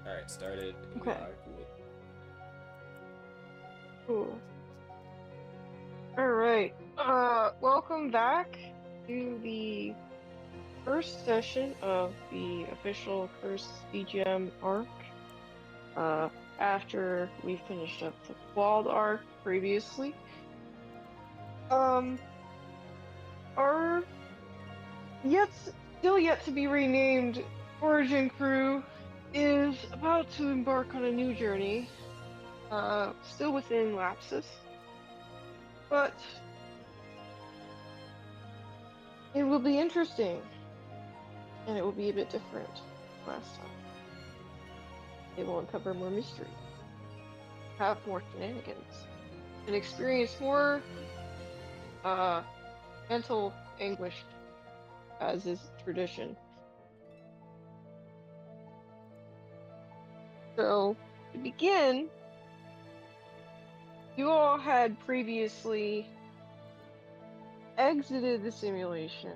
Alright, started. We Okay. are good. Cool. All right. Welcome back to the first session of the official Curse CGM arc. Uh, After we finished up the Quad arc previously. Um, our still yet to be renamed Origin Crew is about to embark on a new journey. Still within Lapsus, but it will be interesting. And it will be a bit different last time. They will uncover more mystery, have more shenanigans, and experience more uh mental anguish, as is tradition. So to begin, you all had previously exited the simulation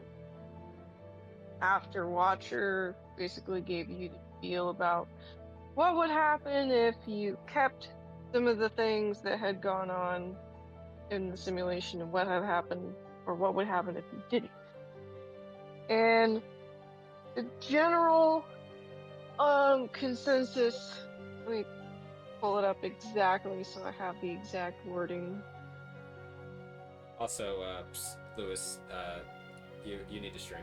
after Watcher basically gave you the feel about what would happen if you kept some of the things that had gone on in the simulation and what had happened or what would happen if you didn't. And the general consensus, let me pull it up exactly so I have the exact wording. Also, Lewis, you need to stream.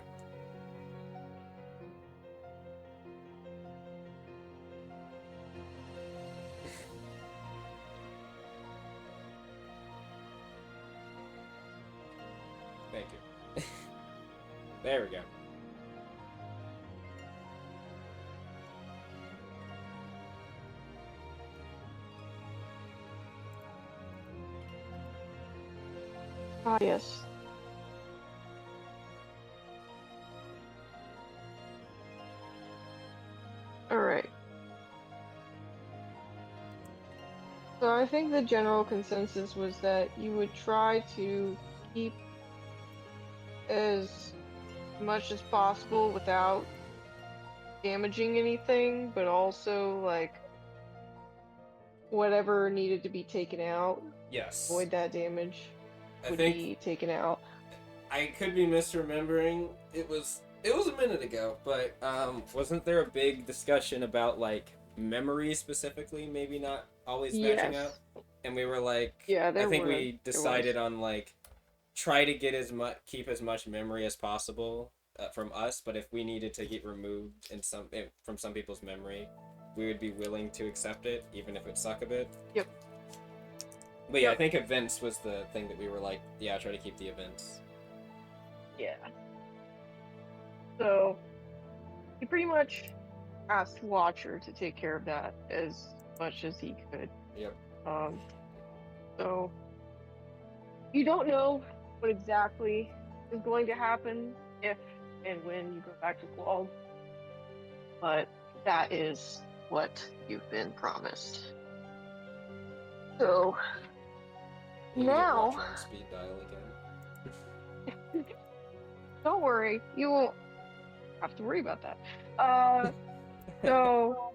Thank you. There we go. Ah, yes. All right. So I think the general consensus was that you would try to keep as much as possible without damaging anything, but also like whatever needed to be taken out, Yes. avoid that damage I would think be taken out. I could be misremembering. It was a minute ago, but wasn't there a big discussion about like memory specifically, maybe not always matching up? Yes. And we were like, Yeah, I there think were. we There decided was. on like try to get as much keep as much memory as possible from us, but if we needed to get removed from some people's memory, we would be willing to accept it, even if it suck a bit. Yep. But yeah, I Yep. think events was the thing that we were like, yeah, try to keep the events. Yeah. So he pretty much asked Watcher to take care of that as much as he could. Yep. Um, so you don't know what exactly is going to happen if and when you go back to Qual, but that is what you've been promised. So You can get now, Watcher on speed dial again. don't worry, you won't have to worry about that. Uh, so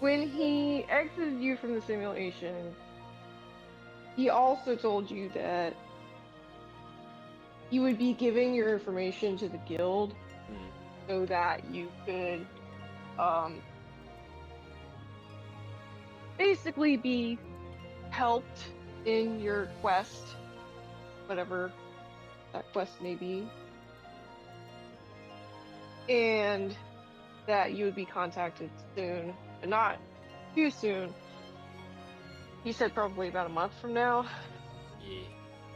when he exited you from the simulation, he also told you that you would be giving your information to the guild Hmm. so that you could um basically be helped in your quest, whatever that quest may be, and that you would be contacted soon, but not too soon. He said probably about a month from now. Yeah.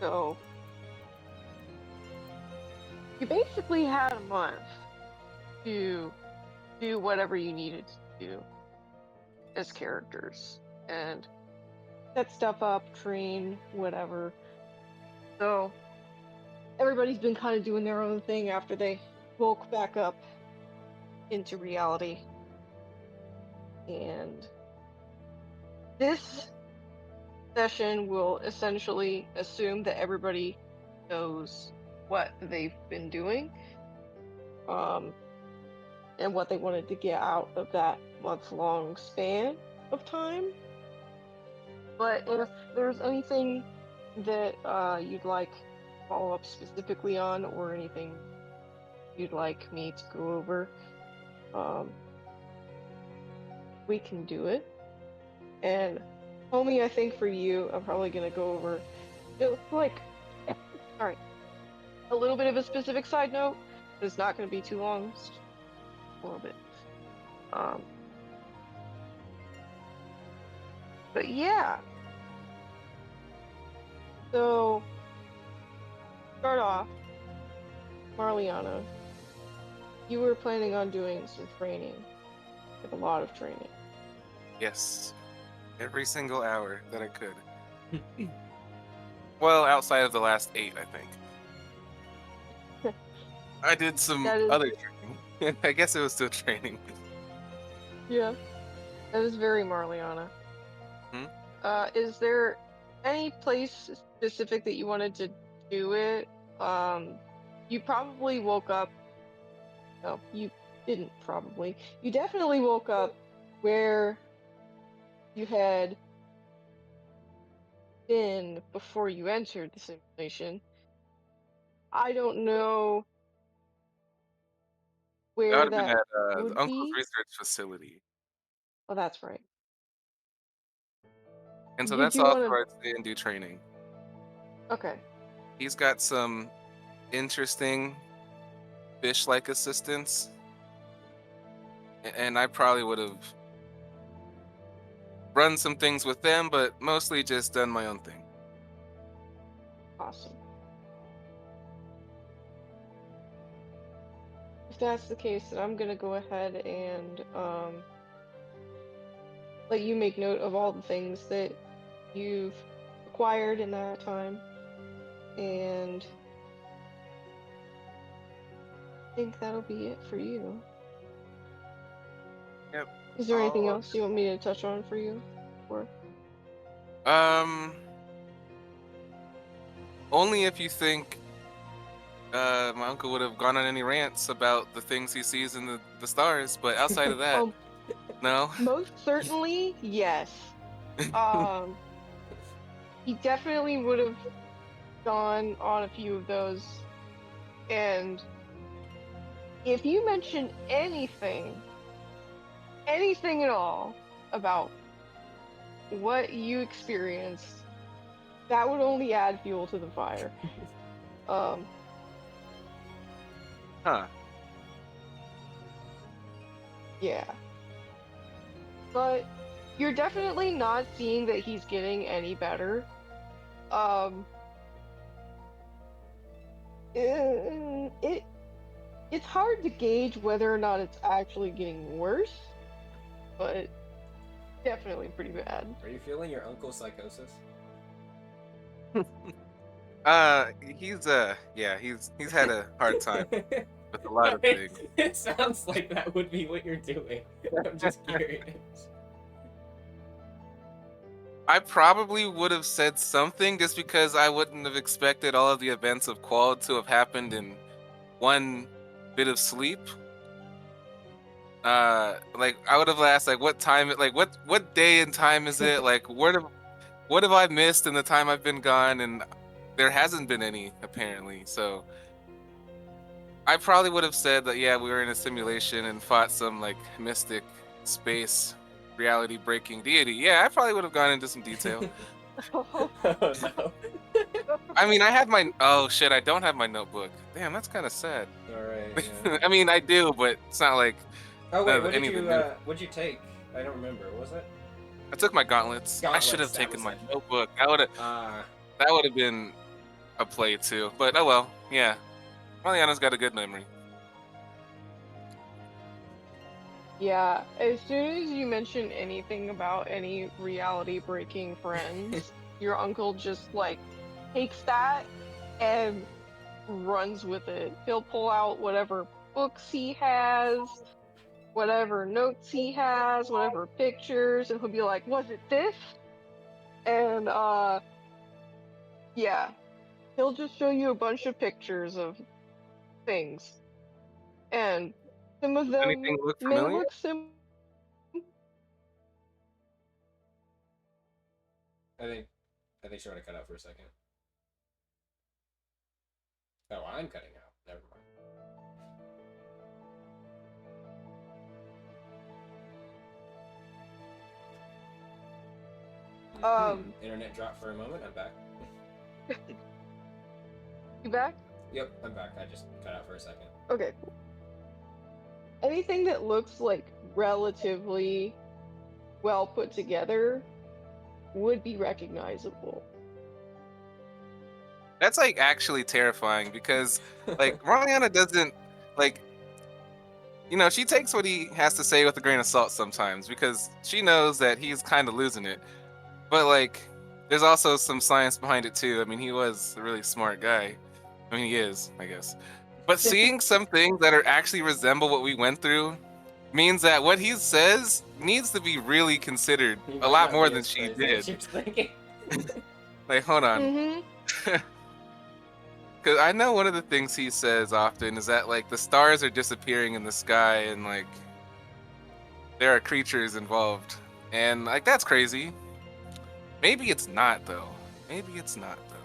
So you basically had a month to do whatever you needed to do as characters and set stuff up, train, whatever. So everybody's been kind of doing their own thing after they woke back up into reality. And this session will essentially assume that everybody knows what they've been doing. Um, and what they wanted to get out of that month-long span of time. But if there's anything that you'd like follow up specifically on, or anything you'd like me to go over, um, we can do it. And homie, I think for you, I'm probably gonna go over just like, sorry, a little bit of a specific side note. It's not gonna be too long, just a little bit. Um, but yeah, so start off, Marliana, you were planning on doing some training, like a lot of training. Yes. Every single hour that I could. Well, outside of the last 8, I think. I did some That is, other training. I guess it was still training. yeah, that is very Marliana. Hmm? Is there any place specific that you wanted to do it? You probably woke up. No, you didn't probably. You definitely woke up where you had been before you entered the simulation. I don't know That would where have been that at the would uncle's be. research facility. Oh, that's right. And so Did that's you also want where I stay and do training. to? Okay. He's got some interesting fish-like assistants. And I probably would have run some things with them, but mostly just done my own thing. Awesome. If that's the case, then I'm gonna go ahead and let you make note of all the things that you've acquired in that time, and I think that'll be it for you. Yep. Is there anything Oh. else you want me to touch on for you? Or Only if you think my uncle would have gone on any rants about the things he sees in the stars, but outside of that, um, no. most certainly, yes. Um, he definitely would have gone on a few of those, and if you mention anything at all about what you experienced, that would only add fuel to the fire. Um, Huh. yeah. But you're definitely not seeing that he's getting any better. Um, it's hard to gauge whether or not it's actually getting worse, but definitely pretty bad. Are you feeling your uncle's psychosis? He's had a hard time with a lot of things. It sounds like that would be what you're doing. I'm just curious. I probably would have said something just because I wouldn't have expected all of the events of Qual to have happened in one bit of sleep. Like I would have asked like what time like what day and time is it? Like what have I missed in the time I've been gone? And there hasn't been any apparently. So I probably would have said that yeah, we were in a simulation and fought some like mystic space reality breaking deity. Yeah, I probably would have gone into some detail. Oh, Oh no. I mean, I have my oh shit, I don't have my notebook. Damn, that's kind of sad. Alright, yeah. I mean, I do, but it's not like Oh wait, what did any of the you new. what'd you take? I don't remember. What was it? I took my gauntlets. I should Gauntlets, have that taken was my it. notebook. Uh That would have been a play too. But oh well, yeah. Mariana's got a good memory. yeah. As soon as you mention anything about any reality breaking friends, your uncle just like takes that and runs with it. He'll pull out whatever books he has, whatever notes he has, whatever pictures, and he'll be like, "Was it this?" And yeah, he'll just show you a bunch of pictures of things. And Some of them Anything look may familiar? look similar. I think she already cut out for a second. Oh, I'm cutting out. Never mind. Internet dropped for a moment. I'm back. You back? Yep, I'm back. I just cut out for a second. Okay. Anything that looks like relatively well put together would be recognizable. That's like actually terrifying because like Rihanna doesn't like she takes what he has to say with a grain of salt sometimes because she knows that he's kind of losing it. But like there's also some science behind it too. I mean, he was a really smart guy. I mean, he is, I guess. But seeing some things that are actually resemble what we went through means that what he says needs to be really considered He a might lot not more be than as she crazy as did. you're thinking. Like, hold on. Mm-hmm. Because I know one of the things he says often is that like the stars are disappearing in the sky and like there are creatures involved. And like that's crazy. Maybe it's not though. Maybe it's not though.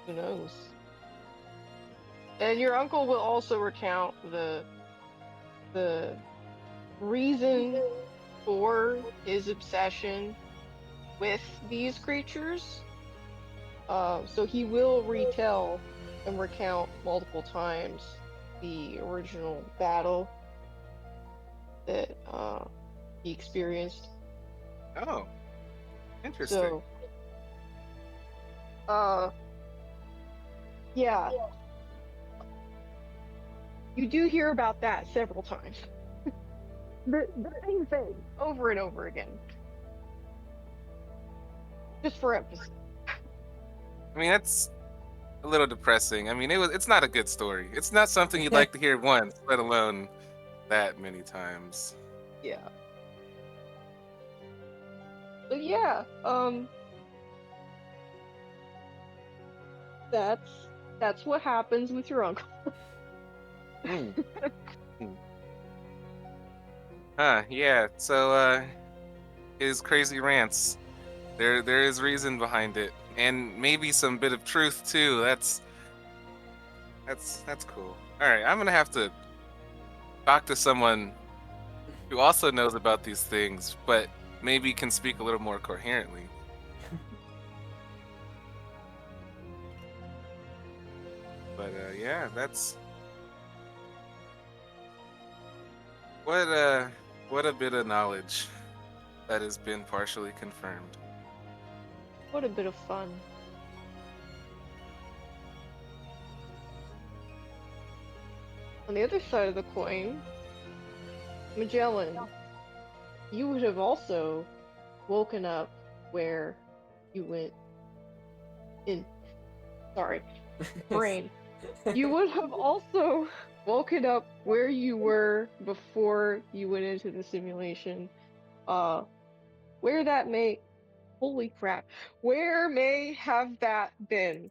Who knows? And your uncle will also recount the reason for his obsession with these creatures. So he will retell and recount multiple times the original battle that he experienced. Oh, interesting. So, yeah, you do hear about that several times. The same thing over and over again, just for emphasis. I mean, that's a little depressing. I mean, it's not a good story. It's not something you'd like to hear once, let alone that many times. Yeah. But yeah, that's what happens with your uncle. Hmm. Yeah. So, his crazy rants. There is reason behind it, and maybe some bit of truth too. That's cool. All right, I'm gonna have to talk to someone who also knows about these things, but maybe can speak a little more coherently. But yeah, that's what a bit of knowledge that has been partially confirmed. What a bit of fun. On the other side of the coin, Magellan, you would have also woken up where you went in. Sorry, brain. You would have also woken up where you were before you went into the simulation. Where that may. Holy crap. Where may have that been?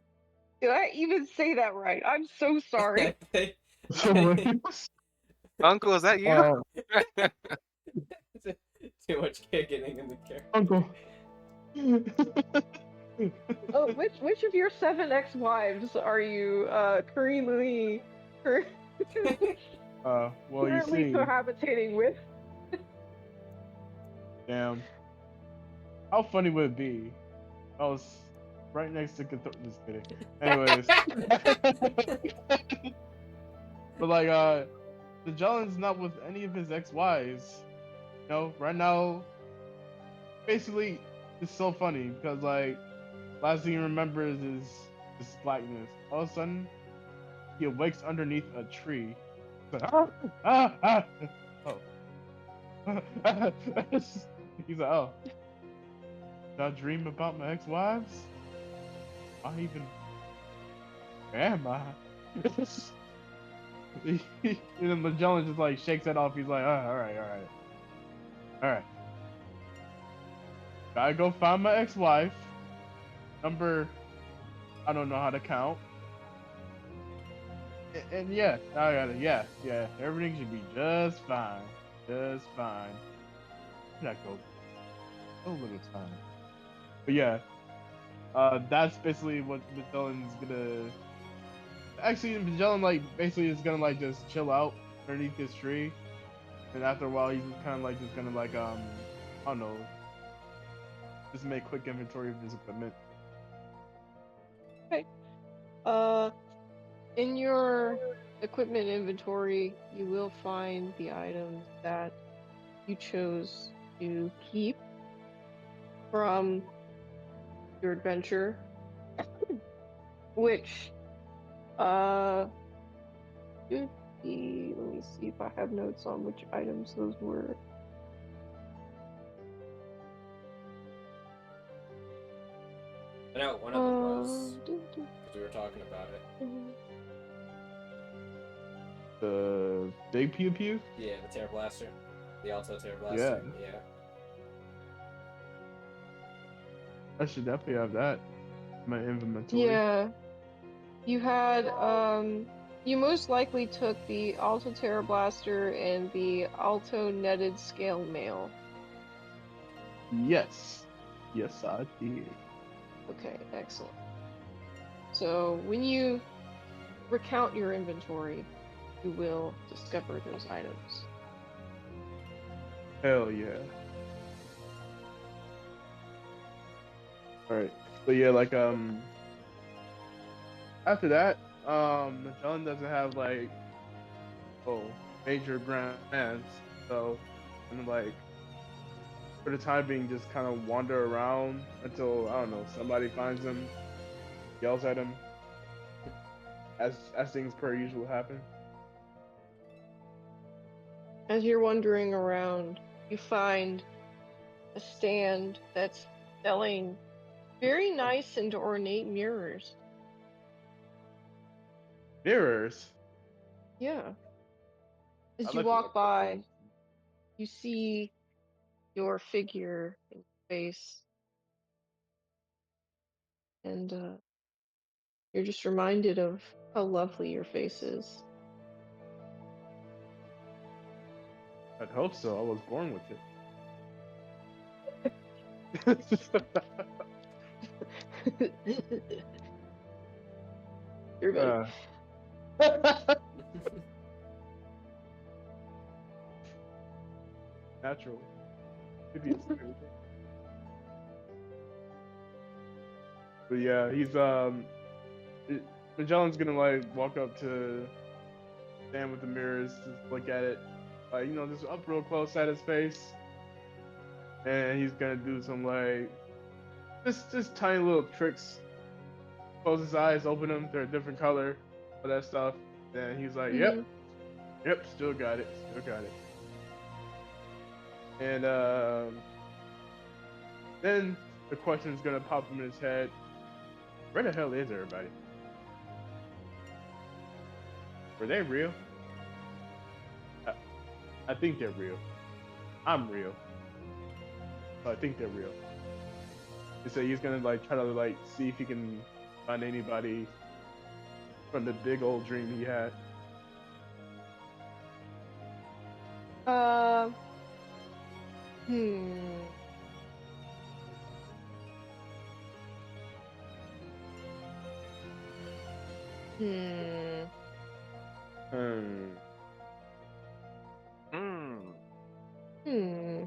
Did I even say that right? I'm so sorry. Uncle, is that you? Too much giggling in the character. Uncle. Oh, which of your 7 ex-wives are you currently Well, you currently see, cohabitating with? damn. How funny would it be? I was right next to Just kidding. Anyways. But like, the Magellan's not with any of his ex-wives. You know, right now, basically, it's so funny because like, last thing he remembers is this blackness. All of a sudden, he awakes underneath a tree. He's like, oh. He's like, oh. Did I dream about my ex-wives? I even. Where am I? And then Magellan just like shakes it off. He's like, oh, all right. Gotta go find my ex-wife. Number, I don't know how to count. And yeah, I got it. Yeah, everything should be just fine, just fine. Not go a little time, but yeah, that's basically what Magellan's gonna. Actually, Magellan like basically is gonna like just chill out underneath this tree, and after a while, he's just kind of like just gonna like I don't know, just make quick inventory of his equipment. Okay. Uh, in your equipment inventory, you will find the items that you chose to keep from your adventure, which should be. Let me see if I have notes on which items those were. I know one of them was Doo, doo, because we were talking about it. doo. The big pew pew. Yeah, the Terror Blaster, the Alto Terror Yeah, Blaster. Yeah. I should definitely have that in my inventory. Yeah, you had you most likely took the Alto Terra Blaster and the Alto Netted Scale Mail. Yes, yes, I did. Okay, excellent. So when you recount your inventory, you will discover those items. Hell yeah. All right, but yeah, like after that, John doesn't have like major grants, so I'm like for the time being just kind of wander around until I don't know somebody finds him, yells at him, as things per usual happen. As you're wandering around, you find a stand that's selling very nice and ornate mirrors. Mirrors. Yeah. I As you like to walk look at by, those. you see your figure in face, and you're just reminded of how lovely your face is. I'd hope so. I was born with it. You're right. uh. Natural. Maybe it's spiritual. But yeah, Magellan's gonna like walk up to stand with the mirrors, just look at it, like just up real close at his face, and he's gonna do some like just tiny little tricks. Close his eyes, open them, they're a different color, all that stuff. Then he's like, Hmm. yep, still got it, still got it. And then the question's gonna pop in his head: where the hell is everybody? Were they real? I, I think they're real. I'm real. So I think they're real. And so he's gonna like try to like see if he can find anybody from the big old dream he had. Uh, hmm. Hmm. Hmm. Hmm. Hmm.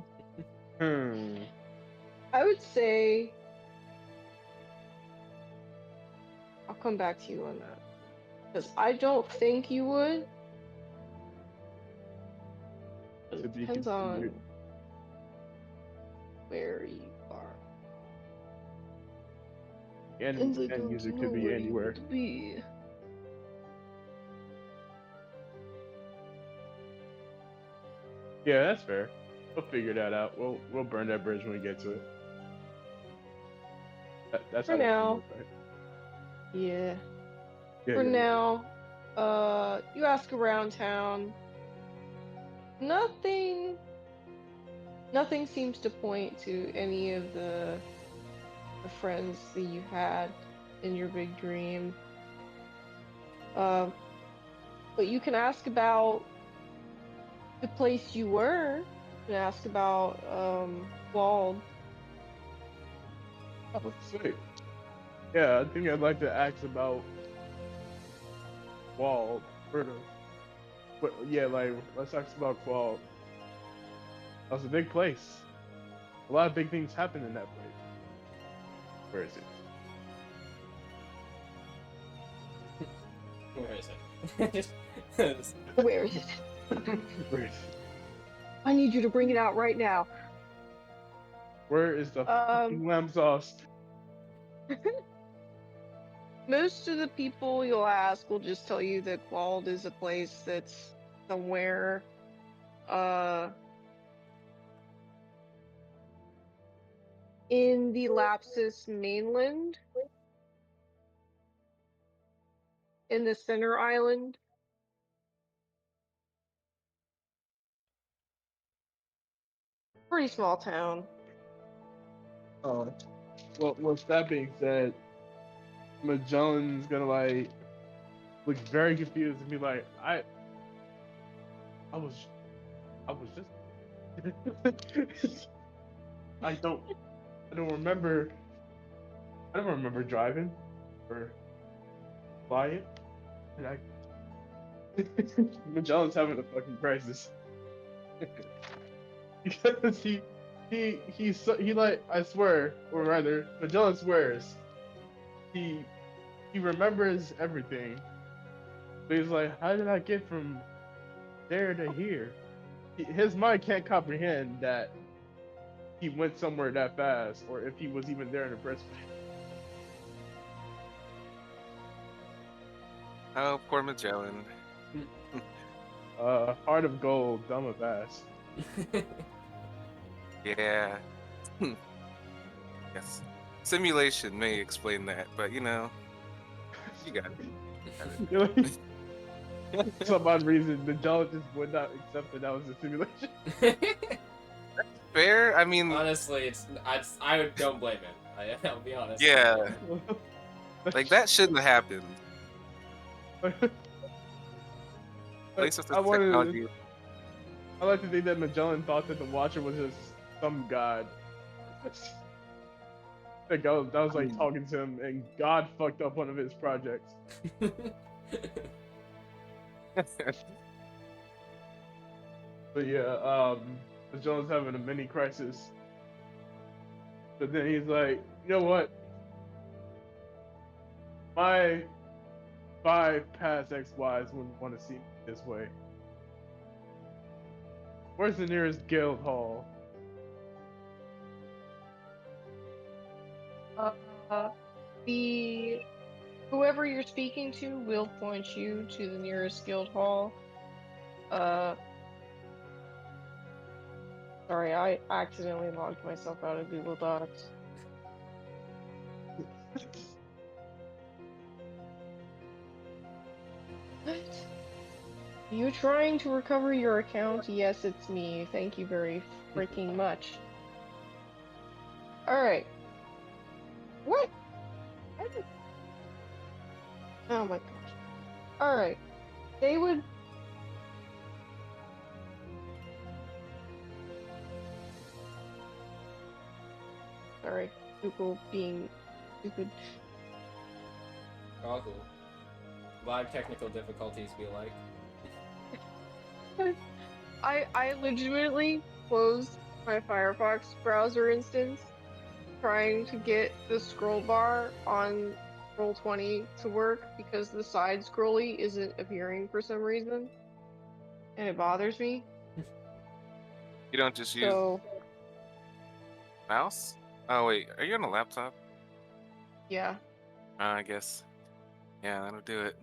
Hmm. I would say I'll come back to you on that because I don't think you would. But To it be depends continued. on where you are. And And I end don't user know could be where you anywhere. would be. Yeah, that's fair. We'll figure that out. We'll burn that bridge when we get to it. That's For how that should now, work, right? yeah. Yeah, For yeah, yeah. now, you ask around town. Nothing, nothing seems to point to any of the friends that you had in your big dream. Uh, But you can ask about the place you were. You can ask about Wald. Oh, sweet. Yeah, I think I'd like to ask about Wall. But yeah, like let's ask about Qual. That was a big place. A lot of big things happen in that place. Where is it? Where is it? Just- Where is it? Where is it? I need you to bring it out right now. Where is the Um, fucking lamb sauce? Most of the people you'll ask will just tell you that Quald is a place that's somewhere uh in the Lapsus mainland, in the center island. Pretty small town. Oh, well, with that being said, Magellan's gonna like look very confused and be like, I was, I was just, I don't, I don't remember, I don't remember driving or flying, and I, Magellan's having a fucking crisis because he like I swear, or rather, Magellan swears he he remembers everything, but he's like, how did I get from there to here? His mind can't comprehend that he went somewhere that fast, or if he was even there in the first place. Oh, poor Magellan. Heart of gold, dumb of ass. Yeah. Yes. Simulation may explain that, but you know, you got it. You know, for some odd reason, the geologist would not accept that that was a simulation. Fair? I mean, Honestly, I don't blame him. I'll be honest. yeah, like that shouldn't have happened. At least with this I wanted. technology. I like to think that Magellan thought that the Watcher was just some god. That was like talking to him, and God fucked up one of his projects. But yeah, Magellan's having a mini crisis. But then he's like, you know what? My 5 past ex-wives wouldn't want to see me this way. Where's the nearest guild hall? The whoever you're speaking to will point you to the nearest guild hall. Sorry, I accidentally logged myself out of Google Docs. What? You trying to recover your account? Yes, it's me. Thank you very freaking much. Alright. What? Oh my gosh. Alright. They would. Sorry. Google being stupid. Oh, cool. Live technical difficulties be like. I legitimately closed my Firefox browser instance trying to get the scroll bar on Roll20 to work because the side scrolly isn't appearing for some reason. And it bothers me. You don't just use So, mouse? Oh wait, are you on a laptop? yeah. I guess. Yeah, that'll do it.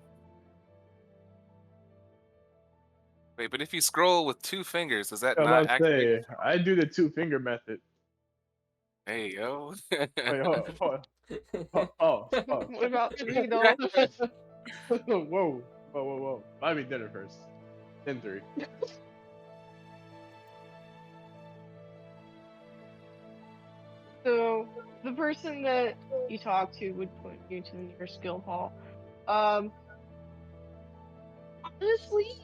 Wait, but if you scroll with 2 fingers, does that I was not about to activate? say, I do the 2-finger method. Hey yo. Wait, hold. What about 3 though? Whoa. Buy me dinner first. Then 3. So, the person that you talk to would point you to the nearest guild hall. Um, Honestly,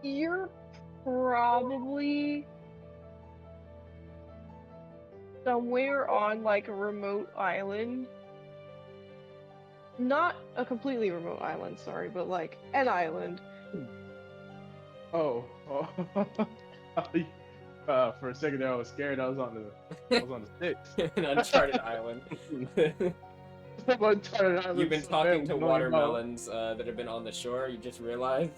you're probably somewhere on like a remote island. Not a completely remote island, sorry, but like an island. Oh, oh. For a second there, I was scared. I was on the six. An uncharted island. I'm on Tired You've Island been so bad talking with to knowing about. watermelons that have been on the shore. You just realized.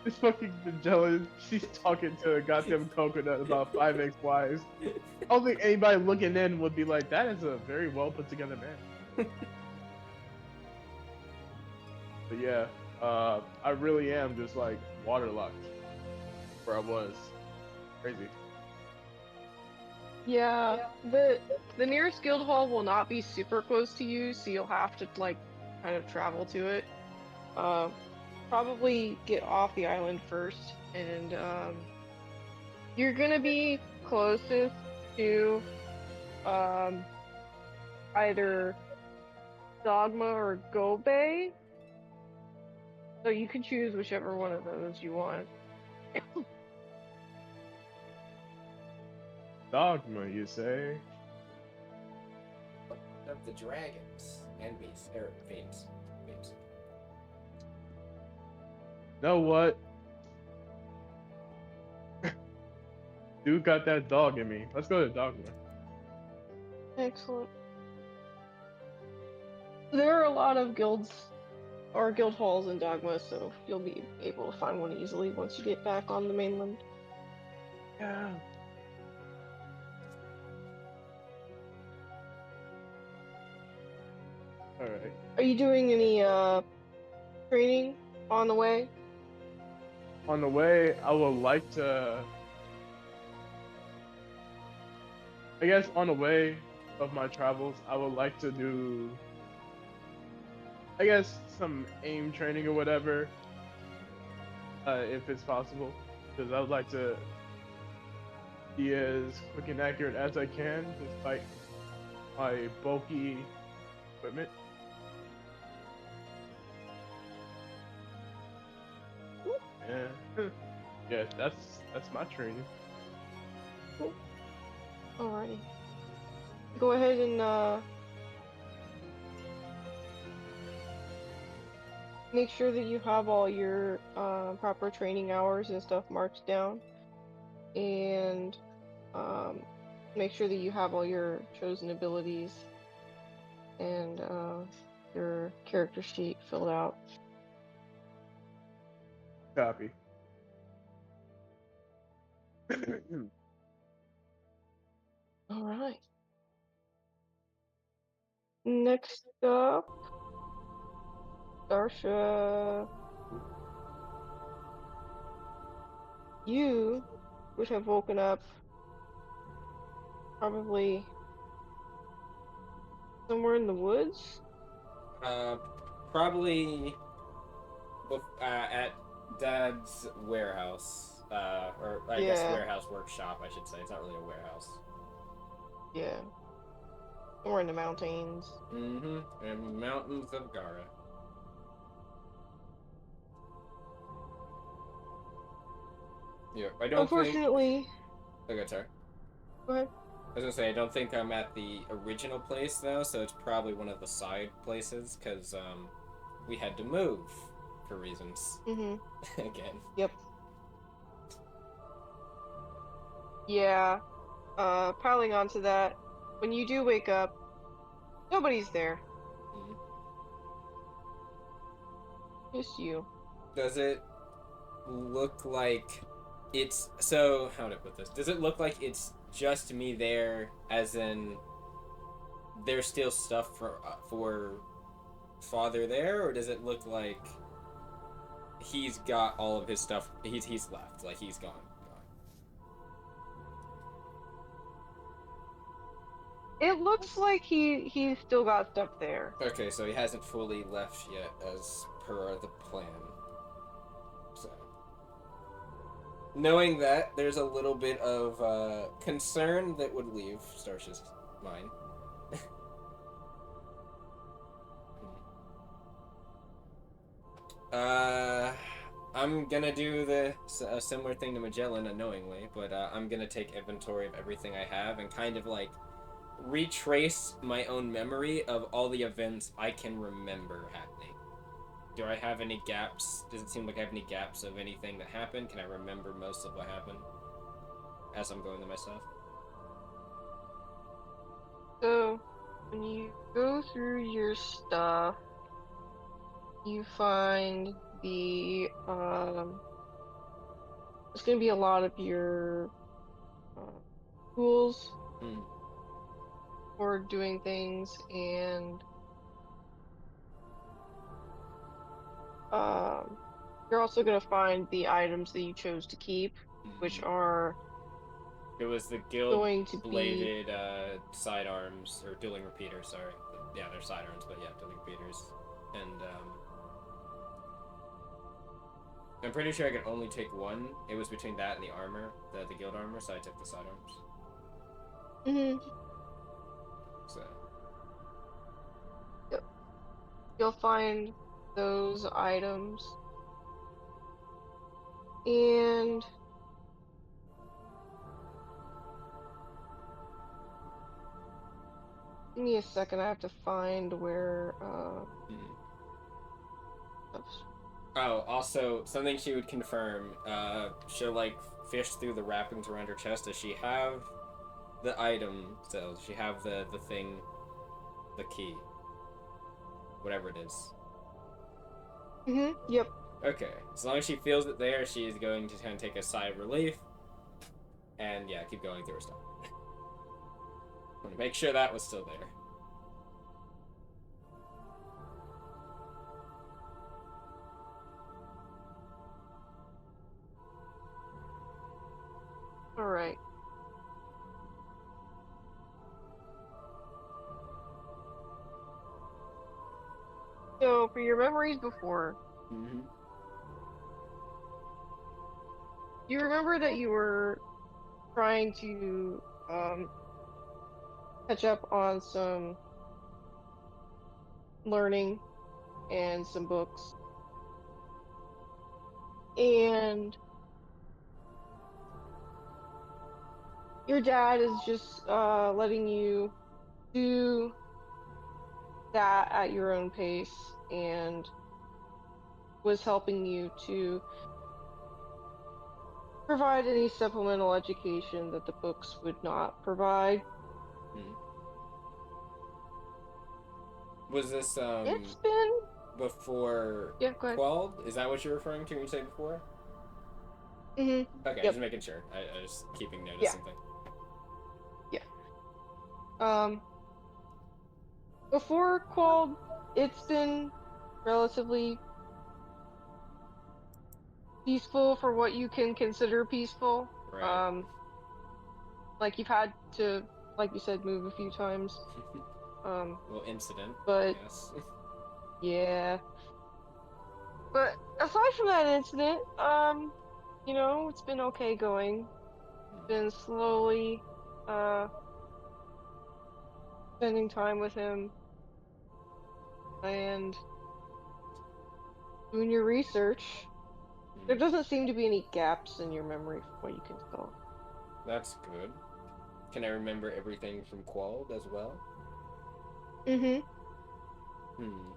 This fucking Magellan, she's talking to a goddamn coconut about 5x wives. I don't think anybody looking in would be like, that is a very well put together man. But yeah, I really am just like waterlocked where I was. Crazy. Yeah, the nearest guild hall will not be super close to you, so you'll have to like kind of travel to it. Uh, Probably get off the island first, and you're gonna be closest to um either Dogma or Gobe, so you can choose whichever one of those you want. Dogma, you say? Of the dragons and beasts, or fiends. Know what? Dude got that dog in me. Let's go to Dogma. Excellent. There are a lot of guilds or guild halls in Dogma, so you'll be able to find one easily once you get back on the mainland. Yeah. Alright. Are you doing any training on the way? On the way, I would like to. I guess on the way of my travels, I would like to do. I guess some aim training or whatever, if it's possible, because I would like to be as quick and accurate as I can, despite my bulky equipment. Yeah, yeah, that's my training. Cool. Alrighty. Go ahead and make sure that you have all your proper training hours and stuff marked down, and um, make sure that you have all your chosen abilities and your character sheet filled out. Copy. All right. Next up, Darsha, you would have woken up probably somewhere in the woods. Uh, probably at Dad's warehouse, or I guess Yeah, warehouse workshop, I should say. It's not really a warehouse. yeah. Somewhere in the mountains. Mm-hmm. And mountains of Gara. Yeah, I don't think. Unfortunately, Okay, sorry. go ahead. I was gonna say I don't think I'm at the original place though, so it's probably one of the side places because we had to move for reasons Mm-hmm. again. Yep. Yeah. Piling onto that, when you do wake up, nobody's there. Mhm. Just you. Does it look like it's so? How would I put this? Does it look like it's just me there, as in there's still stuff for father there, or does it look like he's got all of his stuff? He's left, like he's gone. It looks like he's still got stuff there. Okay, so he hasn't fully left yet, as per the plan. So, knowing that, there's a little bit of concern that would leave Starsha's mind. I'm gonna do a similar thing to Magellan unknowingly, but I'm gonna take inventory of everything I have and kind of like retrace my own memory of all the events I can remember happening. Do I have any gaps? Does it seem like I have any gaps of anything that happened? Can I remember most of what happened as I'm going to myself? So, when you go through your stuff, you find there's gonna be a lot of your uh, tools Hmm. for doing things, and um, you're also gonna find the items that you chose to keep, which Hmm. are It was the guild going to be, bladed sidearms or dueling repeaters. Sorry, yeah, they're sidearms, but yeah, dueling repeaters. And I'm pretty sure I could only take one. It was between that and the armor, the guild armor, so I took the sidearms. Mhm. So Yep. You'll find those items, and give me a second. I have to find where mhm. stuff's- Oh, also something she would confirm. She'll like fish through the wrappings around her chest. Does she have the item? So does she have the thing, the key, whatever it is. Yep. Okay, as long as she feels it there, she is going to kind of take a sigh of relief, and yeah, keep going through her stuff. I want to make sure that was still there. All right. So for your memories before, Mm-hmm. you remember that you were trying to catch up on some learning and some books, and your dad is just letting you do that at your own pace and was helping you to provide any supplemental education that the books would not provide. Mm. Was this It's been, before yeah, go ahead. Quelled? Is that what you're referring to when you say before? Okay, Yep, just making sure. I was keeping note of yeah, something. yeah. Um, Before Qual, it's been relatively peaceful for what you can consider peaceful. Right. Um, like you've had to, like you said, move a few times. Um, Little incident, but I guess. yeah. But aside from that incident, it's been okay going. Been slowly uh spending time with him and doing your research. There Mm. doesn't seem to be any gaps in your memory from what you can tell. That's good. Can I remember everything from Quelled as well? Mm-hmm. Hmm.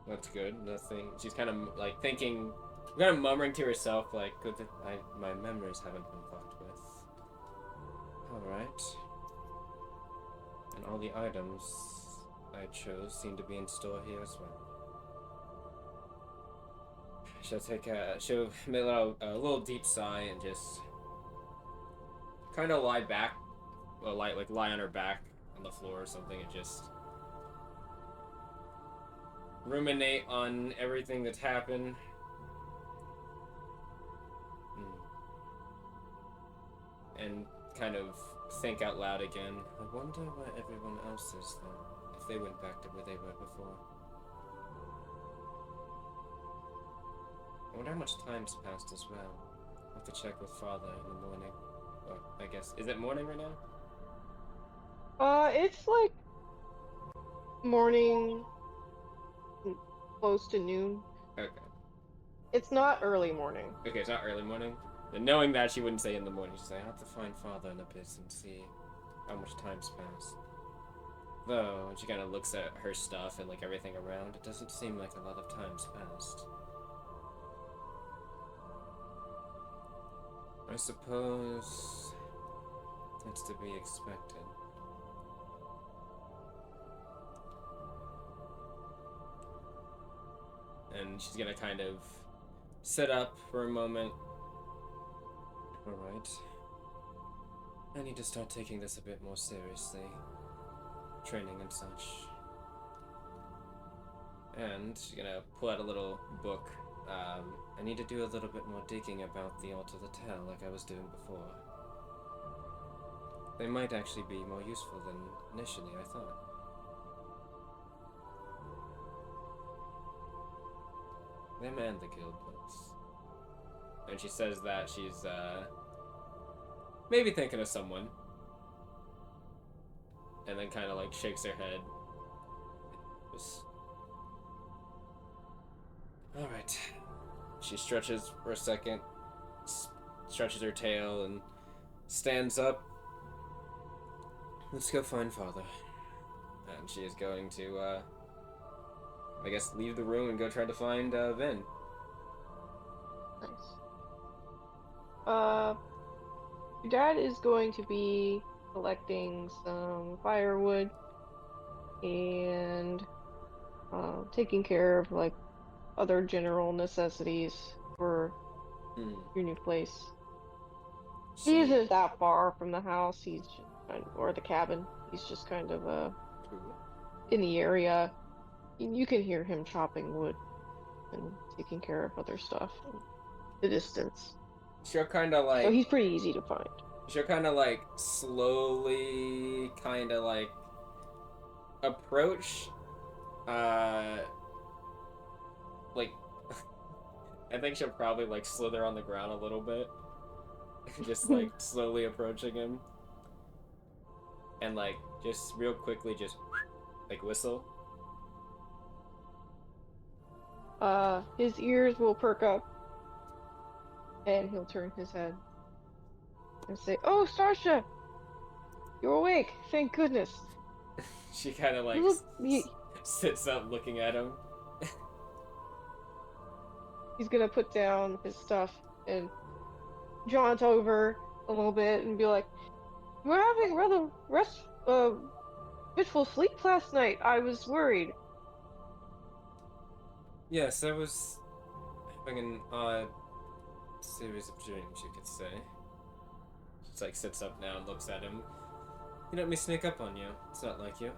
That's good. Nothing. She's kind of like thinking, kind of murmuring to herself, like, "Good that my memories haven't been fucked with." All right. And all the items I chose seem to be in store here as well. She'll make a little deep sigh and just kind of lie back, or lie on her back on the floor or something, and just ruminate on everything that's happened. And kind of think out loud again. I wonder where everyone else is then, if they went back to where they were before. I wonder how much time's passed as well. I'll have to check with father in the morning. Well, I guess. Is it morning right now? It's like morning, close to noon. Okay. It's not early morning. Okay, it's not early morning. Then knowing that, she wouldn't say in the morning. She'd say, I have to find father in a bit and see how much time's passed. Though, when she kind of looks at her stuff and like everything around, it doesn't seem like a lot of time's passed. I suppose that's to be expected. And she's gonna kind of sit up for a moment. Alright. I need to start taking this a bit more seriously. Training and such. And she's gonna pull out a little book. I need to do a little bit more digging about the Altar of the Tale like I was doing before. They might actually be more useful than initially I thought. Them and the guild books. And she says that she's, maybe thinking of someone. And then kind of like shakes her head. Just... Alright. She stretches for a second, stretches her tail, and stands up. Let's go find father. And she is going to, I guess, leave the room and go try to find, Vin. Nice. Your dad is going to be collecting some firewood and taking care of like other general necessities for your new place. He isn't that far from the house. He's just or the cabin. He's just kind of in the area. You can hear him chopping wood and taking care of other stuff in the distance. She'll kind of like. So he's pretty easy to find. She'll kind of like slowly, kind of like approach. Like, I think she'll probably like slither on the ground a little bit, just like slowly approaching him, and like just real quickly, just like whistle. His ears will perk up, and he'll turn his head and say, "Oh, Starsha, you're awake! Thank goodness." She kind of like You sits up, looking at him. He's gonna put down his stuff and jaunt over a little bit and be like, "You were having rather fitful sleep last night. I was worried." Yes, I was having an odd series of dreams, you could say. She like sits up now and looks at him. You let me sneak up on you. It's not like you.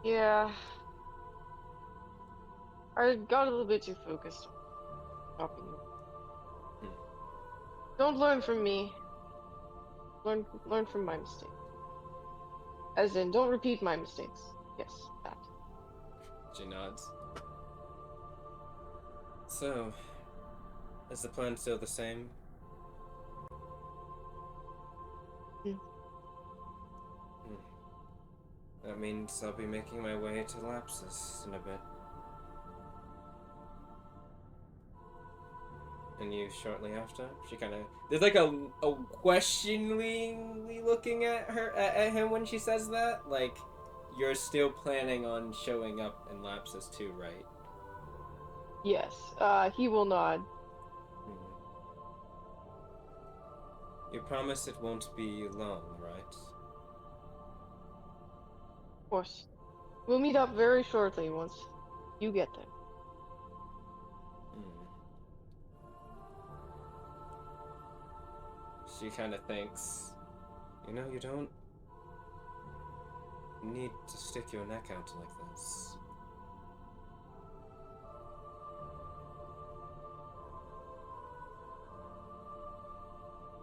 Yeah. I got a little bit too focused on talking. Don't learn from me. Learn from my mistakes. As in, don't repeat my mistakes. Yes, that. She nods. So, is the plan still the same? That means I'll be making my way to Lapsus in a bit. And you shortly after? She kind of... There's like a questioningly looking at her at him when she says that. Like, you're still planning on showing up in Lapsus too, right? Yes, he will nod. You promise it won't be long, right? Of course. We'll meet up very shortly once you get there. She kind of thinks, you know, you don't need to stick your neck out like this.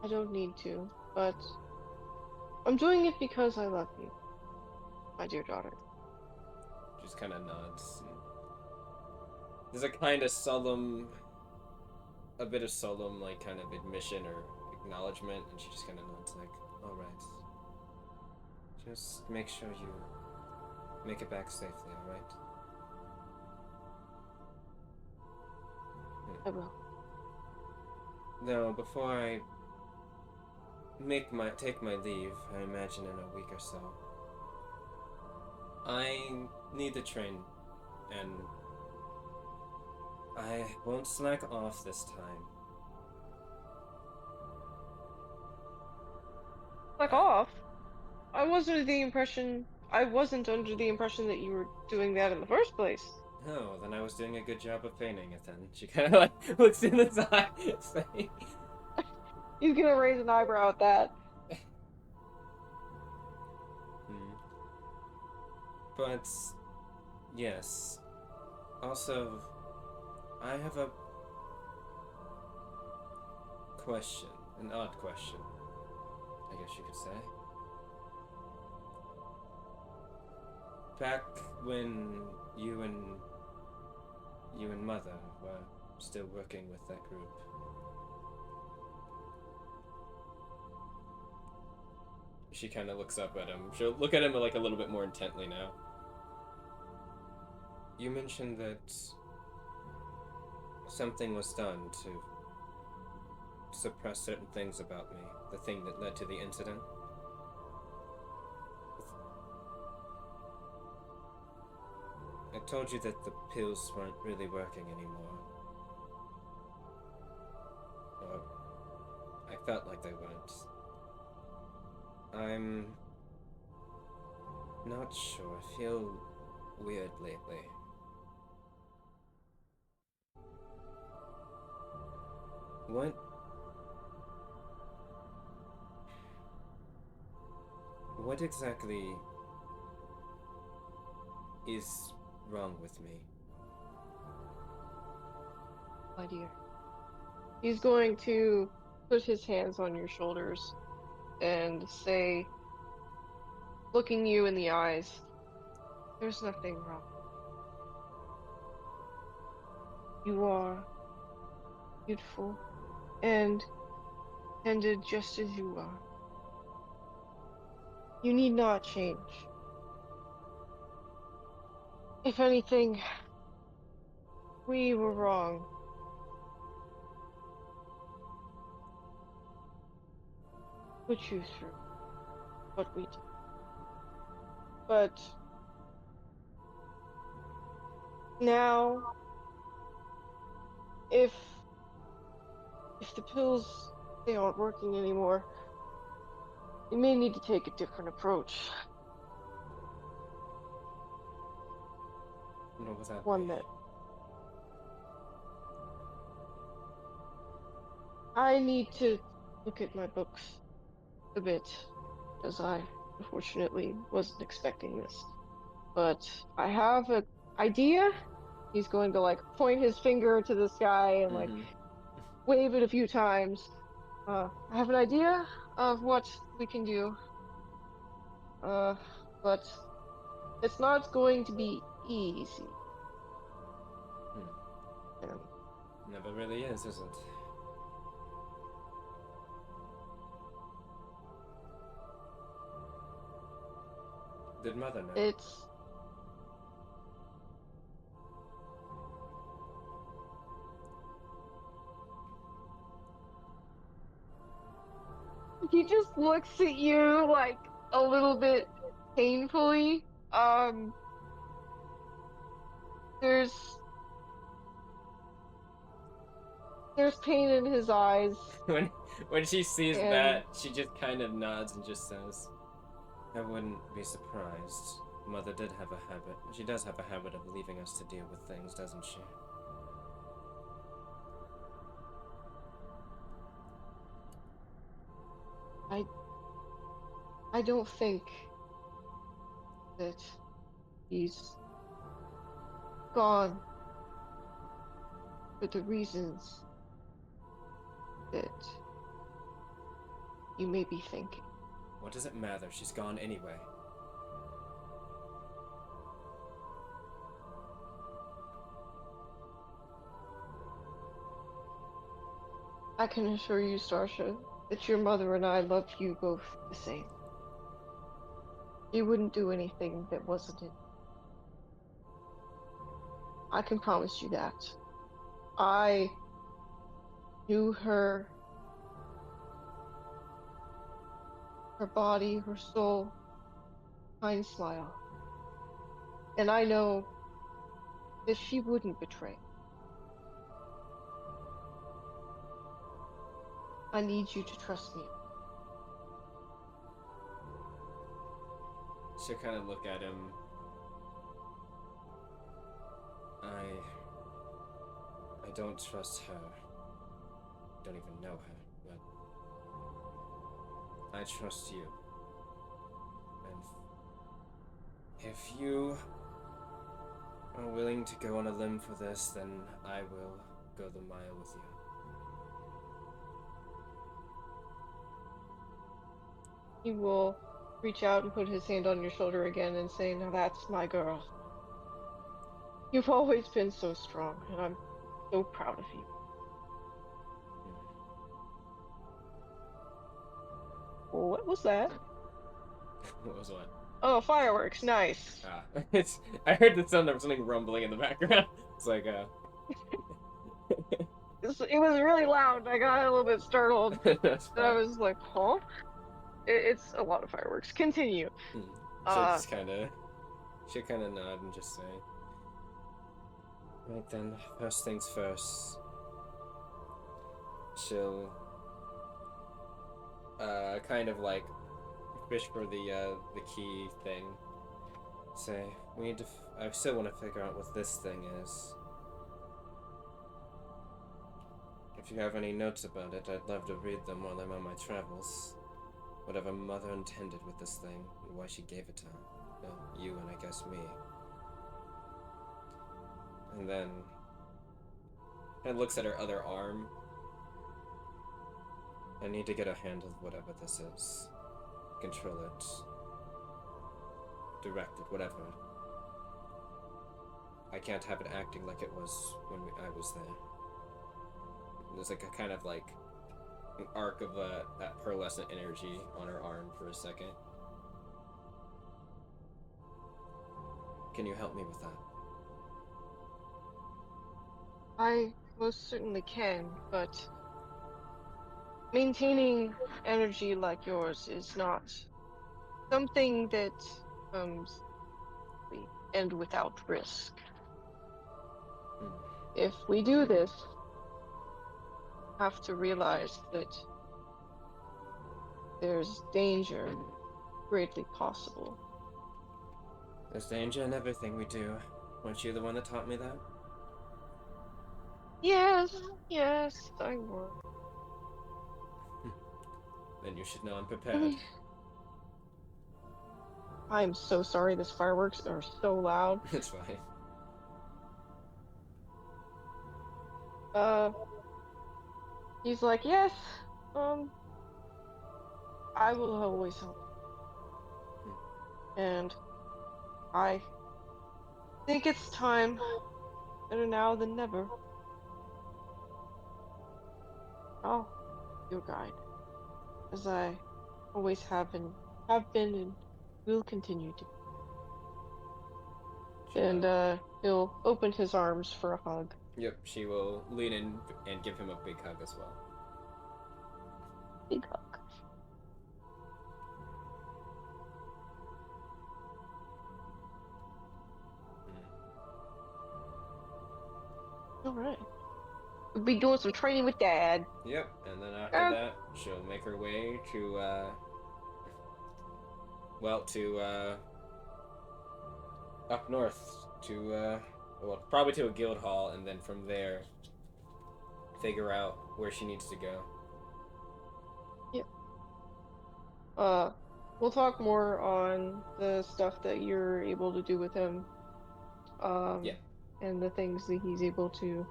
I don't need to, but I'm doing it because I love you, my dear daughter. Just kind of nods. There's a kind of solemn, a bit of solemn, like, kind of admission or acknowledgement, and she just kind of nods like, alright. Just make sure you make it back safely, alright? I will. Now, before I take my leave, I imagine in a week or so, I need to train, and I won't slack off this time. Fuck off. I wasn't under the impression that you were doing that in the first place. Oh, then I was doing a good job of feigning it then. She kind of like looks in his eye, saying, He's gonna raise an eyebrow at that. hmm. But, yes. Also, I have a question. An odd question, I guess you could say. Back when you and Mother were still working with that group, she kind of looks up at him. She'll look at him like a little bit more intently now. You mentioned that something was done to suppress certain things about me. The thing that led to the incident. I told you that the pills weren't really working anymore. Or I felt like they weren't. I'm not sure. I feel weird lately. What exactly is wrong with me? My dear. He's going to put his hands on your shoulders and say, looking you in the eyes, there's nothing wrong. You are beautiful and tended just as you are. You need not change. If anything, we were wrong. Put you through what we did. But now, if the pills they aren't working anymore, you may need to take a different approach. What would that One be? that I need to look at my books a bit, as I unfortunately wasn't expecting this. But I have an idea. He's going to like point his finger to the sky and like Mm-hmm. wave it a few times. I have an idea of what we can do. Uh, but it's not going to be easy. And Never really is it? Did Mother know? it's he just looks at you like a little bit painfully. There's pain in his eyes, when when she sees and that, she just kind of nods and just says, "I wouldn't be surprised. Mother did have a habit. She does have a habit of leaving us to deal with things, doesn't she?" I I don't think that he's gone for the reasons that you may be thinking. What does it matter? She's gone anyway. I can assure you, Starsha, that your mother and I love you both the same. She wouldn't do anything that wasn't in. I can promise you that. I knew her body, her soul, kind smile. And I know that she wouldn't betray. I need you to trust me. She'll kind of look at him. I don't trust her. Don't even know her, but I trust you. And if you are willing to go on a limb for this, then I will go the mile with you. He will reach out and put his hand on your shoulder again and say, "Now that's my girl. You've always been so strong, and I'm so proud of you." What was that? What was what? Oh, fireworks. Nice. Ah, I heard the sound of something rumbling in the background. It's like, It was really loud. I got a little bit startled. that's And I fine. was like, huh? It's a lot of fireworks. Continue. She'll Uh, just she'll kind of nod and just say, right then, first things first. She'll, kind of like fish for the key thing. Say, we need to. I still want to figure out what this thing is. If you have any notes about it, I'd love to read them while I'm on my travels. Whatever Mother intended with this thing, and why she gave it to you and I guess me. And then, and looks at her other arm. I need to get a handle of whatever this is. Control it. Direct it, whatever. I can't have it acting like it was when I was there. There's like a kind of like an arc of that pearlescent energy on her arm for a second. Can you help me with that? I most certainly can, but maintaining energy like yours is not something that comes easily and without risk. If we do this, we have to realize that there's danger greatly possible. There's danger in everything we do. Weren't you the one that taught me that? Yes, yes, I will. Then you should know I'm prepared. I'm so sorry, these fireworks are so loud. It's fine. He's like, yes, I will always help. And I think it's time, better now than never. I'll be your guide, as I always have been and will continue to. And he'll open his arms for a hug. Yep, she will lean in and give him a big hug as well. Big hug. All right. We'll be doing some training with Dad. Yep, and then after that, she'll make her way to, up north to, probably to a guild hall, and then from there, figure out where she needs to go. Yep. We'll talk more on the stuff that you're able to do with him. Yeah. And the things that he's able to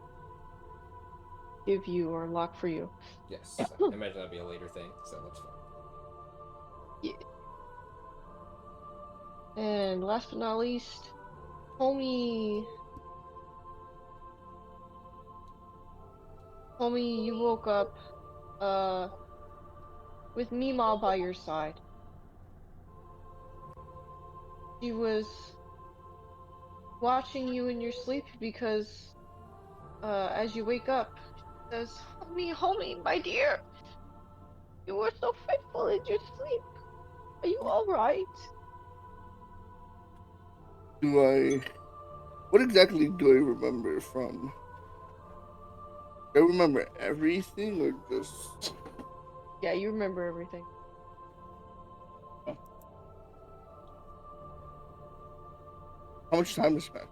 give you or unlock for you. Yes, I imagine that'll be a later thing, so that's fine. Yeah. And last but not least, Homie, you woke up, with Meemaw by your side. She was watching you in your sleep because, as you wake up, Says, homie, my dear, you were so faithful in your sleep. Are you all right? Do I? What exactly do I remember from? Do I remember everything or just? Yeah, you remember everything. How much time has passed?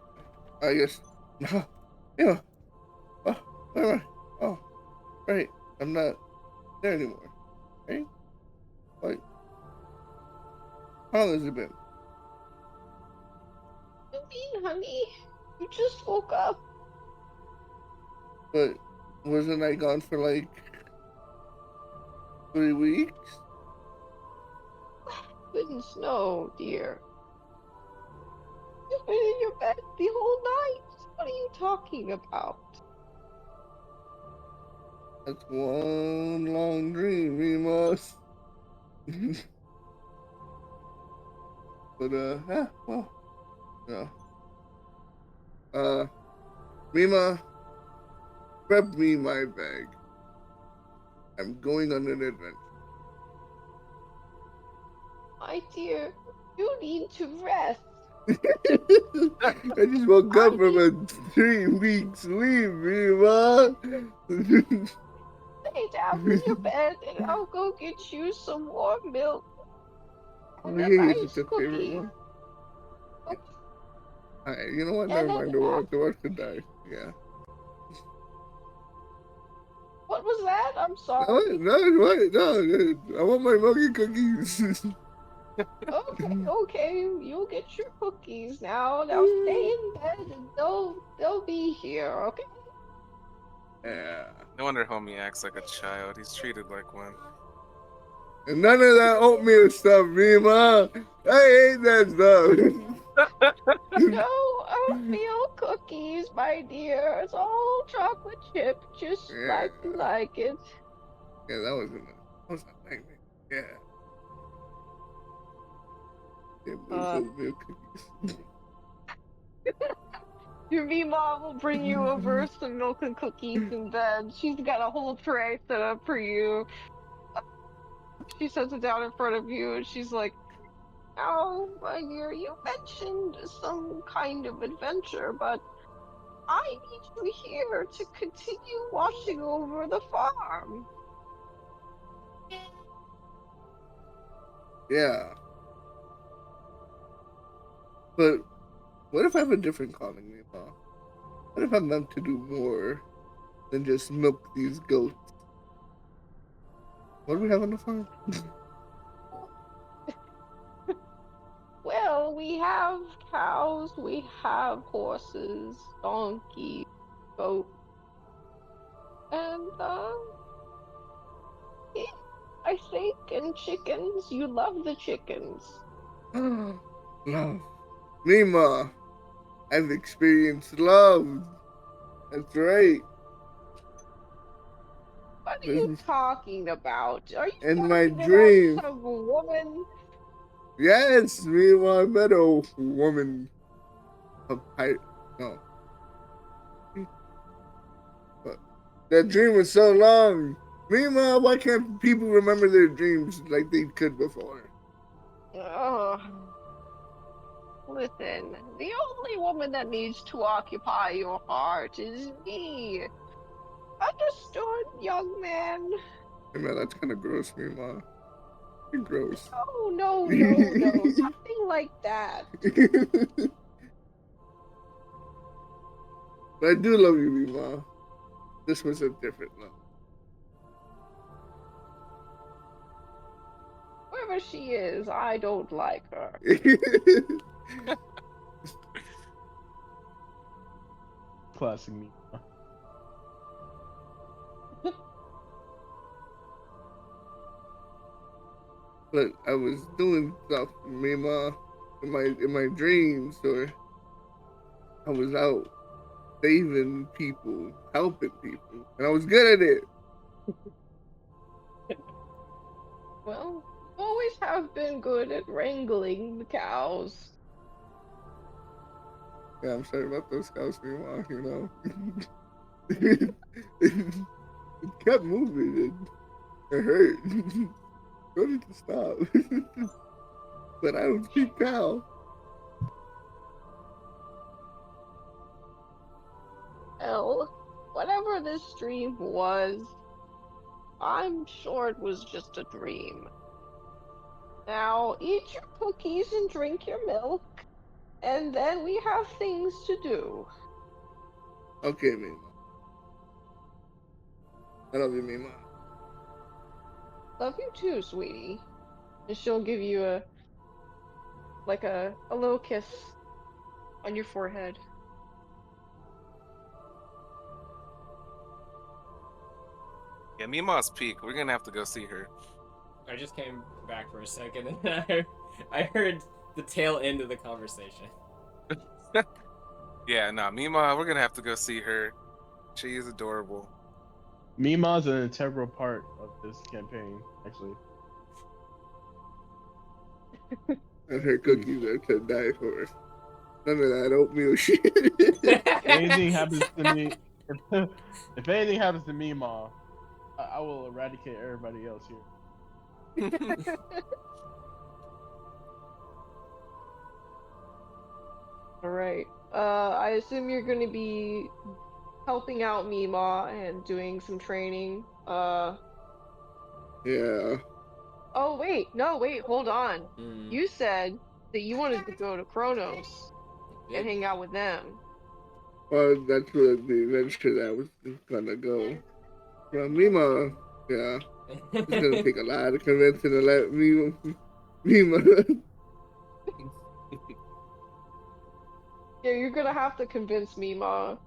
I guess. No. Yeah. Oh, where am I? Oh, right. I'm not there anymore. Right? Like, how long has it been? You mean, honey? You just woke up. But wasn't I gone for like 3 weeks? Goodness, no, dear. You've been in your bed the whole night. What are you talking about? That's one long dream, we must. But yeah, well, no. Mima, prep me my bag. I'm going on an adventure. My dear, you need to rest. I just woke I up from need a 3 week sleep, Mima. to lay down in your bed and I'll go get you some warm milk Oh and a yeah, it's nice your favorite cookie. one. Alright, you know what? And Never then mind. The work to die. Yeah. what was that? I'm No, sorry. what? No, I want my monkey cookies. Okay, you'll get your cookies now. Now stay in bed and they'll be here, okay? Yeah. No wonder homie acts like a child. He's treated like one. And none of that oatmeal stuff, Mima. I hate that stuff. No oatmeal cookies, my dear. It's all chocolate chip, just Yeah. like you like it. Yeah, that was a nightmare. Yeah. Yeah, those Uh, oatmeal cookies. your Mima will bring you over some milk and cookies in bed. She's got a whole tray set up for you. She sets it down in front of you and she's like, "Oh, my dear, you mentioned some kind of adventure, but I need you here to continue watching over the farm." Yeah. But what if I have a different calling, Mima? What if I'm meant to do more than just milk these goats? What do we have on the farm? Well, we have cows, we have horses, donkeys, goats, and yeah, I think, and chickens. You love the chickens. Love. Mima, I've experienced love. That's right. What are you talking about? Are you In my talking about dream. some woman? Yes, Mima, I met a woman. No. But that dream was so long. Mima, why can't people remember their dreams like they could before? Ugh. Listen, the only woman that needs to occupy your heart is me. Understood, young man? Hey man, that's kind of gross, Mima. You're gross. No, nothing like that. But I do love you, Mima. This was a different love. Whoever she is, I don't like her. Classic me. But I was doing stuff, Mima, in my dreams, or I was out saving people, helping people, and I was good at it. Well, you always have been good at wrangling the cows. Yeah, I'm sorry about those cows, Mima. You know. it kept moving. It hurt. Don't need to stop. But I don't see Cal. Well, whatever this dream was, I'm sure it was just a dream. Now, eat your cookies and drink your milk, and then we have things to do. Okay, Mima. I love you, Mima. Love you too, sweetie. And she'll give you a little kiss on your forehead. Yeah, Mima's peak. We're gonna have to go see her. I just came back for a second and I heard the tail end of the conversation. Yeah, no, Mima, we're gonna have to go see her. She is adorable. Mima's an integral part of this campaign, actually. And her cookies are to die for. None of that oatmeal shit. If anything happens to me, if anything happens to Mima, I will eradicate everybody else here. All right. I assume you're going to be helping out Mima and doing some training. Yeah. Oh wait, no, wait, hold on. Hmm. You said that you wanted to go to Kronos and Did- hang out with them. Well, that's what the adventure that was gonna go. Well, Mima, yeah. It's gonna take a lot of convincing to let Mima. Yeah, you're gonna have to convince Mima.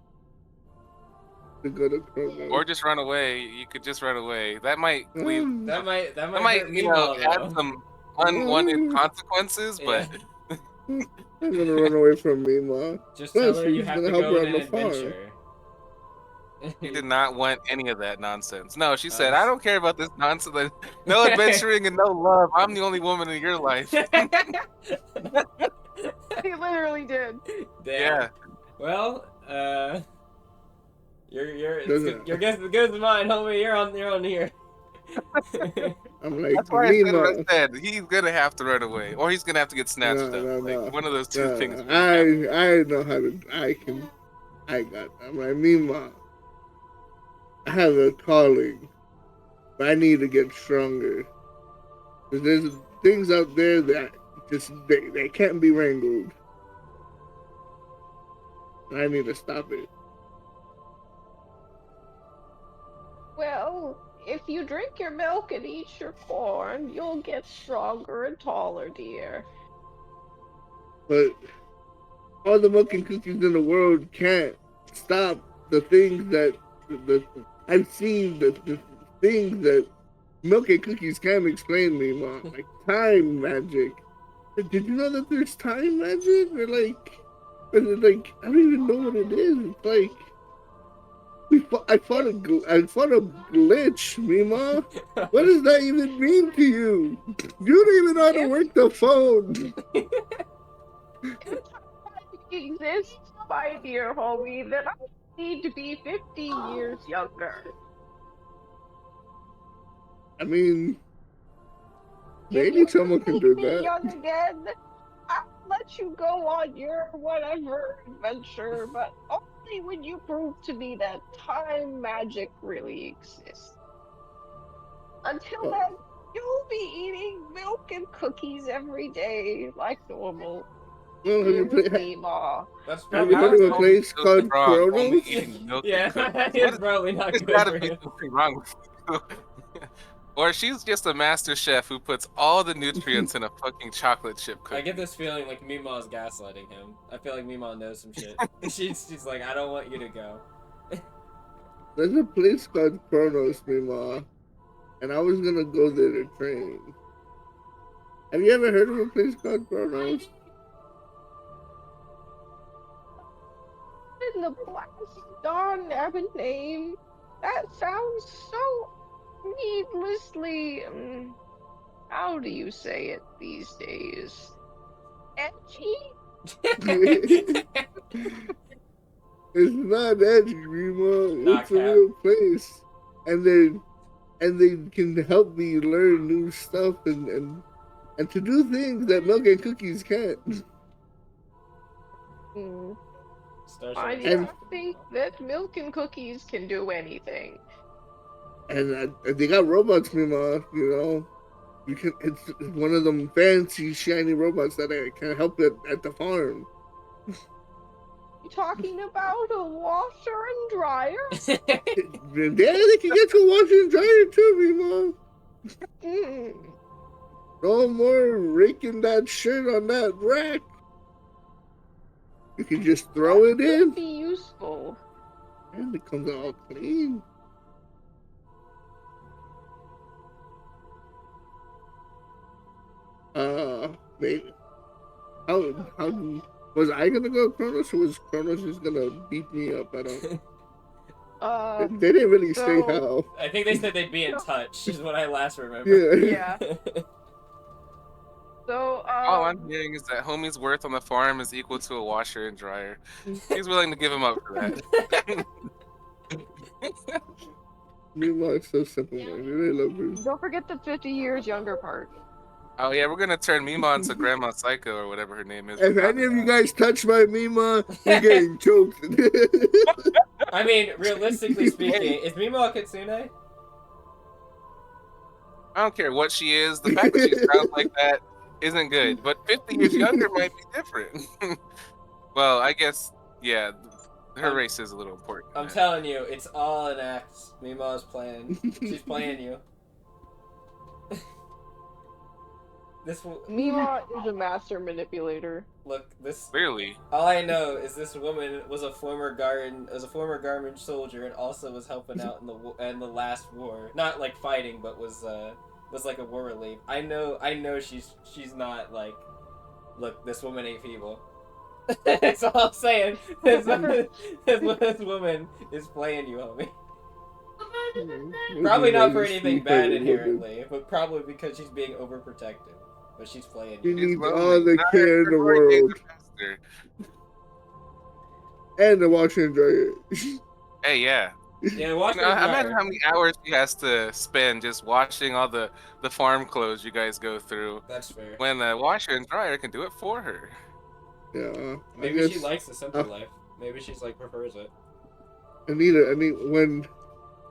to go to Kronos. Or just run away. You could just run away. That might leave. that might That hurt might, me have though. some unwanted consequences, but I'm gonna run away from Mima. Just tell Plus, her you he's have gonna to help go her on on an the farm. adventure. she did not want any of that nonsense. No, she said, Nice. I don't care about this nonsense. No adventuring and no love. I'm the only woman in your life. He literally did. Damn. Yeah. Well, your Doesn't- your guess is as good as mine, homie. You're on here. I'm like, That's why I said what Mima. I said. He's gonna have to run away, or he's gonna have to get snatched up. No, Like one of those two things. I know how to. I got. I'm like, Mima. I have a calling, but I need to get stronger. 'Cause there's things out there that just they can't be wrangled. I need to stop it. Well, if you drink your milk and eat your corn, you'll get stronger and taller, dear. But all the milk and cookies in the world can't stop the things that I've seen the things that milk and cookies can't explain me, Mom. Like time magic. Did you know that there's time magic? Or like I don't even know what it is. It's like I fought a glitch, Mima. What does that even mean to you? You don't even know how to work the phone. Exists, my dear homie, then I need to be 50 years younger. I mean, If maybe you someone can make do me that. young again, I'll let you go on your whatever adventure, but only when you prove to me that time magic really exists. Until Oh. then, you'll be eating milk and cookies every day like normal. Well, have you played? Mima. That's Have probably you heard of a How place so called strong, only Kronos? eating milk and Yeah, cookies? it's What is- probably not There's good gotta for be him. something wrong with you. Or she's just a master chef who puts all the nutrients in a fucking chocolate chip cookie. I get this feeling like Mima's gaslighting him. I feel like Mima knows some shit. she's like, I don't want you to go. There's a place called Kronos, Mima, and I was gonna go there to train. Have you ever heard of a place called Kronos? In the blast darn nabbit name. That sounds so needlessly. How do you say it these days? Edgy? It's not edgy, Mima. Not It's a cap. real place. and they can help me learn new stuff and to do things that milk and cookies can't. Hmm. Starship I is do And not think that milk and cookies can do anything. and they got robots, Mima. You know, you can. It's one of them fancy shiny robots that can help at the farm. You talking about a washer and dryer? Yeah, they can get to a washer and dryer too, Mima. Hmm. No more raking that shirt on that rack. You can just throw That it could in, be useful. and it comes out all clean. Maybe how was I gonna go Kronos, or was Kronos just gonna beat me up? I don't. They didn't really say So how. I think they said they'd be in touch, is what I last remember. Yeah. yeah. So All I'm hearing is that homie's worth on the farm is equal to a washer and dryer. He's willing to give him up for that. Meanwhile, it's so simple, man. They love me. don't forget the 50 years younger part. Oh yeah, we're gonna turn Mima into Grandma Psycho or whatever her name is. If any of you guys touch my Mima, you're getting choked. I mean, realistically speaking, is Mimo a Kitsune? I don't care what she is. The fact that she sounds like that isn't good. But 50 years younger might be different. Well, I guess yeah, her race is a little important. I'm telling you, it's all an act. Mimo's playing. She's playing you. Mima is a master manipulator. Look, this. Clearly. All I know is this woman was a former garment soldier and also was helping out in the last war. Not like fighting, but was like a war relief. I know she's not like. Look, this woman ain't feeble. That's all I'm saying. This woman is playing you, homie. Probably not for anything bad inherently, but probably because she's being overprotective. But she's playing She you. needs all the care in the world. And the washer and dryer. Hey, yeah. Yeah, washer and dryer. Imagine how many hours she has to spend just washing all the farm clothes you guys go through. That's fair. When the washer and dryer can do it for her. Yeah. Maybe she likes the simple life. Maybe she's like prefers it. I need when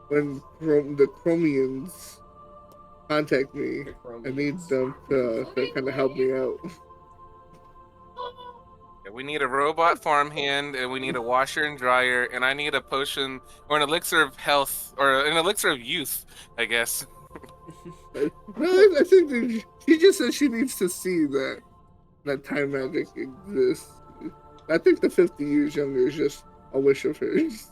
the Chromians contact me, I need them to kind of help me out. Yeah, we need a robot farmhand, and we need a washer and dryer, and I need a potion or an elixir of health or an elixir of youth, I guess. No, I think she just said she needs to see that time magic exists. I think the 50 years younger is just a wish of hers.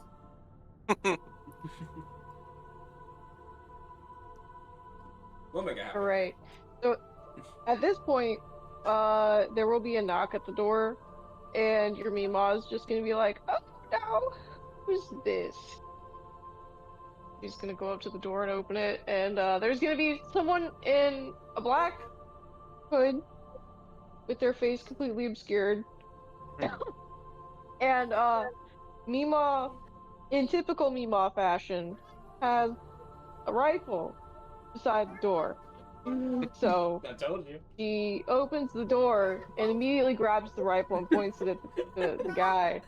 All right. So at this point, there will be a knock at the door, and your Mima is just gonna be like, "Oh no, who's this?" She's gonna go up to the door and open it, and there's gonna be someone in a black hood with their face completely obscured, and Mima, in typical Mima fashion, has a rifle beside the door. So I told you. she opens the door and immediately grabs the rifle and points it at the guy,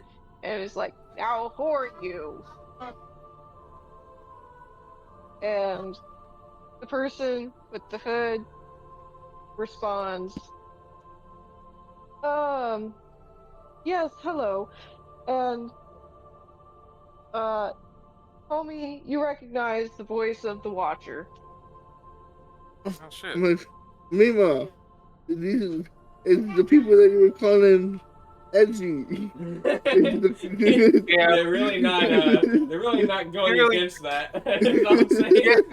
and is like, "Now who are you?" And the person with the hood responds, yes, hello. And homie, you recognize the voice of the Watcher. Oh shit. I'm like, Mima, these is the people that you were calling edgy. Yeah. They're really not going against that. That's all I'm saying.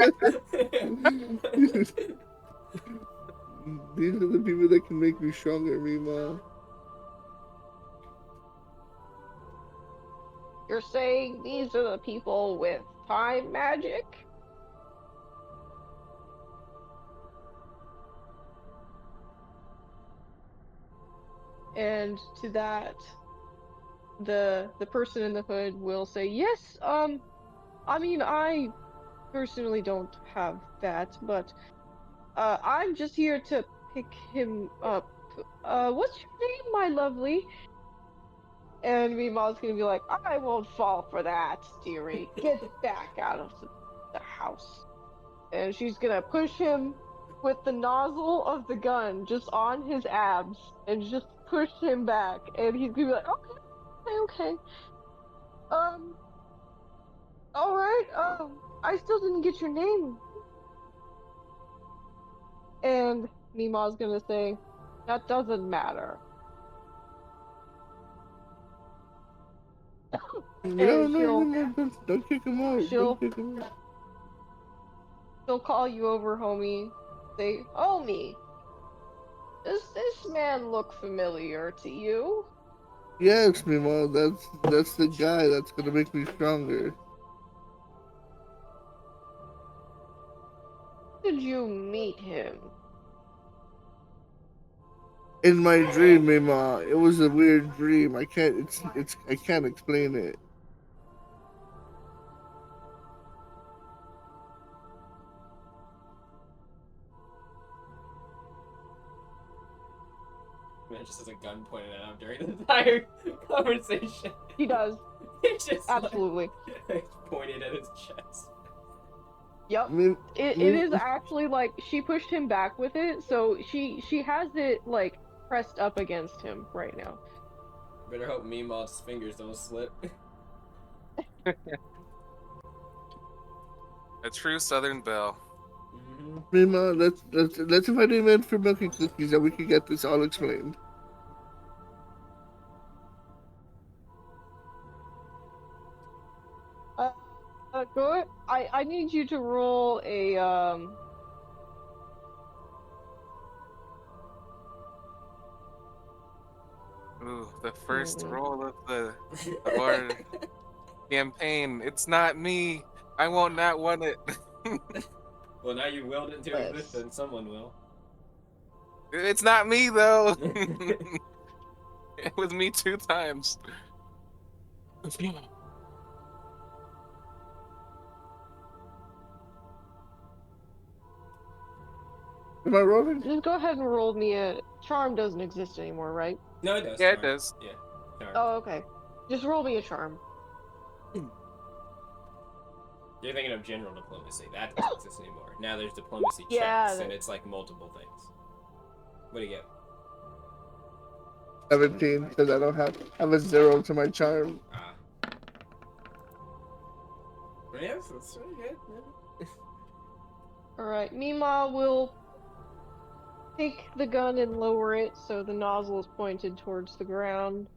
These are the people that can make me stronger, Mima. You're saying these are the people with time magic? And to that, the person in the hood will say, "Yes, I mean, I personally don't have that, but I'm just here to pick him up. What's your name, my lovely? And Mima's gonna be like, I won't fall for that, dearie. Get back out of the house. And she's gonna push him with the nozzle of the gun just on his abs and just push him back. And he's gonna be like, okay, okay. Um, all right. I still didn't get your name. And Mima's gonna say, that doesn't matter. No, And no, no, no, don't kick him out. Don't she'll kick him out. she'll call you over, homie. Say, homie, does this man look familiar to you? Yes, Mima, that's the guy that's gonna make me stronger. Did you meet him? In my dream, Mima, it was a weird dream. It's I can't explain it. Man just has a gun pointed at him during the entire conversation. He does. He just Absolutely. like pointed at his chest. Yep. Me, It is actually like she pushed him back with it, so she has it like pressed up against him right now. Better hope Meemaw's fingers don't slip. A true Southern belle. Mm-hmm. Mima, let's invite him in for milk and cookies, and we can get this all explained. Go. I need you to roll a Ooh, the first Mhm. roll of our campaign. It's not me. I won't not want it. Well, now you willed it into Let's- existence. Someone will. It's not me though. It was me 2 times. Am I rolling? just go ahead and roll me a charm. Doesn't exist anymore, right? No, it does. Yeah, it Charm. does. Yeah. Charm. Oh, okay. Just roll me a charm. You're thinking of general diplomacy. That doesn't exist anymore. Now there's diplomacy checks, Yeah, and it's like multiple things. What do you get? 17, because I don't have a 0 to my charm. Ah. Yes, that's pretty good. Yeah. All right. Mima will take the gun and lower it so the nozzle is pointed towards the ground,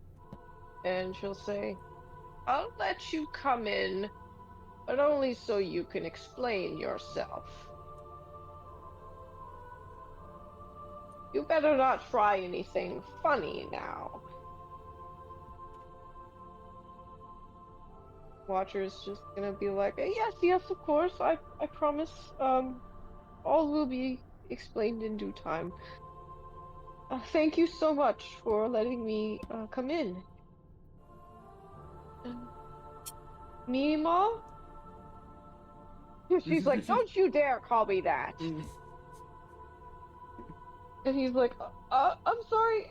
and she'll say, I'll let you come in, but only so you can explain yourself. You better not try anything funny now. Watcher's just gonna be like, yes, yes, of course, I promise. All will be explained in due time. Thank you so much for letting me come in. Mima? She's like, don't you dare call me that. And he's like, I'm sorry,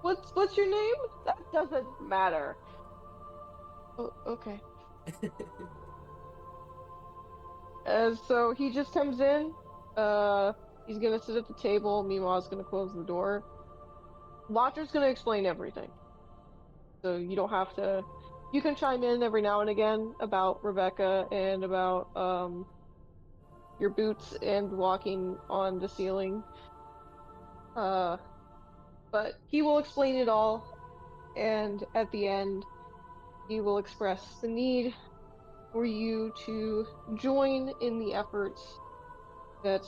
what's your name? That doesn't matter. Oh, okay. So he just comes in, he's gonna sit at the table, Mima's gonna close the door. Watcher's gonna explain everything. So you don't have to, you can chime in every now and again about Rebecca and about, your boots and walking on the ceiling. But he will explain it all, and at the end, he will express the need for you to join in the efforts that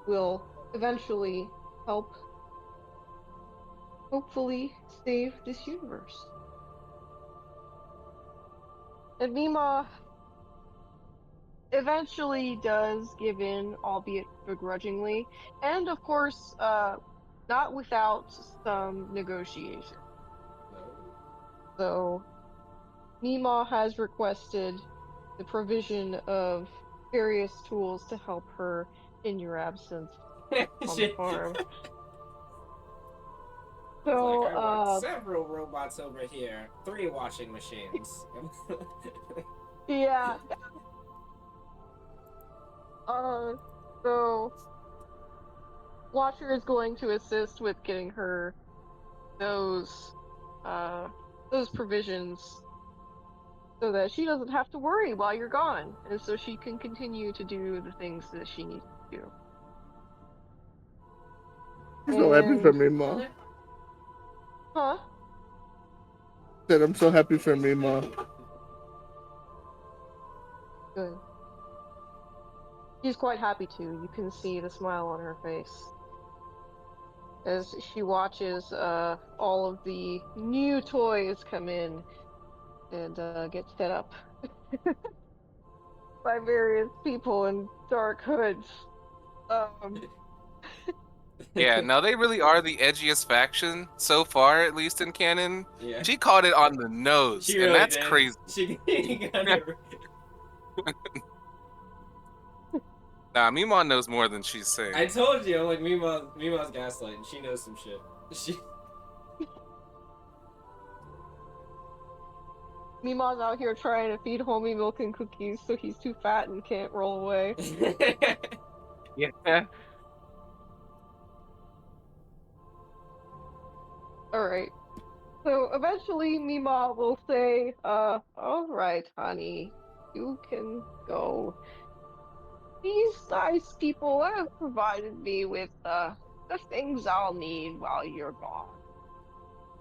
will eventually help, hopefully, save this universe. And Mima eventually does give in, albeit begrudgingly, and of course, not without some negotiation. So Mima has requested the provision of various tools to help her in your absence on the She- farm. He's like, So, I want several robots over here. 3 washing machines. yeah. Uh, so Watcher is going to assist with getting her those, uh, those provisions so that she doesn't have to worry while you're gone, and so she can continue to do the things that she needs to do. I'm so happy for And, me, Ma. huh? Said I'm so happy for me, Ma. Good. She's quite happy too. You can see the smile on her face as she watches all of the new toys come in and get set up by various people in dark hoods. Um, Yeah, no, they really are the edgiest faction so far, at least in canon. Yeah. She called it on the nose, She and really that's did. crazy. She got it. Nah, Mimon knows more than she's saying. I told you, like Mima's gaslighting. She knows some shit. She. Mima's out here trying to feed Homie milk and cookies so he's too fat and can't roll away. Yeah. Alright. So eventually Mima will say, alright, honey, you can go. These nice people have provided me with the things I'll need while you're gone.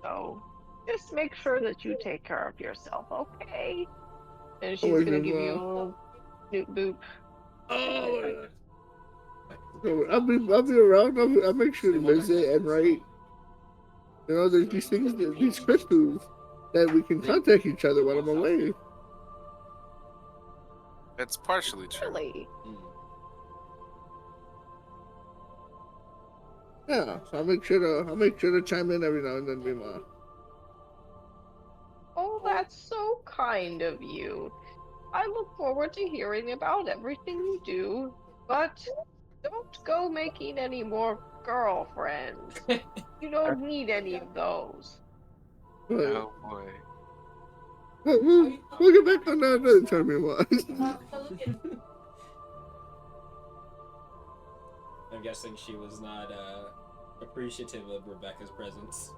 So just make sure that you take care of yourself, okay? And I'm she's with gonna you, give you a Ma. little snoot boop. Oh my God. So I'll be around. I'll make sure to visit and write. You know, there's these things, these crystals that we can contact each other while I'm away. That's partially true. Really? Yeah, so I'll make sure to chime in every now and then, Mima. Oh, that's so kind of you. I look forward to hearing about everything you do, but don't go making any more girlfriends. You don't need any of those. But Oh boy. we'll get back on that another time, Mima. I'm guessing she was not appreciative of Rebecca's presence.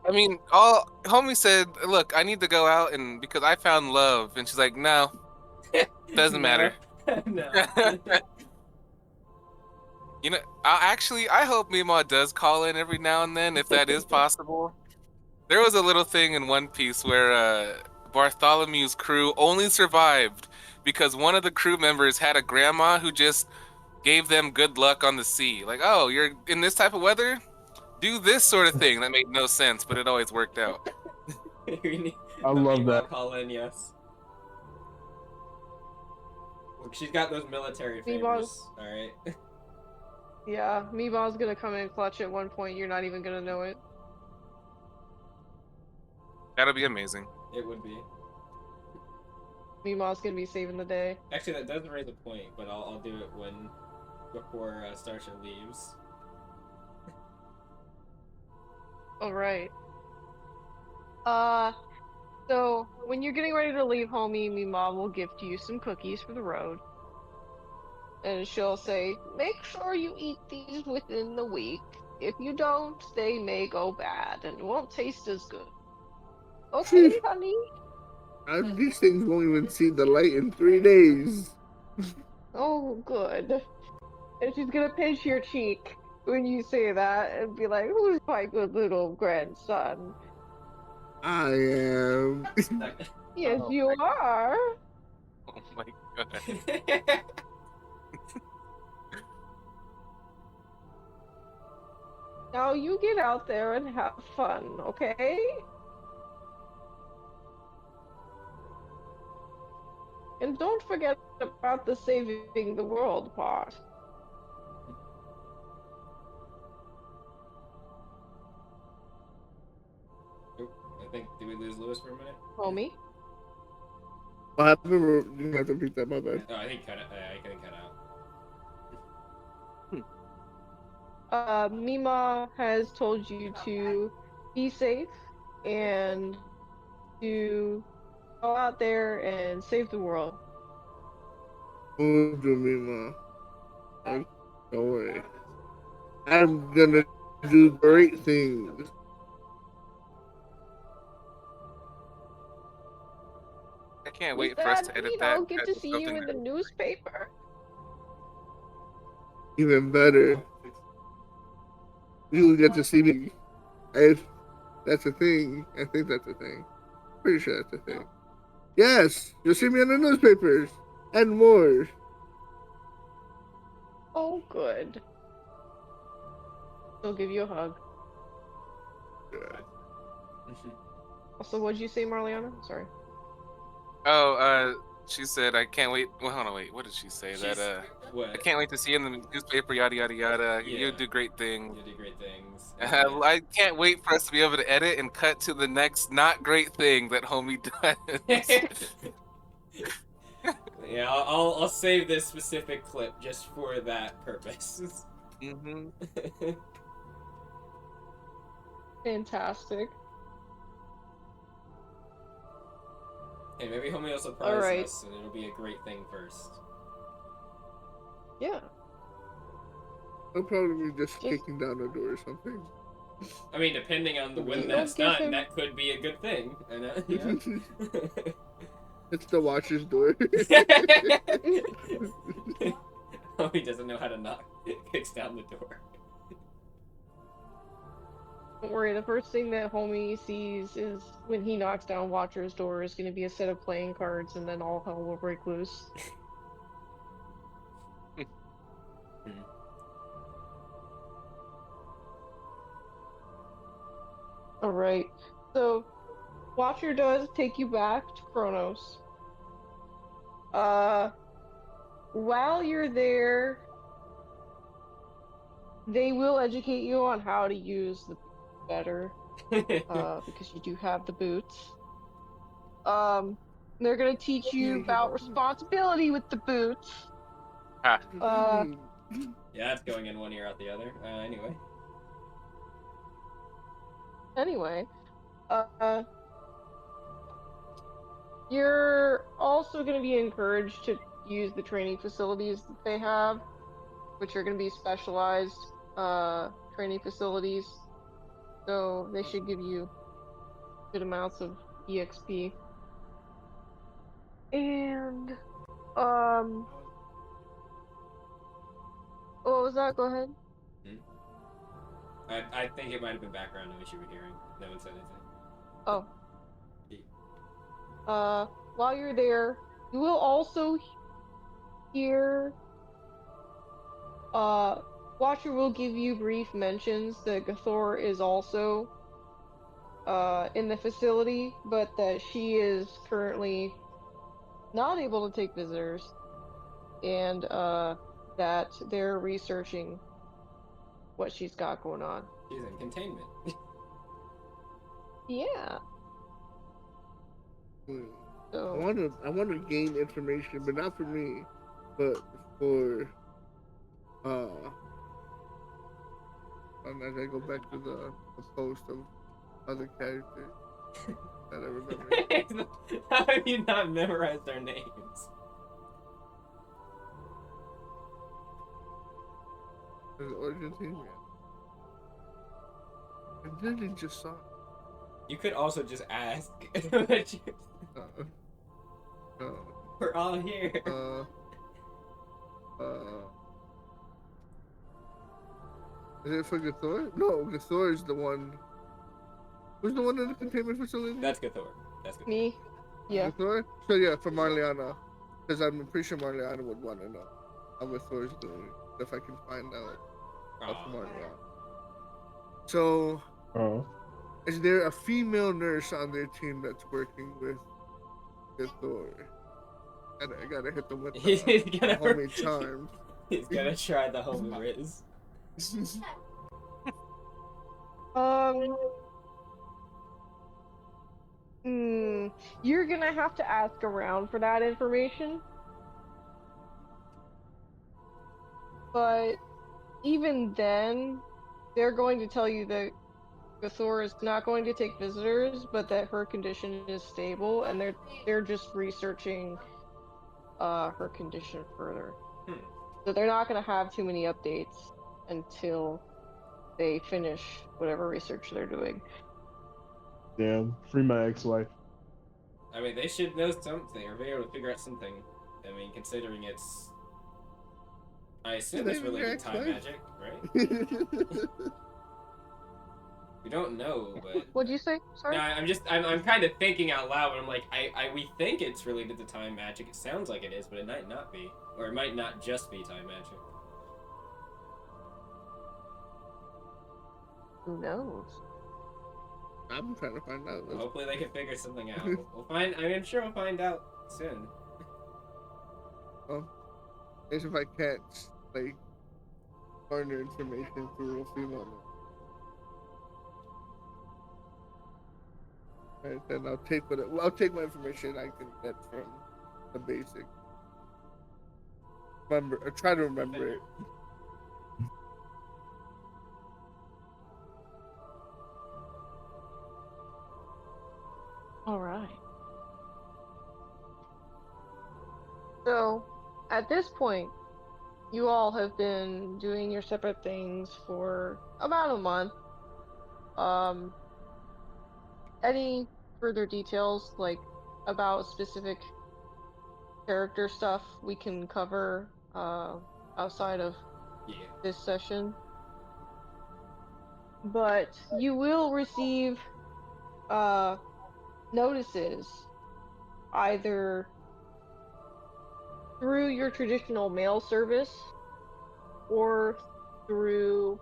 I mean, all homie said, "Look, I need to go out and because I found love," and she's like, "No, doesn't matter." No. You know, I hope Mima does call in every now and then if that is possible. There was a little thing in One Piece where Bartholomew's crew only survived because one of the crew members had a grandma who just gave them good luck on the sea. Like, oh, you're in this type of weather? Do this sort of thing. That made no sense, but it always worked out. We need I a love Mima that. call in, yes. Look, she's got those military Mima's, favors, alright? yeah, Mima's gonna come in clutch at one point. You're not even gonna know it. That'll be amazing. It would be. Mima's gonna be saving the day. Actually, that does raise a point, but I'll do it before Starsha leaves. All right. So when you're getting ready to leave, homie, Mima will gift you some cookies for the road. And she'll say, make sure you eat these within the week. If you don't, they may go bad and won't taste as good. Okay, honey? These things won't even see the light in 3 days. Oh, good. And she's gonna pinch your cheek when you say that and be like, who's my good little grandson? I am. Yes, Oh you are. Oh my god. Now you get out there and have fun, okay? And don't forget about the saving the world part. Oop, I think, did we lose Lewis for a minute? Homie. Well, I remember you have to repeat that. My bad. Oh, I think cut. I think cut out. Mima has told you to be safe and to go out there and save the world. Oh, Jemima. Don't worry. I'm gonna do great things. I can't We wait for us said, to edit you that. know, get to That's see you something in the that- newspaper. Even better. You will get to see me. If that's a thing, I think that's a thing. Pretty sure that's a thing. Yes, you'll see me in the newspapers and more. Oh, good. They'll give you a hug. Also, what'd you say, Marliana? Sorry. Oh, she said, I can't wait. Well, hold on, wait. What did she say? She's- That what? I can't wait to see you in the newspaper. Yada yada yada. Yeah. You do great things. You do great things. I can't wait for us to be able to edit and cut to the next not great thing that homie does. Yeah, I'll save this specific clip just for that purpose. Mm-hmm. Fantastic. Hey, maybe homie will surprise Alright. us, and it'll be a great thing first. Yeah. I'll probably be just kicking down the door or something. I mean, depending on when Don't that's give done, him- that could be a good thing. I know, yeah. It's the watcher's door. Homie doesn't know how to knock. Kicks down the door. Don't worry, the first thing that homie sees is when he knocks down Watcher's door is going to be a set of playing cards, and then all hell will break loose. Alright, so Watcher does take you back to Kronos. While you're there, they will educate you on how to use the better. Because you do have the boots. They're gonna teach you about responsibility with the boots. Ah. Yeah, it's going in one ear out the other. Anyway, you're also gonna be encouraged to use the training facilities that they have, which are gonna be specialized training facilities. So they should give you good amounts of EXP. And what was that? Go ahead. I think it might have been background noise you were hearing. No one said anything. Oh. While you're there, you will also hear Watcher will give you brief mentions that Gathor is also in the facility, but that she is currently not able to take visitors, and that they're researching what she's got going on. She's in containment. Yeah. So I want to gain information, but not for me, but for and as I go back to the post of other characters that I remember. How have you not memorized their names? There's Argentine. I literally just saw. You could also just ask. We're all here. Is it for Gathor? No, Gathor is the one. Who's the one in the containment facility? That's Gathor. That's Gathor. me, yeah. Gathor? So yeah, for Marliana. Because I'm pretty sure Marliana would want to know how Gathor's doing. If I can find out from Marliana. So, is there a female nurse on their team that's working with Gathor? I gotta hit them with the homie charm. He's gonna try the homie Riz. You're gonna have to ask around for that information, but even then, they're going to tell you that Gathor is not going to take visitors, but that her condition is stable, and they're just researching her condition further. Hmm. So they're not going to have too many updates until they finish whatever research they're doing. Damn, free my ex-wife. I mean, they should know something or be able to figure out something. I mean, considering it's, I Is assume that it's even your related to time ex-wife? magic, right? We don't know, but What'd you say? no, Sorry. I'm kind of thinking out loud. But I'm like, we think it's related to time magic. It sounds like it is, but it might not be, or it might not just be time magic. Who knows? I'm trying to find out. Well, hopefully they can figure something out. We'll find. I'm sure we'll find out soon. Well, as if I can't like garner information through a female. Right, then I'll take my information I can get from the basic. Remember, or try to remember it. All right. So, at this point, you all have been doing your separate things for about a month. Any further details, like about specific character stuff, we can cover outside of Yeah. this session. But you will receive notices either through your traditional mail service or through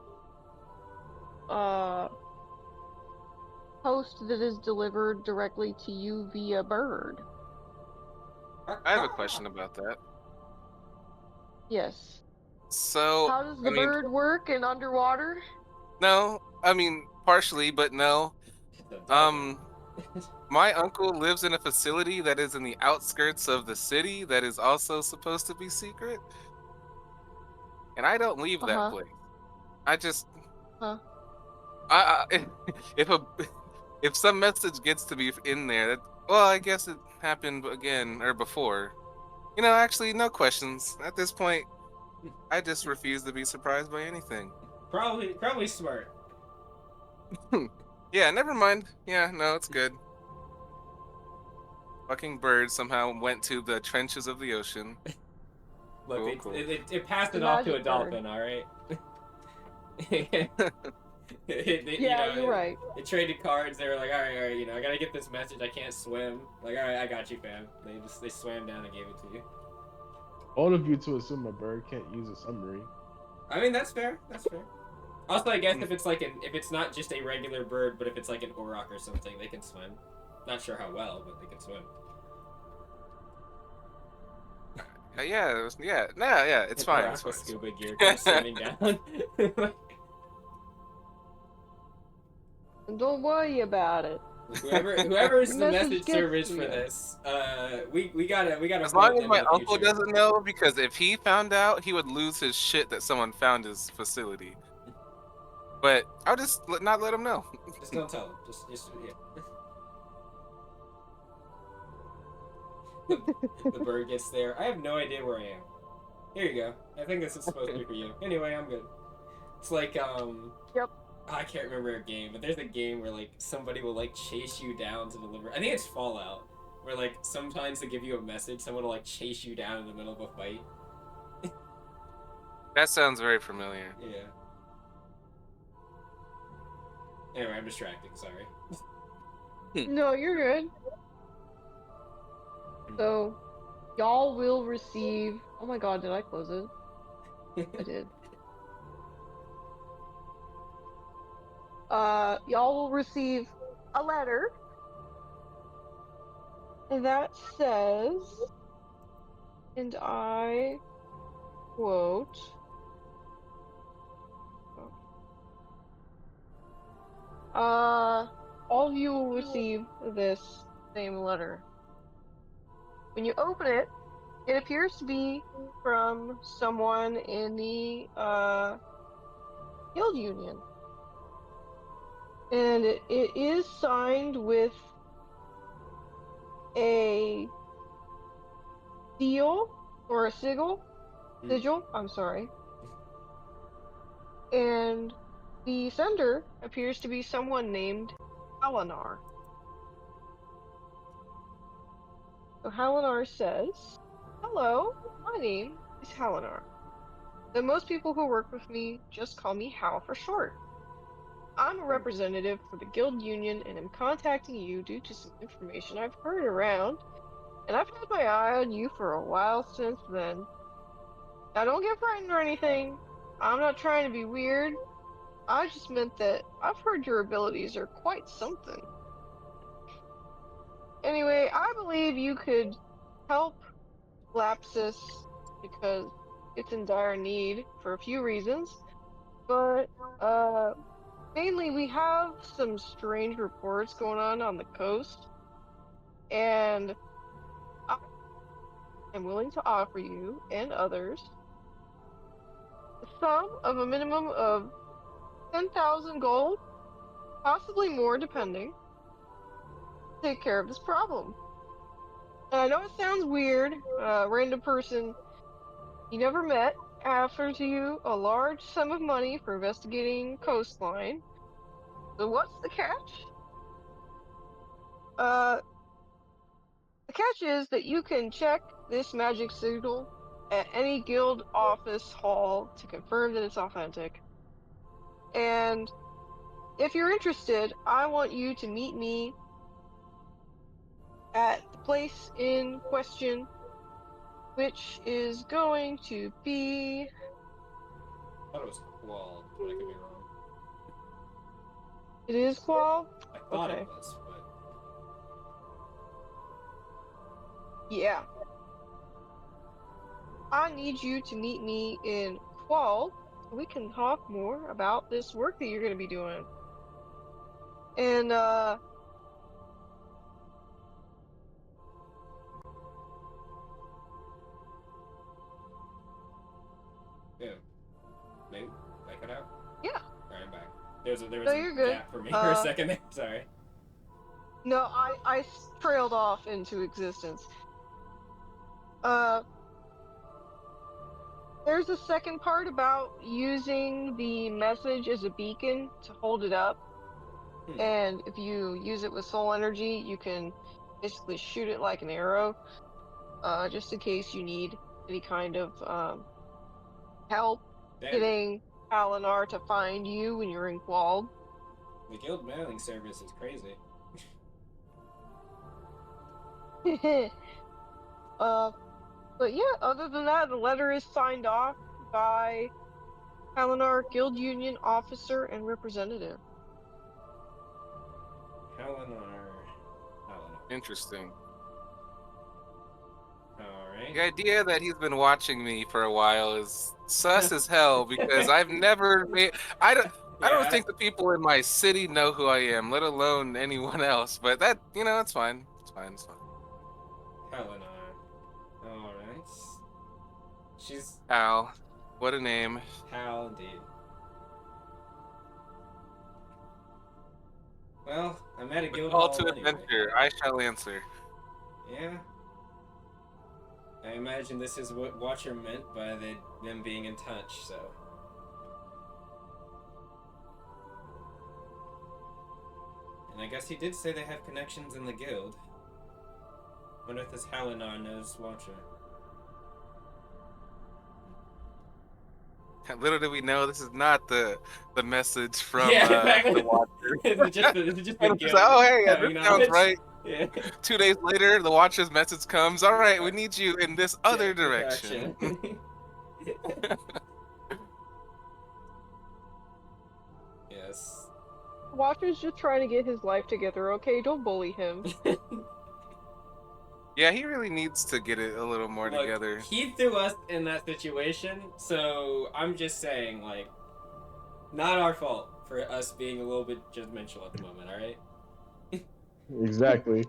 post that is delivered directly to you via bird. I have a question about that. Yes. So, How does I the mean, bird work in underwater? no, I mean, partially, but no. The dolphin. My uncle lives in a facility that is in the outskirts of the city that is also supposed to be secret, and I don't leave that Uh-huh. place. I just, Huh. if a if some message gets to be in there, well, I guess it happened again or before. You know, actually, no questions at this point. I just refuse to be surprised by anything. Probably smart. Yeah, never mind. Yeah, no, it's good. Fucking bird somehow went to the trenches of the ocean. Look, Cool, cool. it passed The it off to a magic bird. dolphin. All right. Yeah, you're right. They traded cards. They were like, all right, you know, I gotta get this message. I can't swim. Like, all right, I got you, fam. They swam down and gave it to you. All of you to assume a bird can't use a submarine. I mean, that's fair. That's fair. Also, I guess if it's not just a regular bird, but if it's like an auroch or something, they can swim. Not sure how well, but they can swim. Yeah, it's fine. It's Auroch with fine. scuba gear comes swimming down. Don't worry about it. Whoever's the message gets service to for you. this, we gotta As promote long as them my in the uncle future. doesn't know, because if he found out, he would lose his shit that someone found his facility. But I'll just not let him know. Just don't tell them. Just yeah. The bird gets there. I have no idea where I am. Here you go. I think this is supposed to be for you. Anyway, I'm good. It's like Yep. I can't remember a game, but there's a game where like somebody will like chase you down to deliver. I think it's Fallout, where like sometimes they give you a message, someone will like chase you down in the middle of a fight. That sounds very familiar. Yeah. Anyway, I'm distracting. Sorry. No, you're good. So, y'all will receive. Oh my god, did I close it? I did. Y'all will receive a letter that says, and I quote, all of you will receive this same letter. When you open it, it appears to be from someone in the guild union. And it is signed with a seal or a sigil, I'm sorry. And the sender appears to be someone named Halinar. So Halinar says, "Hello, my name is Halinar. Though most people who work with me just call me Hal for short. I'm a representative for the Guild Union and am contacting you due to some information I've heard around, and I've had my eye on you for a while since then. Now don't get frightened or anything. I'm not trying to be weird. I just meant that I've heard your abilities are quite something. Anyway, I believe you could help Lapsus because it's in dire need for a few reasons, but mainly we have some strange reports going on the coast, and I am willing to offer you and others the sum of a minimum of 10,000 gold, possibly more depending, to take care of this problem. And I know it sounds weird, a random person you never met offers you a large sum of money for investigating coastline. So what's the catch? Uh, the catch is that you can check this magic signal at any guild office hall to confirm that it's authentic. And if you're interested, I want you to meet me at the place in question, which is going to be... I thought it was Qual, but I could be wrong. It is Qual? I thought Okay. it was, but Yeah. I need you to meet me in Qual so we can talk more about this work that you're going to be doing. And, yeah. Maybe I cut out. yeah. Alright, I'm back. There was No, a you're good. gap for me for a second there. Sorry. No, I trailed off into existence. Uh, there's a second part about using the message as a beacon to hold it up. And if you use it with soul energy, you can basically shoot it like an arrow, just in case you need any kind of help Damn. getting Alinar to find you when you're in Qual. The guild mailing service is crazy. But yeah, other than that, the letter is signed off by Halinar, Guild Union officer and representative. Halinar. Interesting. Alright. The idea that he's been watching me for a while is sus as hell because I've never made. I don't think the people in my city know who I am, let alone anyone else. But that, it's fine. It's fine. It's fine. Halinar. Alright. She's Hal, what a name. Hal indeed. Well, I'm at a guild Call hall to anyway. adventure. I shall answer. Yeah. I imagine this is what Watcher meant by them being in touch, so. And I guess he did say they have connections in the guild. Wonder if this Halinar knows Watcher. Little did we know this is not the message from exactly. the Watcher. It's just the guild. Oh, hey, yeah, having this sounds knowledge. right. Yeah. 2 days later, the Watcher's message comes. All right, we need you in this other direction. Yes. Watcher's just trying to get his life together, okay? Don't bully him. Yeah, he really needs to get it a little more Look, together. he threw us in that situation, so I'm just saying, like, not our fault for us being a little bit judgmental at the moment, alright? Exactly.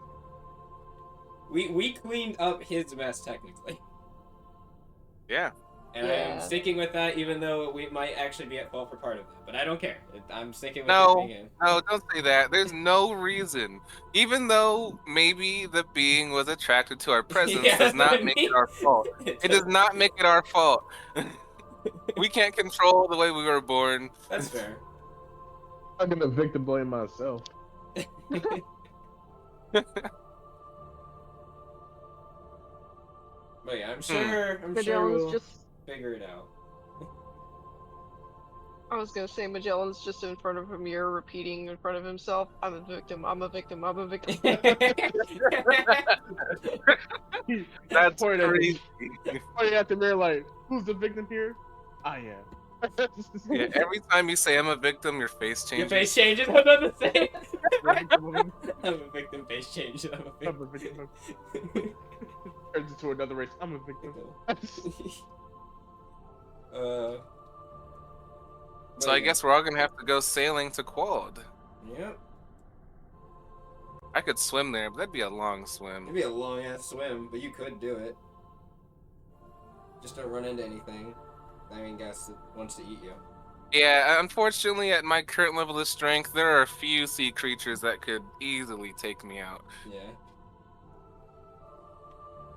We cleaned up his mess technically, Yeah. and I am Yeah. sticking with that, even though we might actually be at fault for part of that. But I don't care. I'm sticking with it No, being him. no, don't say that. There's no reason. Even though maybe the being was attracted to our presence, Yeah, does that's what not I make it mean. our fault. It does not make it our fault. We can't control the way we were born. That's fair. I'm gonna victim blame myself. But yeah, I'm Hmm. sure Magellan's we'll just. figure it out. I was gonna say Magellan's just in front of a mirror repeating in front of himself, I'm a victim, I'm a victim, I'm a victim. That's Pointing at crazy. the mirror like, who's the victim here? I am. Yeah, every time you say I'm a victim, your face Your changes. face changes. I'm about to say. I'm a victim. I'm a victim. Face changes. I'm a I'm a victim. victim. Turns into another race. I'm a victim. So I guess we're all gonna have to go sailing to Quald. Yep. I could swim there, but that'd be a long swim. It'd be a long ass swim, but you could do it. Just don't run into anything. I mean, guess that wants to eat you. Yeah, unfortunately, at my current level of strength, there are a few sea creatures that could easily take me out. Yeah.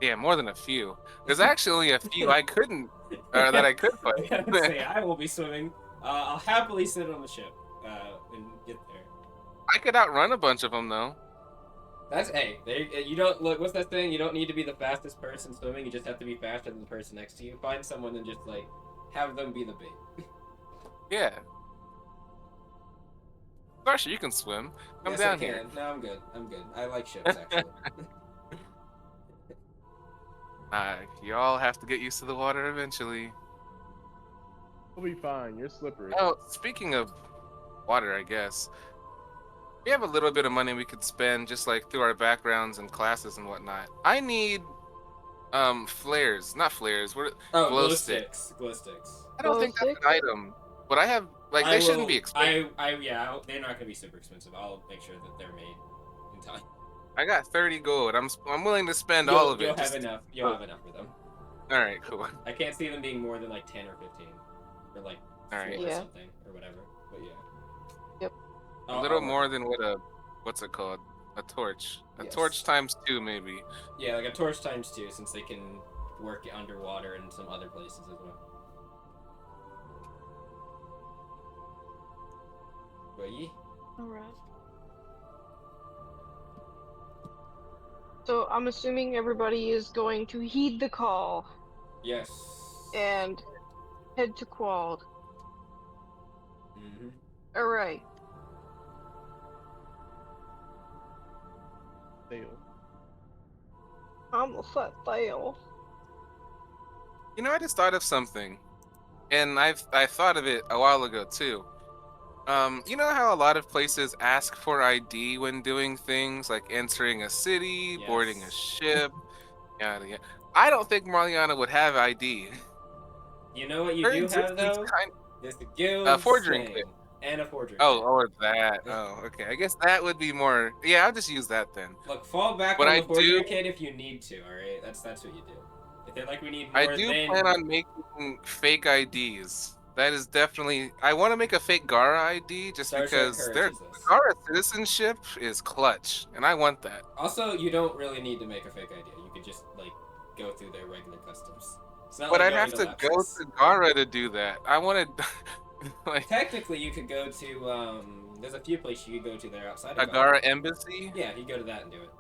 Yeah, more than a few. There's actually only a few I couldn't, or that I could I fight. gotta say, I will be swimming. I'll happily sit on the ship and get there. I could outrun a bunch of them though. That's you don't look. What's that saying? You don't need to be the fastest person swimming. You just have to be faster than the person next to you. Find someone and just like have them be the bait. Yeah. Starsha, you can swim. Come Yes, down I can. here. No, I'm good. I'm good. I like ships actually. You all have to get used to the water eventually. We'll be fine. You're slippery. Oh, speaking of water, I guess. We have a little bit of money we could spend just like through our backgrounds and classes and whatnot. I need flares, not flares. What Oh, glow glow sticks. sticks. Glow sticks. I don't Glow think that's sticks? an item. But I have like they shouldn't be expensive. They're not gonna be super expensive. I'll make sure that they're made in time. I got 30 gold. I'm willing to spend all of it. You'll have just- enough. You'll have enough for them. All right, cool. I can't see them being more than like 10 or 15, or like All right. 4 or Yeah. something or whatever. But yeah. Yep. A little more than what what's it called? A torch. A Yes. torch times 2 maybe. Yeah, like a torch times 2, since they can work underwater and some other places as well. But yeah. Alright. So I'm assuming everybody is going to heed the call Yes. and head to Quald. Mm-hmm. Alright. Sail. I'm a set sail. You know, I just thought of something. And I thought of it a while ago too. You know how a lot of places ask for ID when doing things like entering a city, boarding a Yes. ship, yada yada. I don't think Marliana would have ID. You know what you Her do have existence though? kind- There's the guild forging thing kit. and a forgery. Oh, kit. or that. Oh, okay. I guess that would be more. Yeah, I'll just use that then. Look, fall back What on I the forgery do- kit if you need to. All right, that's what you do. If they're like, we need more, I do then plan on making fake IDs. That is definitely. I want to make a fake Gara ID just Star Trek because their encourages this. Gara citizenship is clutch, and I want that. Also, you don't really need to make a fake idea. You could just like go through their regular customs. It's not But like I'd have going to go Lapsus. to Gara to do that. I wanted like Technically, you could go to there's a few places you could go to there outside a of Gara embassy. Yeah, you go to that and do it.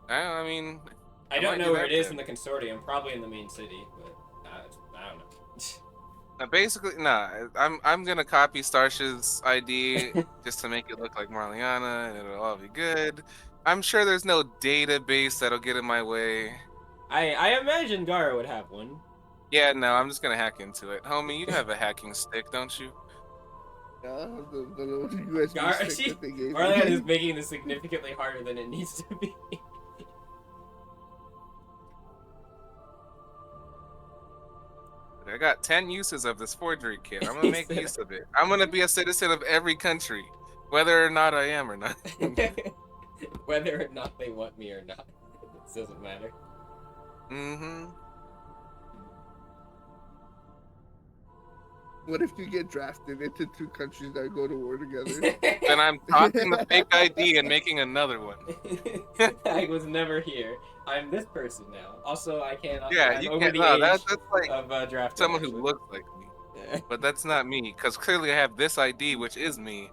I mean, I I don't might know do where that it is then. in the consortium. Probably in the main city, but I don't know. basically, nah. I'm gonna copy Starsha's ID just to make it look like Marliana, and it'll all be good. I'm sure there's no database that'll get in my way. I imagine Gara would have one. Yeah, no, I'm just gonna hack into it. Homie, you have a hacking stick, don't you? Yeah, the little USB Gar- stick that they gave Marlon me. is making this significantly harder than it needs to be. I got 10 uses of this forgery kit. I'm gonna make use of it. I'm gonna be a citizen of every country, whether or not I am or not. Whether or not they want me or not. doesn't matter. Mm-hmm. What if you get drafted into 2 countries that go to war together? Then I'm tossing the fake ID and making another one. I was never here. I'm this person now. Also, I cannot. Yeah, I'm you over can't. the No, age that's like of drafting. someone actually. who looks like me, Yeah. but that's not me because clearly I have this ID, which is me.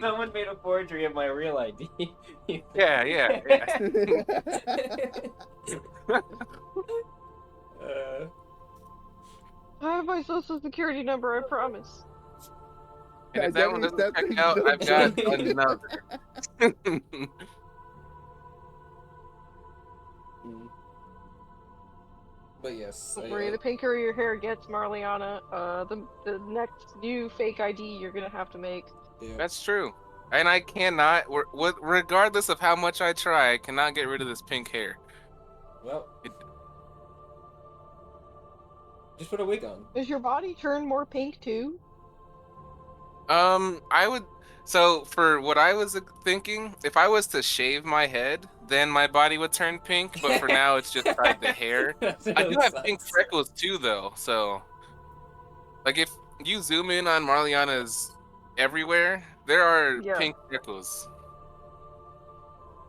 Someone made a forgery of my real ID. Yeah. I have my social security number, I promise. And if that one doesn't check out, I've got another. But yes, Don't worry, the pinker your hair gets, Marliana, the next new fake ID you're gonna have to make. yeah. That's true. And I cannot, regardless of how much I try, I cannot get rid of this pink hair. Well, just put a wig on. Does your body turn more pink too? I would. So for what I was thinking, if I was to shave my head, then my body would turn pink. But for now, it's just like the hair. I do have pink freckles too, though. So, like, if you zoom in on Marliana's everywhere, there are Yeah. pink freckles.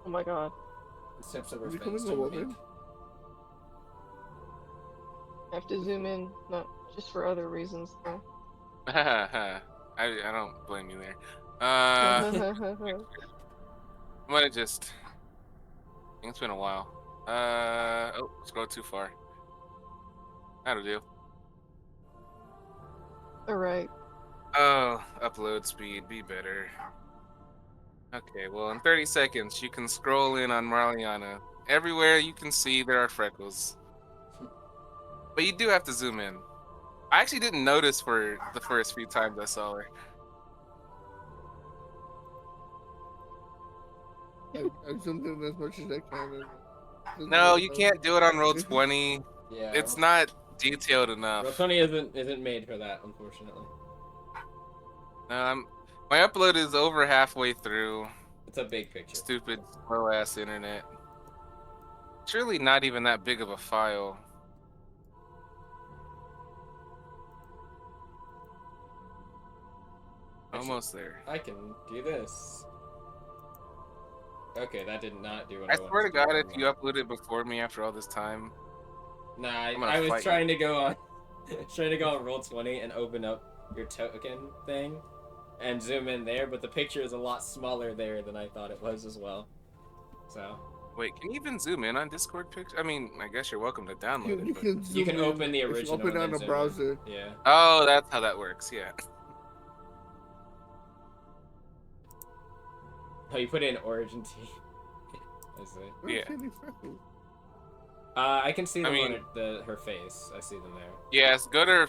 Oh my god. Tips of her You face becoming a turn woman? pink. I have to zoom in, not just for other reasons though. I don't blame you there. Uh, I'm gonna just. I think it's been a while. Oh, scroll too far. That'll do. Alright. Oh, upload speed, be better. Okay, well, in 30 seconds, you can scroll in on Marliana. Everywhere you can see there are freckles. But you do have to zoom in. I actually didn't notice for the first few times I saw her. I zoomed in as much as I can. No, you can't do it on roll 20. Yeah. It's not detailed enough. Roll 20 isn't made for that, unfortunately. My upload is over halfway through. It's a big picture. Stupid, slow ass internet. It's really not even that big of a file. Almost there. I can do this. Okay, that did not do what I I wanted swear to God, do. if you uploaded before me after all this time, Nah, I'm gonna I was fight trying to go on trying to go on roll 20 and open up your token thing and zoom in there, but the picture is a lot smaller there than I thought it was as well. So wait, can you even zoom in on Discord picture? I mean, I guess you're welcome to download You it. But... can, you can zoom in. open the It's original. Open and on then a zoom browser. in. Yeah. Oh, that's how that works. Yeah. Oh, you put in origin T. I see. I don't Yeah. see any freckles. I can see them mean- on her face. I see them there. Yes, go to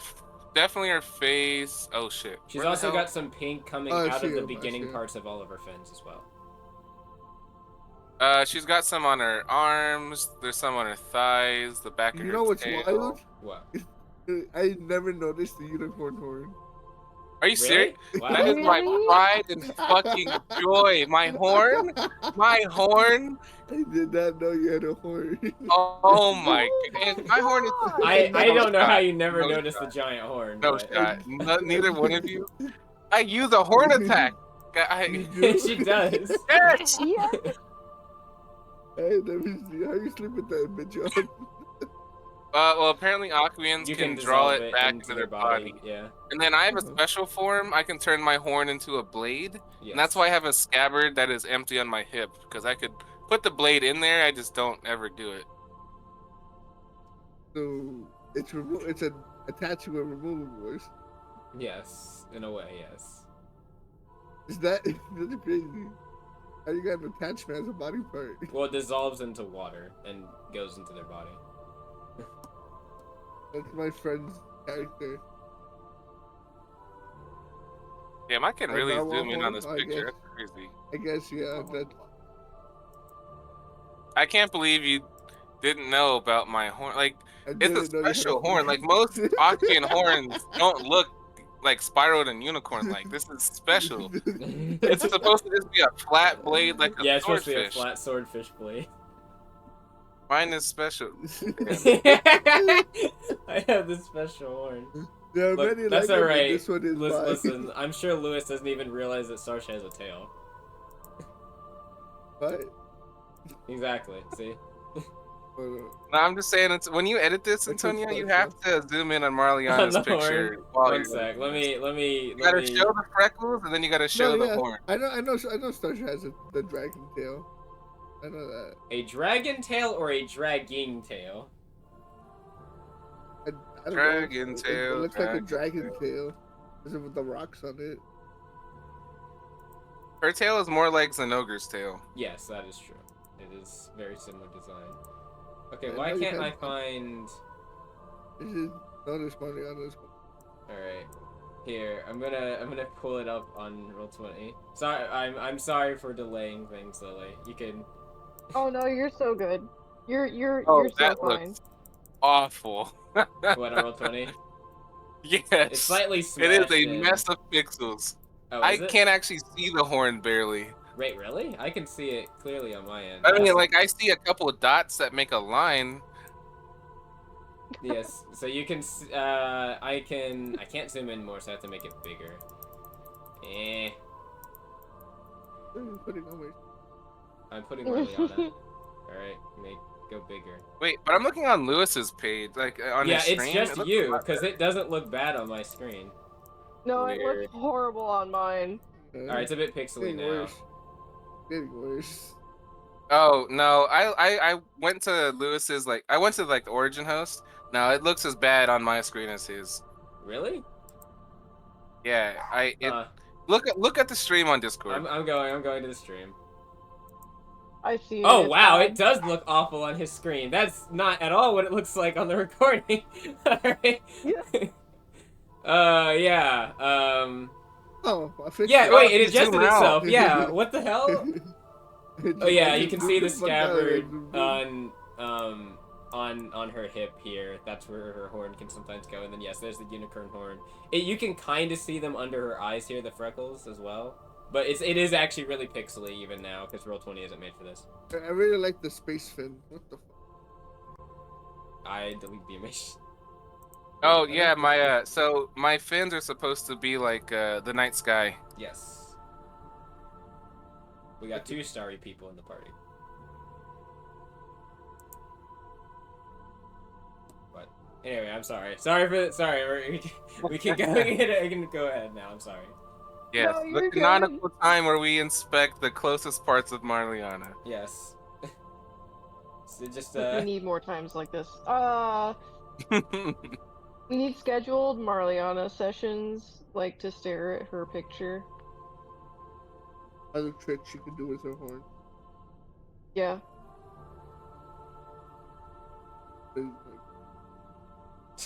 definitely her face. Oh shit. She's Where the also hell- got some pink coming Oh, I out see of the him, I see beginning him. parts of all of her fins as well. She's got some on her arms. There's some on her thighs. The back of You her know what's tail. wild? What? I never noticed the unicorn horn. Are you serious? Wow. That is my Really? pride and fucking joy. My horn. My horn. I did not know you had a horn. Oh my god. My horn is. God. I No don't know how shot. you never No noticed shot. the giant horn. No but... shot. Neither one of you. I use a horn attack. You do? She does. Yes. Yeah. Hey, let me see. How you sleep with that bitch on? Well, apparently Aquians You can can draw dissolve it back into their body. Yeah. And then I have a Uh-huh. special form. I can turn my horn into a blade. Yes. And that's why I have a scabbard that is empty on my hip. Because I could put the blade in there, I just don't ever do it. So it's attached to a removable voice. Yes, in a way, yes. Is that that's crazy? How you got an attachment as a body part? Well, it dissolves into water and goes into their body. That's my friend's character. Damn, I can I really got zoom one in on horn, this I picture. guess. That's crazy. I guess yeah. That's I can't believe you didn't know about my horn. Like, I it's a didn't know you had special horn. Like, most Aquian horns don't look like spiraled and unicorn like. This is special. It's supposed to just be a flat blade like a Yeah, it's supposed to be a swordfish. flat swordfish blade. Mine is special. I have this special horn. There are Look, many that's like it, but alright. this one is mine. Listen, I'm sure Lewis doesn't even realize that Starsha has a tail. What? Exactly. See? No, I'm just saying, it's when you edit this, Which Antonio, one's you special? have to zoom in on Marliana's On the picture. horn. while One you're sec. doing this. You Let gotta me. show the freckles, and then you gotta show No, the yeah, horn. I know Starsha has the dragon tail. I know that. A dragon tail or a dragging tail? I don't Dragon know. It tail, looks like a dragon dragon tail. Is it with the rocks on it? Her tail is more like Zenogre's tail. Yes, that is true. It is very similar design. Okay, I why know you can't I had- find... This is notice money on this one. Alright. Here, I'm gonna pull it up on Roll20. Sorry, I'm sorry for delaying things, Lily. You can... Oh no, you're so good. You're Oh, you're so that fine. looks awful. What, on Roll20? Yes. It's slightly It smashed is a in. mess of pixels. Oh, I is it? can't actually see the horn barely. Wait, really? I can see it clearly on my end. I mean, That's- like, I see a couple of dots that make a line. Yes, so you can, I can't zoom in more, so I have to make it bigger. What are you putting on my? I'm putting Marliana. Alright, go bigger. Wait, but I'm looking on Lewis's page, like, on Yeah, his it's stream. just It looks a you, lot because better. it doesn't look bad on my screen. No, it Weird. looks horrible on mine. Alright, it's a bit pixely Getting now. worse. Getting worse. Oh, no, I went to Lewis's, like, I went to, like, the origin host. No, it looks as bad on my screen as his. Really? Yeah, look at the stream on Discord. I'm going to the stream. I see. Oh it's wow, bad. it does look awful on his screen. That's not at all what it looks like on the recording. Alright. Yeah, Oh, I fixed yeah, it. wait, you it adjusted zoom out. itself. Yeah, what the hell? Oh yeah, you can see the Zoomed out. scabbard on her hip here. That's where her horn can sometimes go. And then yes, there's the unicorn horn. You can kind of see them under her eyes here, the freckles as well. But it is actually really pixely even now because Roll20 isn't made for this. I really like the space fin. What the fuck? I delete the image. Oh yeah, so my fins are supposed to be like the night sky. Yes. We got 2 starry people in the party. But anyway, I'm sorry. Sorry. We can go. We can go ahead now. I'm sorry. Yes, No, the you're good. canonical time where we inspect the closest parts of Marliana. Yes. So just We need more times like this. We need scheduled Marliana sessions, like to stare at her picture. Other trick she could do with her horn. Yeah.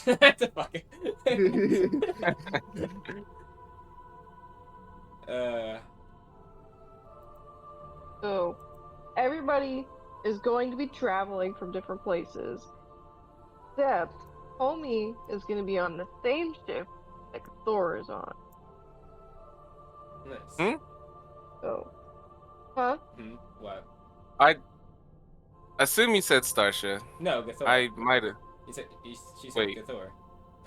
That's a fucking. So, everybody is going to be traveling from different places. Except, Homie is going to be on the same shift that Thor is on. Nice. Hmm? So, huh? What? I assume you said Starsha. No, Gathor. I might have. She said Wait. Gathor.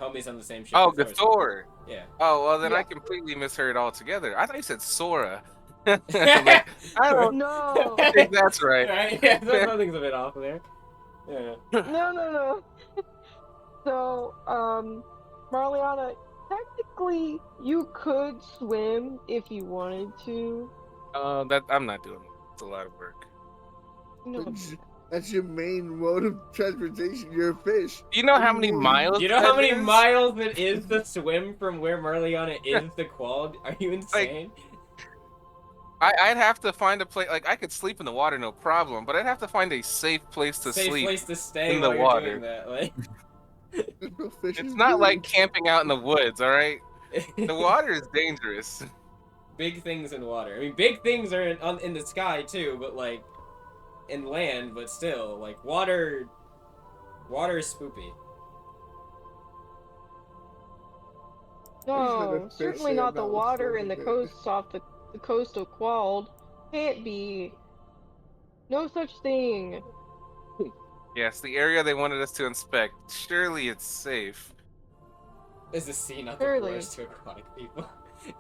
Homie's on the same ship. Oh, Gathor's Gathor. Yeah. Oh, well, then Yeah. I completely misheard altogether. I thought you said Sora. Like, I don't No! think that's right. Right? Yeah, something's a bit off there. Yeah. No. So, Marliana, technically, you could swim if you wanted to. That I'm not doing it. It's a lot of work. No. That's your main mode of transportation. You're a fish. Do you know how many miles? You know how that many is? miles it is to swim from where Marliana is to Quald? Are you insane? I'd have to find a place. Like I could sleep in the water, no problem, but I'd have to find a safe place to Safe sleep. place to stay in the while you're water. doing that. Like, There's no fish. It's not like camping out in the woods, all right? The water is dangerous. big things in water. I mean, big things are in the sky too, but like in land, but still, like water is spoopy. No, fish certainly say not the about water what's in the over coasts off the coast of Quald. Can't be. No such thing. Yes, the area they wanted us to inspect. Surely it's safe. Is the sea not the Surely. worst to aquatic people?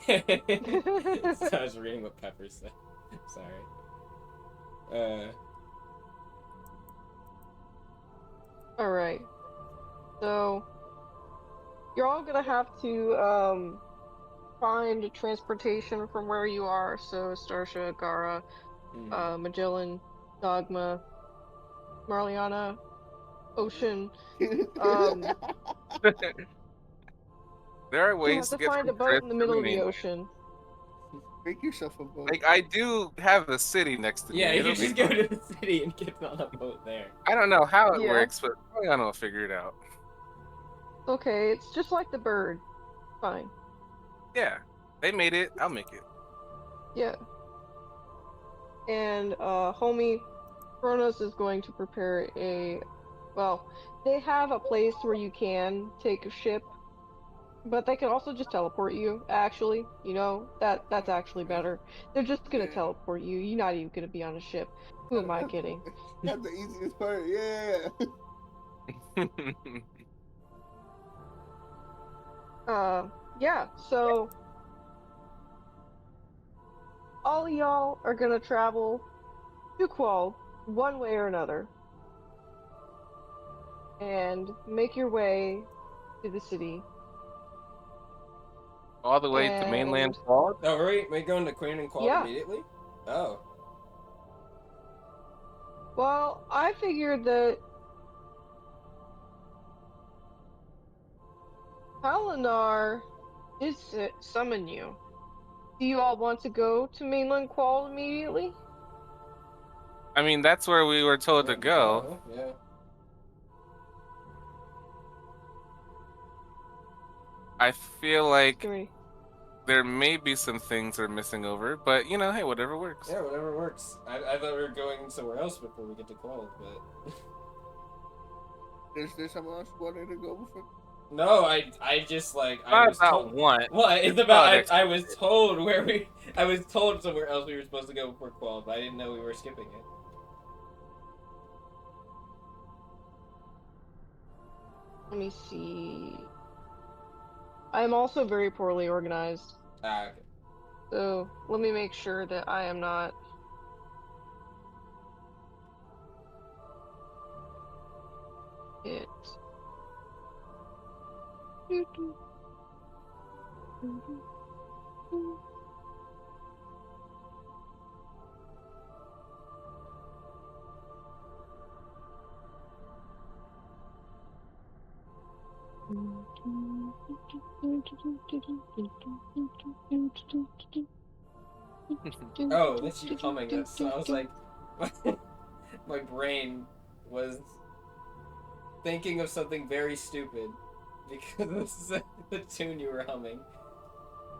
So I was reading what Pepper said. Sorry. All right. So you're all gonna have to find transportation from where you are. So Starsha, Gara, Magellan, Dogma, Marliana, Ocean. Um, There are you have ways to to get find from a boat Chris in the to the middle of the main. ocean. Make yourself a boat. Like, I do have a city next to Yeah, me. you It'll can be just go fine. to the city and get on a boat there. I don't know how it Yeah. works, but Mariano will figure it out. Okay, it's just like the bird. Fine. Yeah, they made it. I'll make it. Yeah. And homie, Kronos is going to prepare a well, they have a place where you can take a ship, but they can also just teleport you, actually. You know, that's actually better. They're just gonna Yeah. teleport you. You're not even gonna be on a ship. Who am I kidding? That's the easiest part. Yeah. Yeah, so all y'all are gonna travel to Qual one way or another and make your way to the city. All the way to mainland And Quad? Oh, we're going to Queen and Quad yeah, immediately? Oh. well, I figured that Palinar did summon you. Do you all want to go to mainland Qual immediately? I mean, that's where we were told to Yeah, go. yeah. I feel like Three. there may be some things we're missing over, but you know, hey, whatever works. Yeah, whatever works. I thought we were going somewhere else before we get to Qual, but... Is there someone else wanting to go before? No, I just, like, I Not was about told... want. What? It's It's about, about I was told where we... I was told somewhere else we were supposed to go before Qual, but I didn't know we were skipping it. Let me see. I'm also very poorly organized, Ah, okay. so let me make sure that I am not. It. Oh, that's you humming that song. I was like... My brain was thinking of something very stupid because this is the tune you were humming,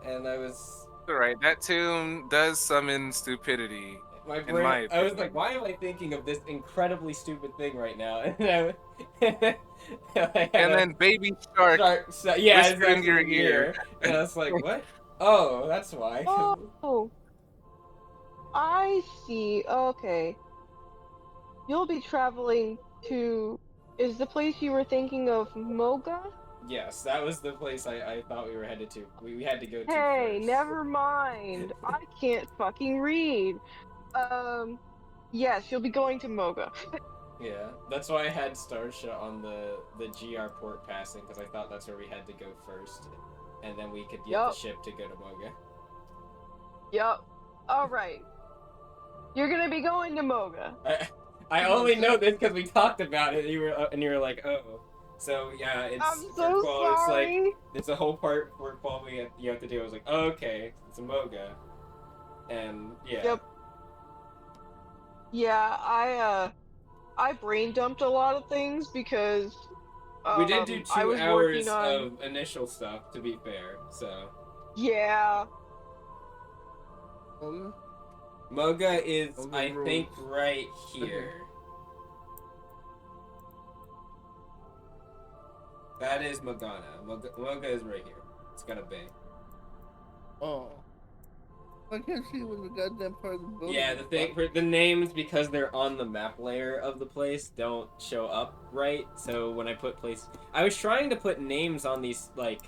and I was Alright, that tune does summon stupidity, my in my brain. I was opinion. like, why am I thinking of this incredibly stupid thing right now? And I had And a then Baby Shark start. So, yeah, whisper in exactly your in ear. and I was like, what? Oh, that's why. Oh, I see. Okay. You'll be traveling to. Is the place you were thinking of Moga? Yes, that was the place I thought we were headed to. We had to go to Hey, first. never mind. I can't fucking read. Um, yes, you'll be going to Moga. Yeah, that's why I had Starsha on the GR port passing, because I thought that's where we had to go first, and then we could get the Yup, ship to go to Moga. yup. All right. You're gonna be going to Moga. I only know this because we talked about it. And you were like, oh, so yeah, it's I'm for so Qual. It's like sorry. it's a whole part for Qual you have to do. I was like, oh, okay, it's a Moga, and yeah. Yep. Yeah, I brain dumped a lot of things because We did do I 2 was working hours on of initial stuff, to be fair. So yeah. Moga? Moga is, Moga I think, rules. right here. That is Mogana. Moga is right here. It's got a bay. Oh. I can't see when the goddamn part of the building. Yeah, the thing for the names, because they're on the map layer of the place, don't show up right. So when I put I was trying to put names on these like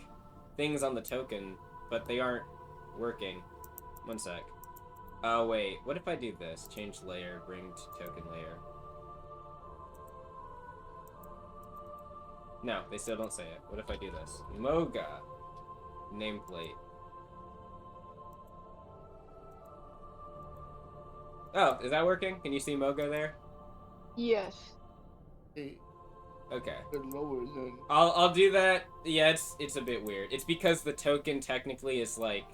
things on the token, but they aren't working. One sec. Oh wait, what if I do this? Change layer, bring to token layer. No, they still don't say it. What if I do this? Moga nameplate. Oh, is that working? Can you see Moga there? Yes. Hey, Okay. they're lower than. I'll do that. Yeah, it's a bit weird. It's because the token technically is like,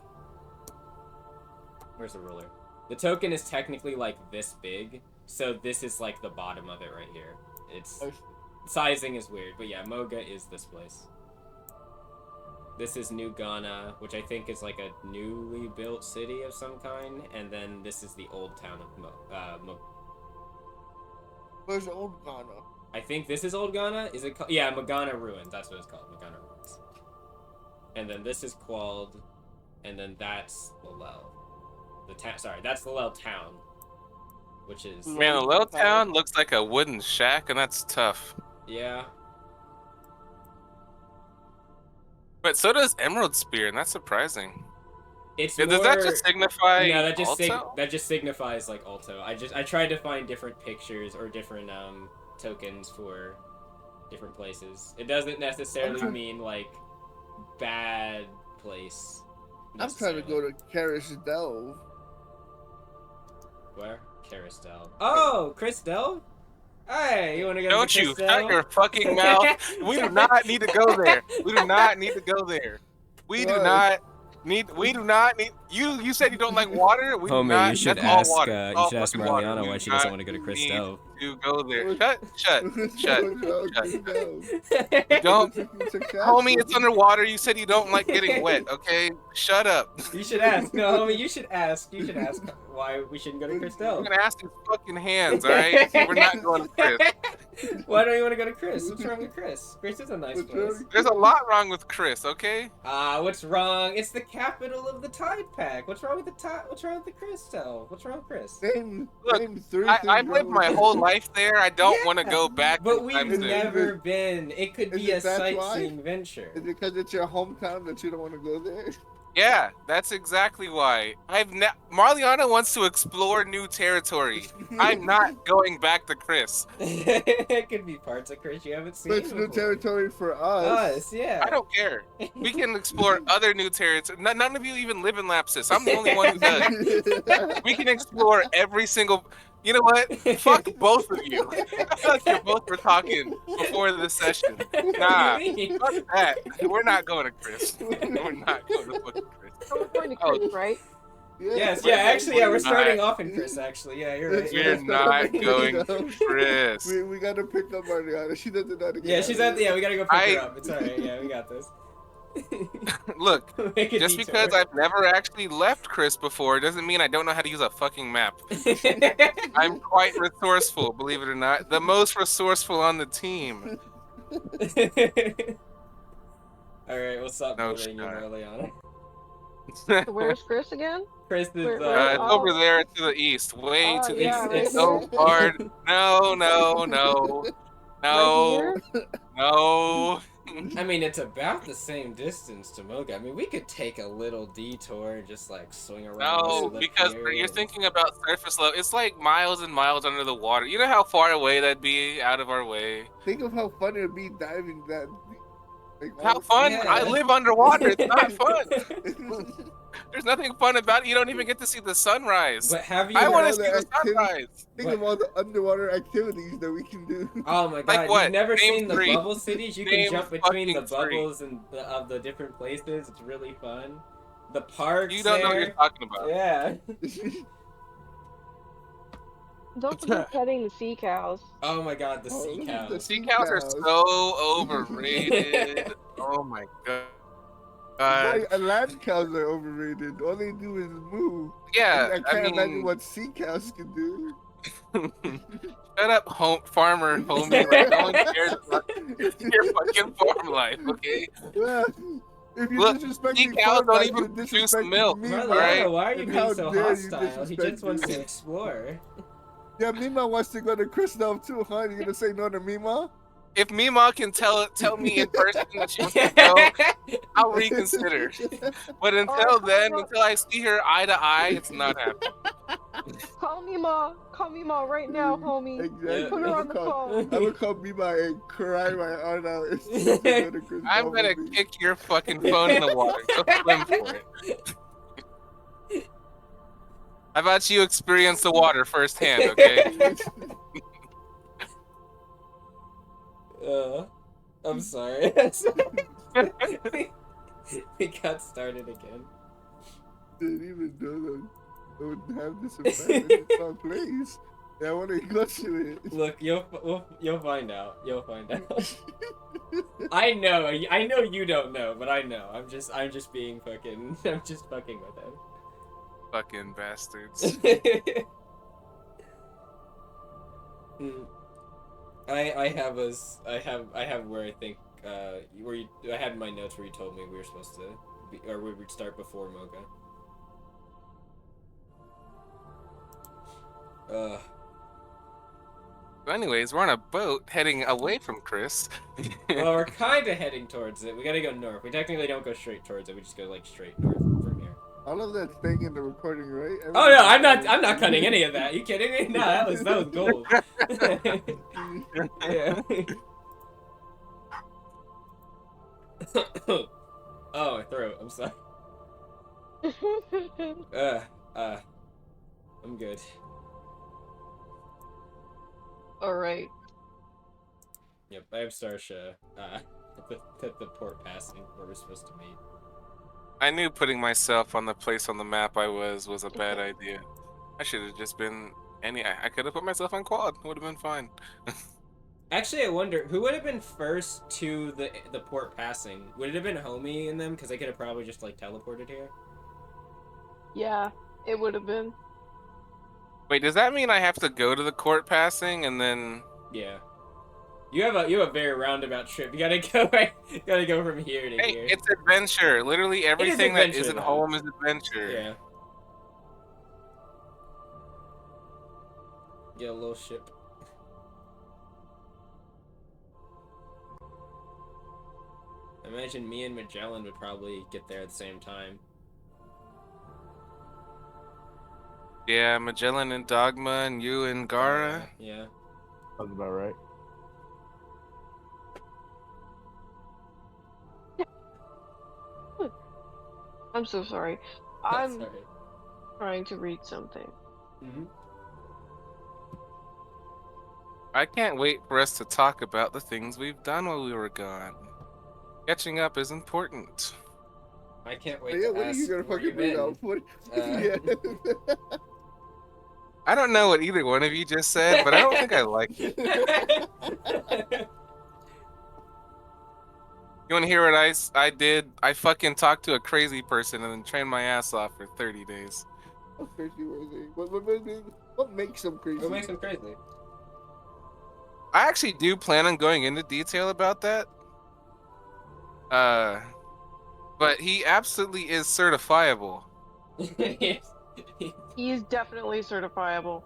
where's the ruler? The token is technically like this big, so this is like the bottom of it right here. It's sizing is weird, but yeah, Moga is this place. This is New Ghana, which I think is like a newly built city of some kind, and then this is the old town of Where's old Ghana? I think this is Old Ghana. Is it called? Yeah, Magana Ruins. That's what it's called. Magana Ruins. And then this is Quald, and then that's Lilel. Sorry, that's Lilel Town, which is Man, the little town looks like a wooden shack, and that's tough. yeah. But so does Emerald Spear, and that's surprising. It's Does that just signify no, that just Alto? that just signifies like Alto. I tried to find different pictures or different tokens for different places. It doesn't necessarily mean like bad place. I'm trying to go to Karis Delve. Where? Caristel. Oh, Christel? Hey, you want to go Don't to you Christel? shut your fucking mouth. We do not need to go there. We do not need to go there. We do Why? not need you said you don't like water. We do Homie, not, you should that's all ask. water. You All should ask fucking water. Mariana We why do she doesn't not want to go to need Christel. to go there. Shut. You Don't, homie. It's underwater. You said you don't like getting wet. Okay, shut up. You should ask. No, homie, you should ask. You should ask why we shouldn't go to I'm Christel. gonna ask these fucking hands. All right, we're not going to Chris. Why don't you want to go to Chris? What's wrong with Chris? Chris is a nice What's place. wrong? There's a lot wrong with Chris. Okay. What's wrong? It's the capital of the Tide Pack. What's wrong with What's wrong with the Christel? What's wrong with Chris? Look, name three I've lived my whole life there. I don't want to Yeah, go back. But we've anytime soon. never been. It could be a Is it that why? sightseeing venture. Is it because it's your hometown that you don't want to go there? Yeah, that's exactly why. Marliana wants to explore new territory. I'm not going back to Chris. It could be parts of Chris you haven't seen. But it's new before. territory for us. Us, yeah. I don't care. We can explore other new territory. None of you even live in Lapsus. I'm the only one who does. We can explore every single. You know what? Fuck both of you. I feel like you both were talking before the session. Nah, What do you mean? fuck that. We're not going to Chris. We're not going to fucking Chris. We're going to Chris, right? Yes, yeah, actually, yeah, we're starting off in Chris, actually. Yeah, you're right. We're not going to Chris. We gotta pick up Mariana. She doesn't know how to get Yeah, out she's of at the, yeah, we gotta go pick I- her up. It's alright, yeah, we got this. Look, Make a just detour. because I've never actually left Chris before doesn't mean I don't know how to use a fucking map. I'm quite resourceful, believe it or not. The most resourceful on the team. Alright, we'll stop No bullying you, shot. Marliana. So where's Chris again? Chris is, Where- It's Oh. over there to the east, way Oh, to the yeah, east. right It's so here. hard. No. Right here? No. I mean, it's about the same distance to Moga. I mean, we could take a little detour and just like swing around. No, this lip because here you're and- thinking about surface level. It's like miles and miles under the water. You know how far away that'd be out of our way? Think of how fun it'd be diving that. Like, How fun? Yeah. I live underwater. It's not fun. There's nothing fun about it. You don't even get to see the sunrise. But have you? I want heard- to see the sunrise. Think of all the underwater activities that we can do. Oh my god! what? You've never Name seen the three. bubble cities? You Name can jump between the fucking three. bubbles and of the different places. It's really fun. The parks. You don't know what there. you're talking about. Yeah. Don't forget petting the sea cows. Oh my god, the Oh, sea look at cows. Sea cows are so overrated. Oh my god. Like, land cows are overrated. All they do is move. Yeah, I can't imagine mean, what sea cows can do. shut up, farmer, homie. Like, no one cares about your fucking farm life, okay? Well, If you Look, disrespect sea me, cows fun don't like even you produce disrespecting milk. me, Marliana, Alright. why are you and being how so dare you hostile? He just disrespect wants me. to explore. Yeah, Mima wants to go to Christoph too, huh? You gonna say no to Mima? If Mima can tell me in person that she wants to go, I'll reconsider. But until then, until I see her eye to eye, it's not happening. Call me Ma. Call me Ma right now, homie. Exactly. Put her on the phone. I would call Mima and cry my heart out if she doesn't go to Christoph I'm gonna with me. kick your fucking phone in the water. Go swim for it. How about you experience the water firsthand, okay? I'm sorry. We got started again. Didn't even know that I would have this effect in my place. Yeah, I want to go to it. Look, you'll find out. You'll find out. I know you don't know, but I know. I'm just being fucking. I'm just fucking with him. Fucking bastards. I have where I think I had my notes where you told me we were supposed to be, or we would start before Mocha. So anyways, we're on a boat heading away from Chris. Well, we're kind of heading towards it. We gotta go north. We technically don't go straight towards it. We just go like straight north from here. All of that's staying in the recording, right? Oh no, I'm not cutting any of that. You kidding me? No, that was gold. Yeah. Oh, my throat. I'm sorry. I'm good. All right. Yep, I have Starsha at the port passing where we're supposed to meet. I knew putting myself on the place on the map I was a bad idea. I should have just been I could have put myself on quad. Would have been fine. Actually, I wonder who would have been first to the port passing. Would it have been Homie and them? Because they could have probably just like teleported here. Yeah, it would have been. Wait, does that mean I have to go to the court passing and then? Yeah. You have a very roundabout trip. You gotta go you gotta go from here to Hey, here. it's adventure. Literally everything that adventure, isn't though. home is adventure. Yeah. Get a little ship. I imagine me and Magellan would probably get there at the same time. Yeah, Magellan and Dogma and you and Gara. Yeah. Sounds about right. I'm so sorry. That's I'm alright. trying to read something. Mm-hmm. I can't wait for us to talk about the things we've done while we were gone. Catching up is important. I can't wait Yeah, to what are ask you gonna where fucking you've bring been. up? What? Yeah. I don't know what either one of you just said, but I don't think I like it. You want to hear what I did? I fucking talked to a crazy person and then trained my ass off for 30 days. How crazy was he? What makes him crazy? What makes him crazy? I actually do plan on going into detail about that. But he absolutely is certifiable. He is definitely certifiable.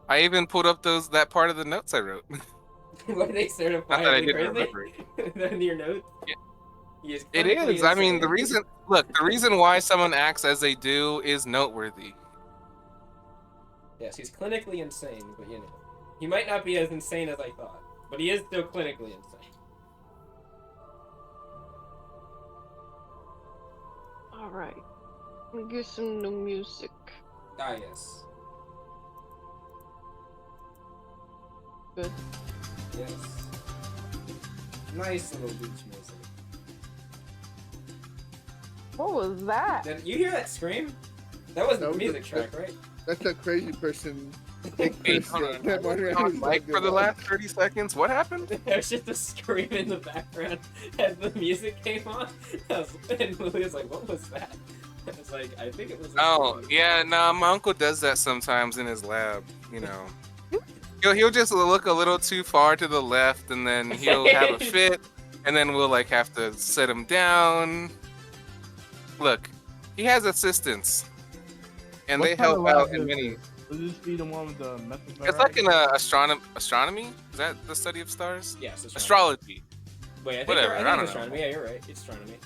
I even pulled up that part of the notes I wrote. Were they Not that I certifiably didn't crazy? remember it. In your notes? Yeah. He is It clinically is. I mean, the insane. reason why someone acts as they do is noteworthy. Yes, he's clinically insane, but you know. He might not be as insane as I thought, but he is still clinically insane. Alright. Let me get some new music. Ah, yes. Good. Yes. Nice little beach music. What was that? Did you hear that scream? That wasn't That the was music a- track, right? That's a crazy person. Wait, hold on. I was on mic for the last 30 seconds. What happened? There's just a scream in the background as the music came on. And Lily was like, what was that? I was like, I think it was a Oh, scream. yeah, nah, my uncle does that sometimes in his lab, you know. He'll just look a little too far to the left and then he'll have a fit and then we'll like have to sit him down. Look, he has assistants, and What they kind of help lab out in is many. this? Would this be the one with the method? It's like an astronomy. Is that the study of stars? Yes, astronomy. Astrology. Wait, I think Whatever, I I think don't it's know. astronomy. Yeah, you're right. It's astronomy.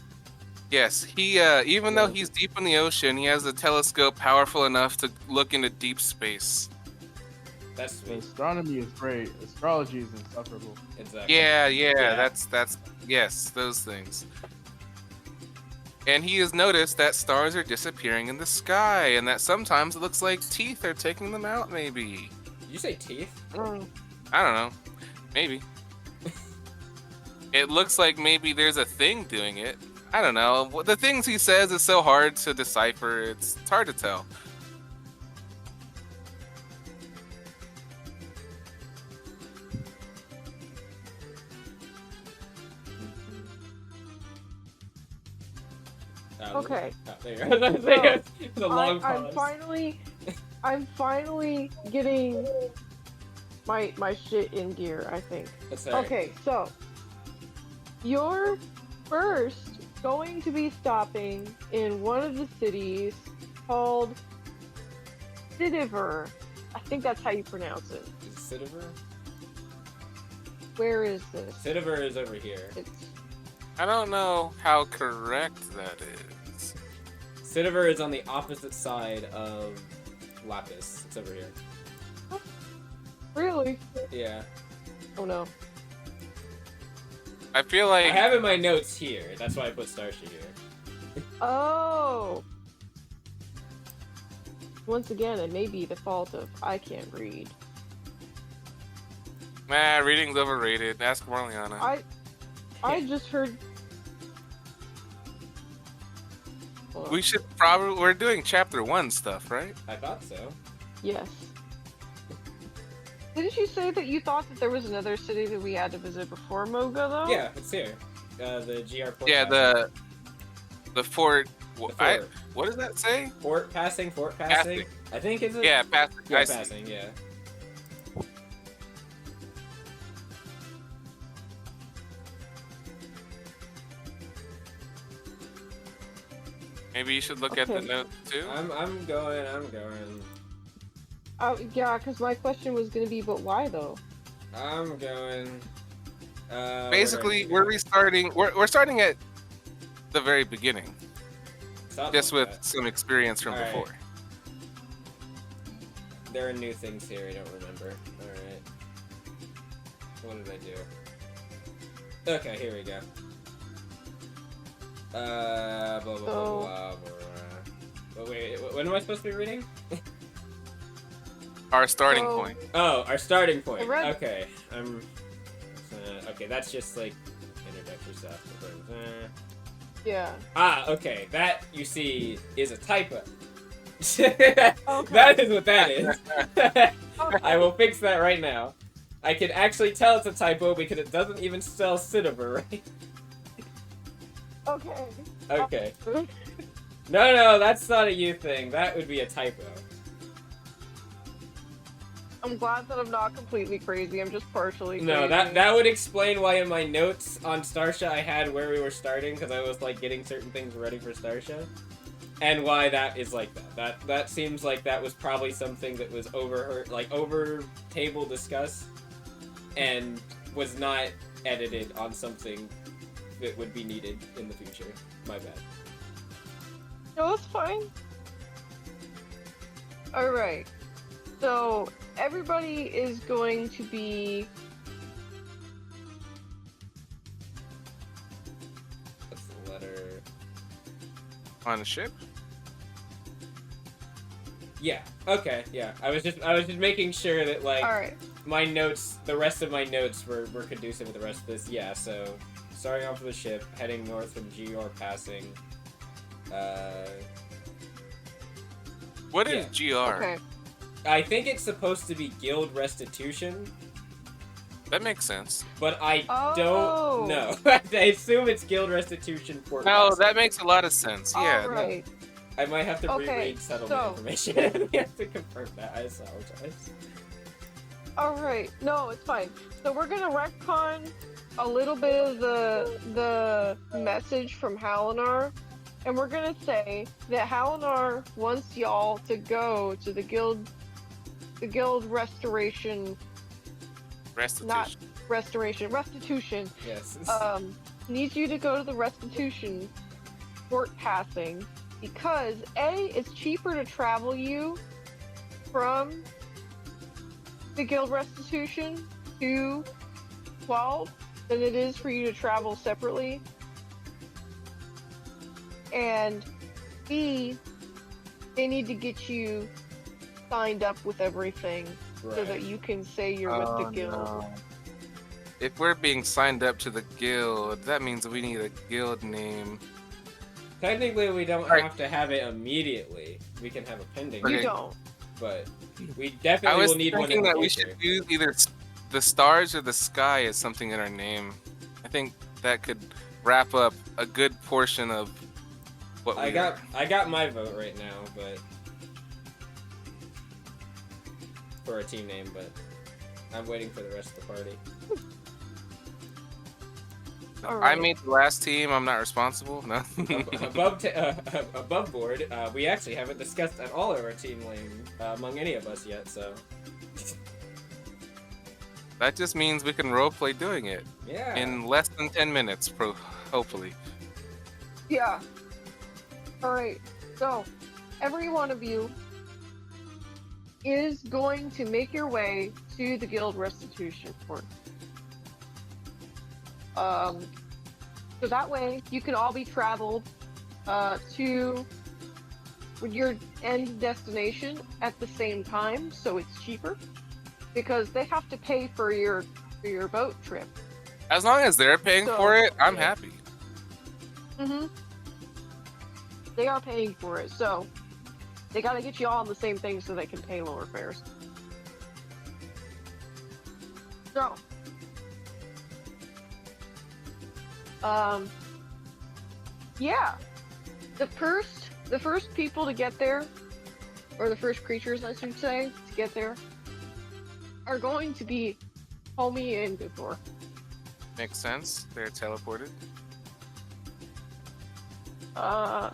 Yes, he even though he's deep in the ocean, he has a telescope powerful enough to look into deep space. That's So sweet. astronomy is great. Astrology is insufferable. Exactly. Yeah, that's yes, those things. And he has noticed that stars are disappearing in the sky, and that sometimes it looks like teeth are taking them out. Maybe Did you say teeth? I don't know. Maybe it looks like maybe there's a thing doing it. I don't know. The things he says is so hard to decipher. It's hard to tell. Okay. Oh, there you go. The long I'm pause. I'm finally getting my shit in gear, I think. That's all right. Okay, so you're first going to be stopping in one of the cities called Sidiver. I think that's how you pronounce it. Is it Sidiver? Where is this? Sidiver is over here. It's I don't know how correct that is. Sidiver is on the opposite side of Lapis. It's over here. really? Yeah. Oh no. I feel I like have in my notes here. That's why I put Starsha here. Oh. Once again, it may be the fault of I can't read. reading's overrated. Ask Marliana. I just heard. Hold on. We should probably we're doing chapter 1 stuff, right? I thought so. Yes. Didn't you say that you thought that there was another city that we had to visit before Moga, though? Yeah, it's here. The GR port. Yeah, passing. the fort. The fort. What does that say? Fort passing. Passing. I think it's Yeah, passing. Yeah, I see. passing. Yeah. Maybe you should look at the Okay. note too. I'm going. Yeah, because my question was gonna be, but why though? I'm going. Basically, we're restarting. We're starting at the very beginning, just with some experience from Alright. before. There are new things here. I don't remember. All right. What did I do? Okay, here we go. Blah blah blah blah blah. But wait, when am I supposed to be reading? Our starting So- point. Oh, our starting point. I read- Okay, okay, that's just like introductory stuff. Yeah. Okay, that you see is a typo. Okay. That is what that is. Okay. I will fix that right now. I can actually tell it's a typo because it doesn't even spell Sidiver right. Okay. Okay. No, that's not a you thing. That would be a typo. I'm glad that I'm not completely crazy. I'm just partially No, crazy. that would explain why in my notes on Starsha I had where we were starting because I was like getting certain things ready for Starsha, and why that is like that. That seems like that was probably something that was over table discussed, and was not edited on something that would be needed in the future. My bad. No, it's fine. Alright. So, everybody is going to be... That's the letter. On the ship? Yeah. Okay. Yeah. I was just making sure that like Alright. my notes, the rest of my notes were conducive with the rest of this. Yeah. So starting off with the ship, heading north from GR passing. What is GR? Okay. I think it's supposed to be guild restitution, That makes sense. but I Oh. don't know. I assume it's guild restitution for. No, passing. that makes a lot of sense. Yeah. no. Alright. I might have to Okay, reread settlement so- information. We have to confirm that. I apologize. All right. No, it's fine. So we're gonna retcon a little bit of the message from Halinar, and we're gonna say that Halinar wants y'all to go to the guild restoration, not Restitution. restitution. Yes. Needs you to go to the restitution fort passing because A, it's cheaper to travel you from the guild restitution to 12 than it is for you to travel separately. And B, they need to get you signed up with everything so that you can say you're with the guild. No. If we're being signed up to the guild, that means we need a guild name. Technically, we don't have to have it immediately. We can have a pending. You Okay. don't. But we I definitely was will need one in thinking the that we future. should use either the stars or the sky as something in our name. I think that could wrap up a good portion of what we I got my vote right now, but for a team name, but I'm waiting for the rest of the party. All I right. made the last team. I'm not responsible. No. Above board, we actually haven't discussed at all of our team name among any of us yet, so That just means we can roleplay doing it yeah. in less than 10 minutes, hopefully. Yeah. All right. So, every one of you is going to make your way to the guild restitution fort. So that way you can all be traveled to your end destination at the same time, so it's cheaper because they have to pay for your boat trip. As long as they're paying for it, I'm yeah. happy. Mm-hmm. They are paying for it, so they gotta get you all on the same thing so they can pay lower fares. So, yeah, the first people to get there, or the first creatures, I should say, to get there, are going to be Homie and Goodor. Makes sense. They're teleported.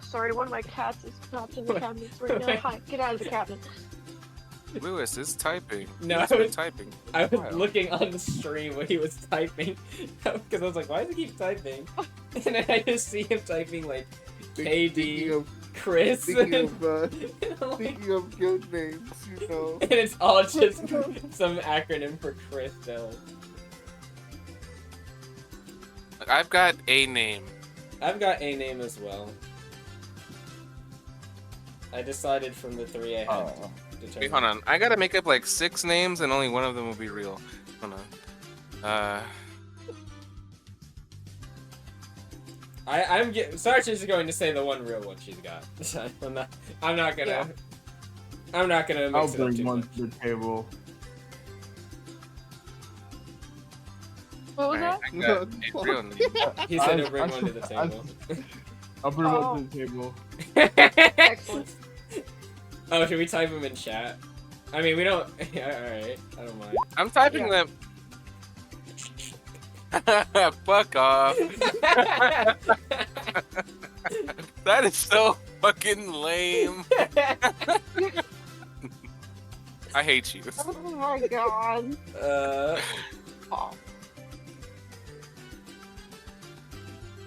Sorry, one of my cats is trapped in the cabinets right now. Hi, get out of the cabinet. Lewis is typing. No, He's I been was- typing. I was Wow. looking on the stream when he was typing because I was like, why does he keep typing? And then I just see him typing like Speaking KD, of, Chris, speaking and, of, I'm like- speaking of guild names, you know. and it's all just some acronym for Chris Bell. I've got a name. I've got a name as well. I decided from the three I had Oh. to Wait, hold on. I gotta make up like 6 names and only one of them will be real. Hold on. Sarge is going to say the one real one she's got. I'm not gonna. Yeah. I'm not gonna I'll mix it up bring too one much. to the table. What was alright, that? I got a real name. He said he'll I- bring I- one to the table. I'll bring Oh. one to the table. Excellent. Oh, should we type them in chat? I mean, we don't. Yeah, all right. I don't mind. I'm typing them. Fuck off. That is so fucking lame. I hate you. Oh my god. All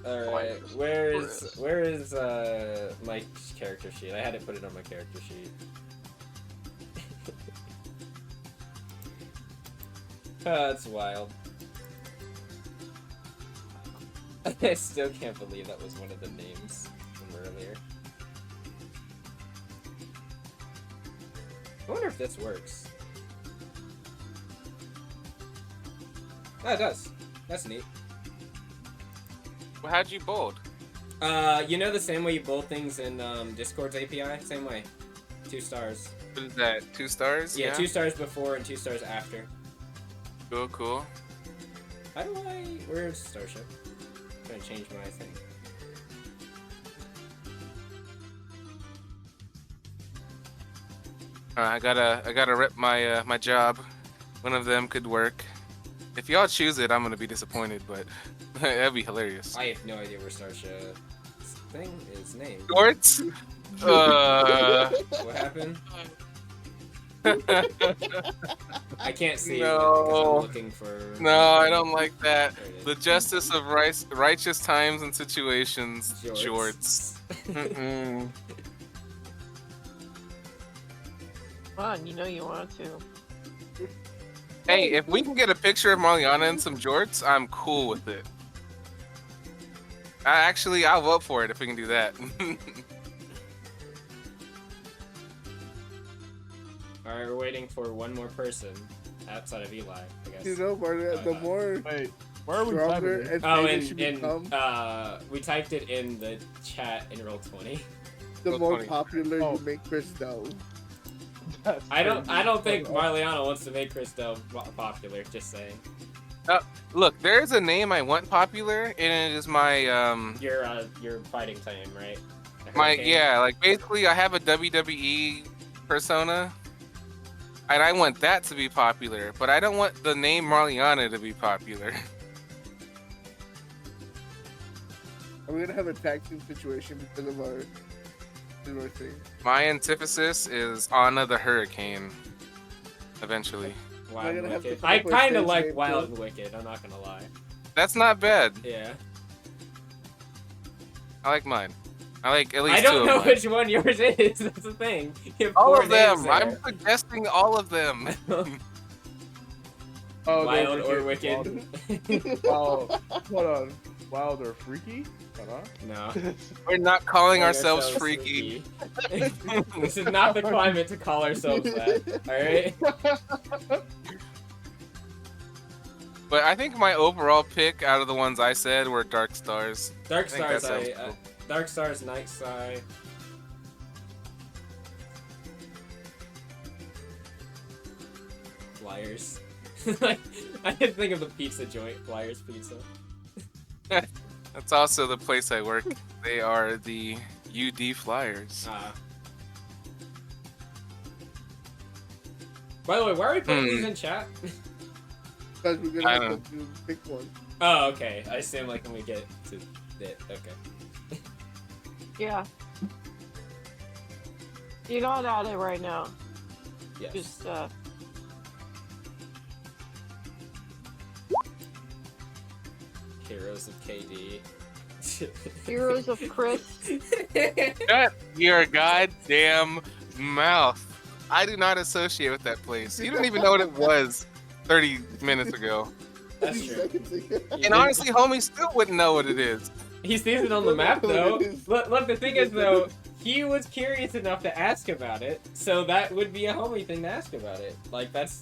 Oh, right. Where is my character sheet? I had to put it on my character sheet. That's wild. I still can't believe that was one of the names from earlier. I wonder if this works. Oh, it does. That's neat. Well, how'd you bold? You know the same way you bold things in Discord's API? Same way. 2 stars. What is that? 2 stars? Yeah, 2 stars before and 2 stars after. Cool, cool. How do I... Where's Starship? I'm trying to change my thing. I gotta rep my my job. One of them could work. If y'all choose it, I'm gonna be disappointed, but that'd be hilarious. I have no idea where Starsha thing is named. Shorts? What happened? I can't see it because No. I'm looking for. No, I don't like that. There it is. The justice of righteous times and situations. Jorts. Shorts. Mm-mm. Come on, you know you want to. Hey, if we can get a picture of Marliana and some jorts, I'm cool with it. I'll vote for it if we can do that. Alright, we're waiting for one more person outside of Eli, I guess. You know, Marta, the more Wait, where are we stronger typing it? and Oh, famous you and become, we typed it in the chat in Roll20. the Roll more 20. popular Oh. you make Christo. That's I don't crazy. think Marliana wants to make Christo popular, just saying. Look, there's a name I want popular, and it is my Your fighting time, right? The my Hurricane? yeah, like basically I have a WWE persona, and I want that to be popular, but I don't want the name Marliana to be popular. Are we gonna have a tag team situation because of our thing? My antithesis is Anna the Hurricane. Eventually, Wild Am I and gonna have to Wicked. come I up with a kind of stage like name, Wild too? and Wicked, I'm not gonna lie. that's not bad. Yeah. I like mine. I like at least I don't two know of mine. which one yours is, that's the thing. You have All four of them. names I'm there. suggesting all of them. Oh, Wild they're or Wicked. Wild. Hold on. Wild or freaky? Hold on. No. We're not calling Call ourselves yourselves freaky. This is not the climate to call ourselves that, alright? But I think my overall pick out of the ones I said were Dark Stars. Dark I think that Stars, sounds cool. Dark Stars, Night Sky. Flyers. Like, I didn't think of the pizza joint, Flyers Pizza. That's also the place I work. They are the UD Flyers. By the way, why are we putting Hmm. these in chat? Because we're I gonna don't have to pick one. Oh, okay. I assume like when we get to it. Okay. Yeah. You're not at it right now. Yes. Just Heroes of KD. Heroes of Chris. Shut your goddamn mouth. I do not associate with that place. You didn't even know what it was 30 minutes ago. That's true. And honestly, homie still wouldn't know what it is. He sees it on the map though. Look, the thing is though, he was curious enough to ask about it, so that would be a homie thing to ask about it. Like that's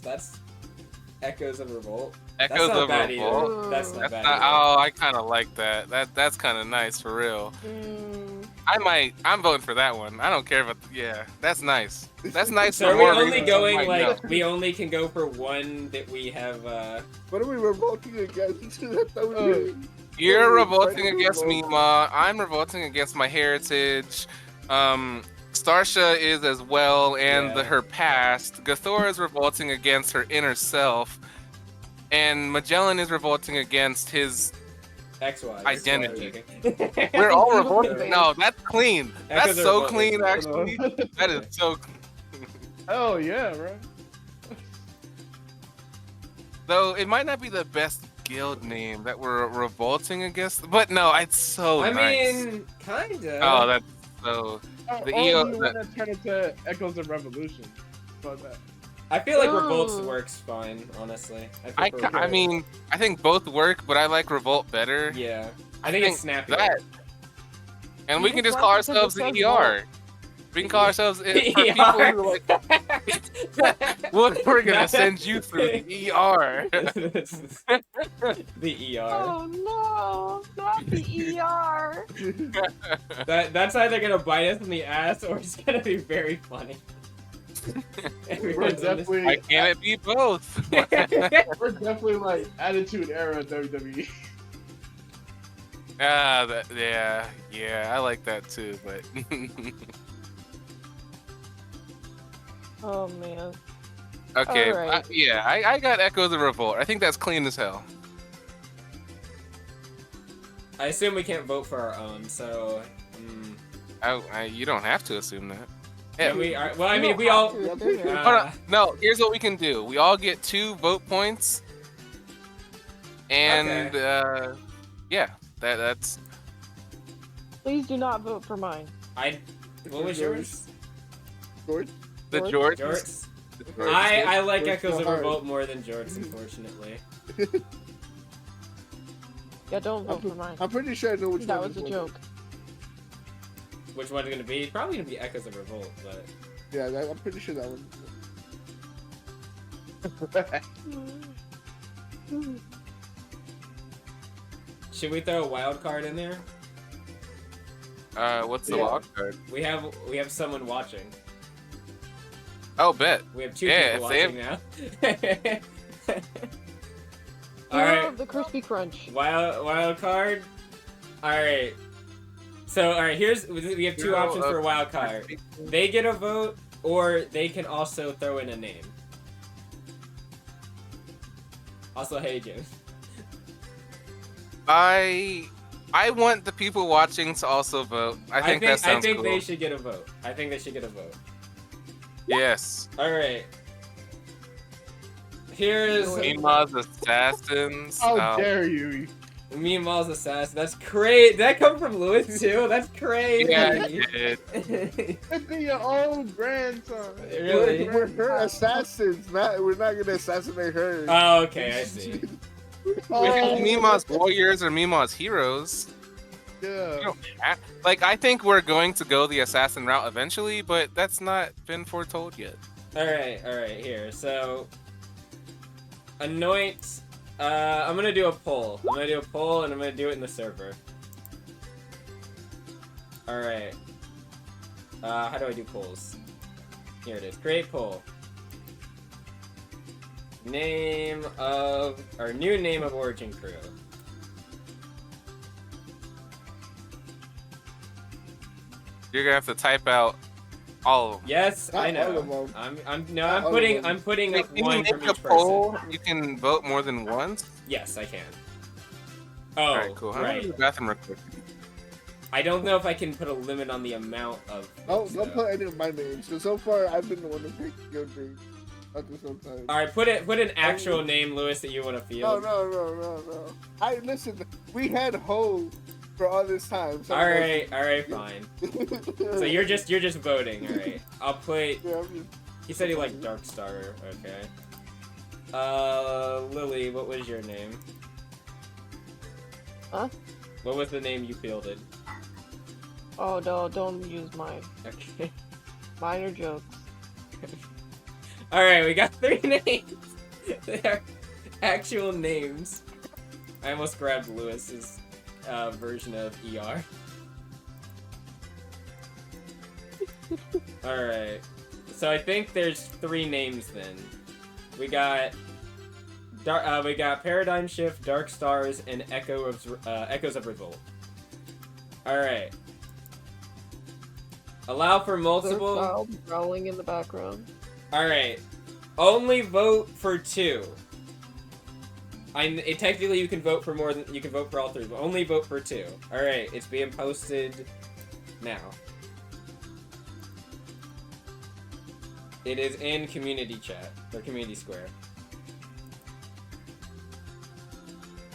Echoes of Revolt. Echoes That's not of bad Revolt. either. That's not That's bad not, either. oh, I kind of like that. That's kind of nice for real. Mm, I'm voting for that one. I don't care about, yeah, that's nice. That's nice So for are we more only reasons going than like right now. we only can go for one that we have What are we revolting against? I thought we were- You're Wait, revolting why do we against me, revolt? Ma. I'm revolting against my heritage. Starsha is as well, and Yeah. her past. Gathor is revolting against her inner self, and Magellan is revolting against his. XY. Identity. We're all revolting. No, that's clean. That's Echoes are so revolting. clean, actually. That is so. Oh yeah, bro. Though it might not be the best guild name that we're revolting against, but no, it's so I nice. mean, kinda. Oh, that's so. The Or EO do you want to turn into Echoes of Revolution? But that. I feel like Revolts Ooh. works fine, honestly. I prefer mean, I think both work, but I like Revolt better. yeah. I think it's snappy. that. And we You can just just call like it 'cause ourselves it the says ER. We can call ourselves for people who are like, look, we're gonna send you through the ER. The ER. oh no, not the ER. That's either gonna bite us in the ass or it's gonna be very funny. We're Everyone's in this- Why definitely, can't it be both? we're definitely like Attitude Era WWE. Yeah, I like that too, but Oh man. Okay, Alright. yeah, I got Echoes of Revolt. I think that's clean as hell. I assume we can't vote for our own, so. You don't have to assume that. Can Yeah. we? Well, I You mean, don't we have all. to assume it. Hold on. No, here's what we can do. We all get 2 vote points. And yeah, that's Please do not vote for mine. What was yours? George? the George? Jorts. Jorts. I like Jorts Echoes so of hard. Revolt more than Jorts, unfortunately. Yeah, don't vote for mine. I'm pretty sure I know which That one was is a what. joke. Which one's gonna be? Probably gonna be Echoes of Revolt, but. Yeah, I'm pretty sure that one. Should we throw a wild card in there? What's the Yeah. wild card? We have someone watching. Oh, bet. We have 2 Yeah, people if watching now. Hero Alright, of the Crispy Crunch. wild card. Alright. So alright, we have 2 Hero options for of- wild card. They get a vote, or they can also throw in a name. Also, hey Jim. I want the people watching to also vote. I think that sounds cool. they should get a vote. I think they should get a vote. Yes. Alright. Here's Mima's Assassins. How dare you? Me and Miles Assassin. That's crazy. Did that come from Lewis too? That's crazy. Yeah, it did. Look at your own grandson. Really? We're her assassins. We're not gonna assassinate her. Oh, okay, I see. We have Mima's Warriors or Mima's Heroes. Yeah. You don't like, I think we're going to go the assassin route eventually, but that's not been foretold yet. Alright, here. So, anoint. I'm gonna do a poll. I'm gonna do a poll and I'm gonna do it in the server. Alright. How do I do polls? Here it is. Create poll. Name of. Or new name of Origin Crew. You're gonna have to type out all of them. Yes, Not I know. all of them. I'm Not all of them. putting Like, up can you one make from a each poll? person. You can vote more than once. Yes, I can. Oh, Alright, cool. I'm gonna right. go to the bathroom real quick. I don't know if I can put a limit on the amount of. Don't things, put though. any of my names. So far, I've been the one to pick your name at the same time. All right, put an actual name, Lewis, that you want to field. No. Listen. We had Ho for all this time. So All right, fine. So you're just voting. All right, I'll put. Yeah, I'm just, He said he liked Dark Star. Okay. Lily, what was your name? Huh? What was the name you fielded? Oh no, don't use mine. Okay. Mine are jokes. All right, we got 3 names. They're actual names. I almost grabbed Lewis's version of ER. All right. So I think there's 3 names then. We got Paradigm Shift, Dark Stars, and Echoes of Revolt. All right. Allow for There's a multiple. child growling in the background. All right. Only vote for 2. Technically you can vote for more than you can vote for all 3, but only vote for 2. All right. It's being posted now. It is in community chat or community square.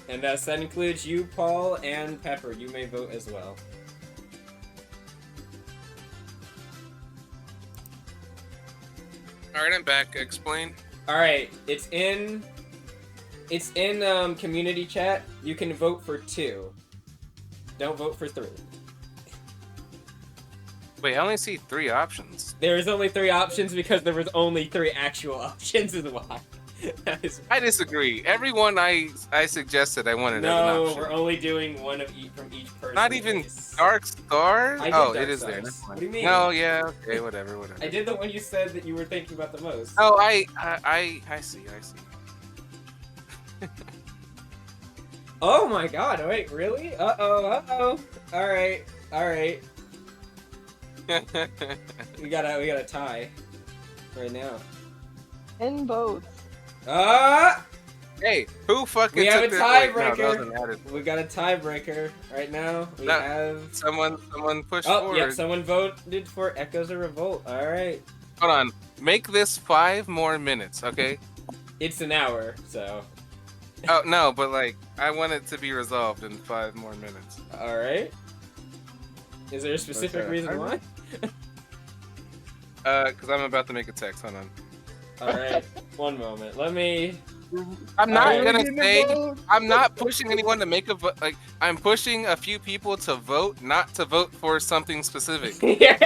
And that includes you, Paul, and Pepper. You may vote as well. All right, I'm back. Explain. All right, it's in community chat. You can vote for 2. Don't vote for 3. Wait, I only see 3 options. There is only 3 options because there was only 3 actual options. Is why. That is I disagree. Everyone I suggested I wanted as an no. option. We're only doing one of each from each person. Not even Please. Dark Star? I did Oh, Dark it is there. Stars. Never mind. What do you mean? No, yeah, okay, whatever. I did the one you said that you were thinking about the most. Oh, I see. Oh my god, wait, really? Uh-oh. Alright. We got a tie. Right now. 10 votes. Ah! Hey, who fucking We have a took that? Wait, no, that tiebreaker. wasn't added. We got a tiebreaker right now. We No, have. Someone pushed Oh, forward. yep. Someone voted for Echoes of Revolt. All right. Hold on. Make this 5 more minutes, okay? It's an hour, so. Oh no, but like I want it to be resolved in 5 more minutes. All right. Is there a specific Okay. reason why? Because I'm about to make a text. Hold on. All right. One moment. Let me. I'm not Alright. gonna Getting the say. vote. I'm not pushing anyone to make a vote. Like I'm pushing a few people to vote, not to vote for something specific. yeah.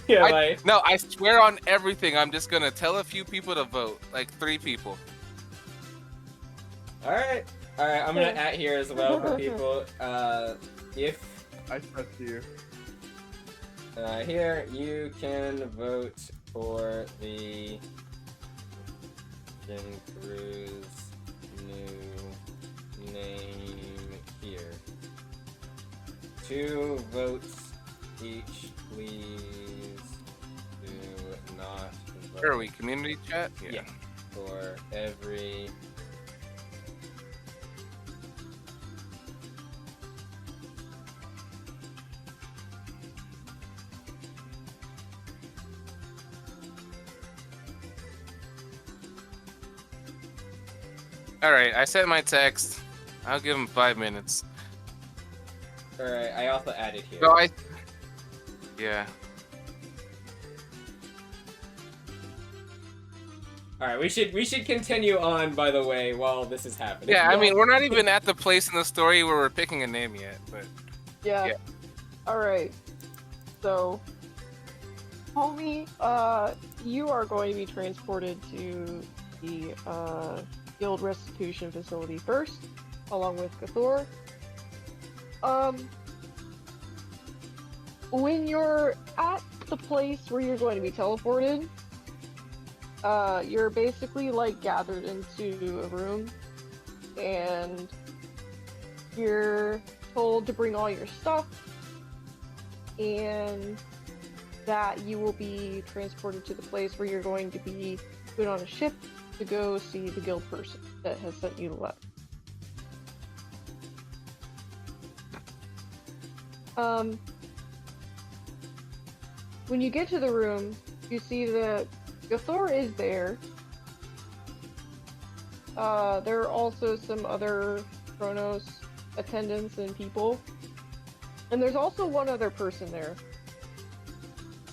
I, Like. no, I swear on everything. I'm just gonna tell a few people to vote, like 3 people. All right. All right. I'm gonna add here as well for people. If I trust you. here you can vote for the Jim Cruz new name here. 2 votes each, please. Do not vote. Where are we? Community chat? Yeah. For every. All right. I sent my text. I'll give him 5 minutes. All right. I also added here. So yeah. All right. We should continue on. By the way, while this is happening. Yeah. I mean, we're not even at the place in the story where we're picking a name yet, but. Yeah. Yeah. All right. So, homie, you are going to be transported to the guild restitution facility first, along with Cathor. When you're at the place where you're going to be teleported, you're basically like gathered into a room, and you're told to bring all your stuff, and that you will be transported to the place where you're going to be put on a ship to go see the guild person that has sent you the letter. When you get to the room, you see that Gathor is there. There are also some other Chronos attendants and people. And there's also one other person there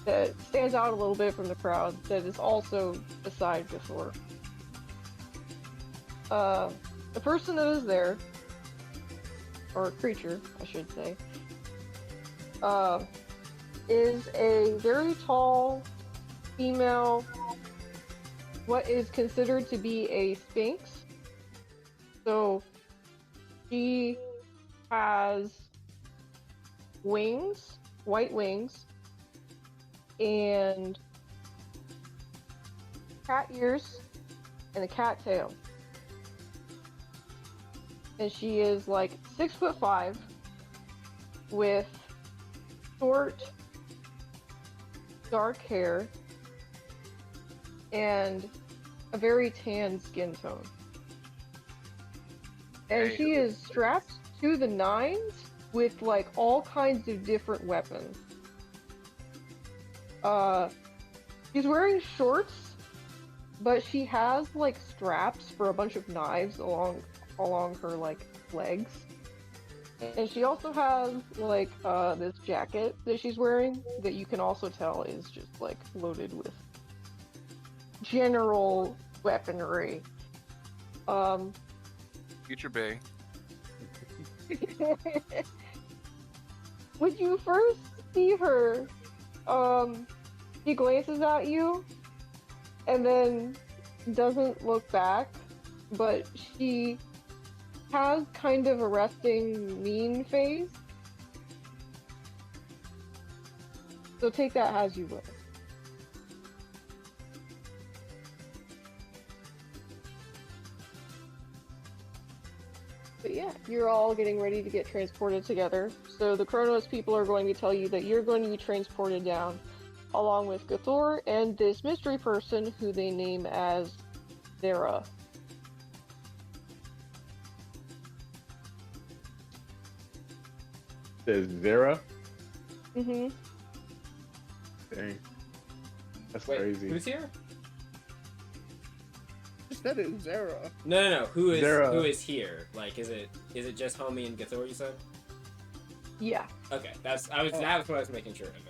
that stands out a little bit from the crowd that is also beside Gathor. The person that is there, or creature, I should say, is a very tall female, what is considered to be a sphinx. So she has wings, white wings, and cat ears, and a cat tail. And she is like 6'5", with short, dark hair, and a very tan skin tone. And she is strapped to the nines with like all kinds of different weapons. She's wearing shorts, but she has like straps for a bunch of knives along her like legs. And she also has like this jacket that she's wearing that you can also tell is just like loaded with general weaponry. Future Bay. When you first see her, she glances at you and then doesn't look back, but she has kind of a resting mean face. So take that as you will. But yeah, you're all getting ready to get transported together. So the Chronos people are going to tell you that you're going to be transported down along with Gathor and this mystery person who they name as Zera. There's Zera. Mm-hmm. Dang. That's Wait, crazy. who's here? Just said it, Zara. No. Who Zara. is here? Like, is it just Homie and Gathor? You said. Yeah. Okay, that was what I was making sure of. Okay.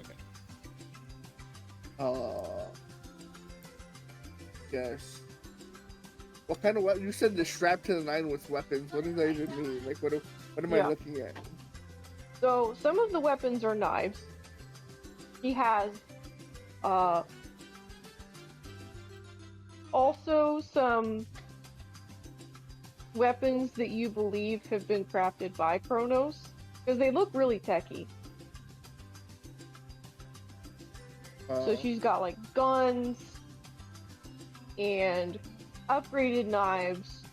Yes. What kind of weapon? You said the strapped to the 9 with weapons. What does that even mean? Like, what am I looking at? So some of the weapons are knives. He has also some weapons that you believe have been crafted by Kronos, because they look really techy. So she's got like guns and upgraded knives.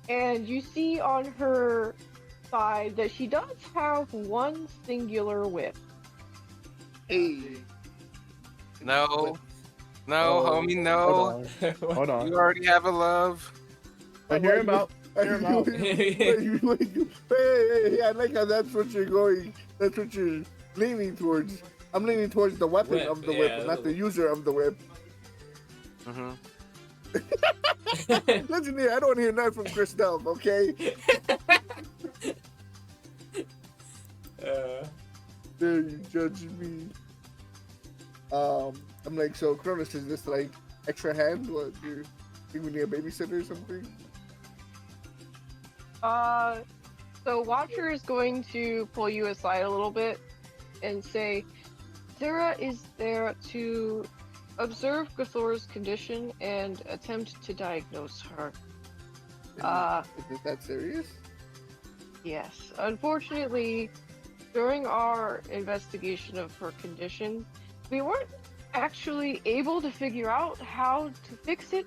And you see on her side that she does have one singular whip. Hey. No, Oh, homie, no. Hold on. You already have a love. I hear him out. Hear him out. Hey, I like how that's what you're going. That's what you're leaning towards. I'm leaning towards the weapon Whip, of the whip, yeah, not the user of the whip. Mm-hmm. Listen here, I don't hear nothing from Christelle, okay? There you judge me. I'm like, so Cronus, is this like extra hand? What, you think we need a babysitter or something? So Watcher is going to pull you aside a little bit and say, Zera is there to observe Gathor's condition and attempt to diagnose her. Is it that serious? Yes. Unfortunately, during our investigation of her condition, we weren't actually able to figure out how to fix it.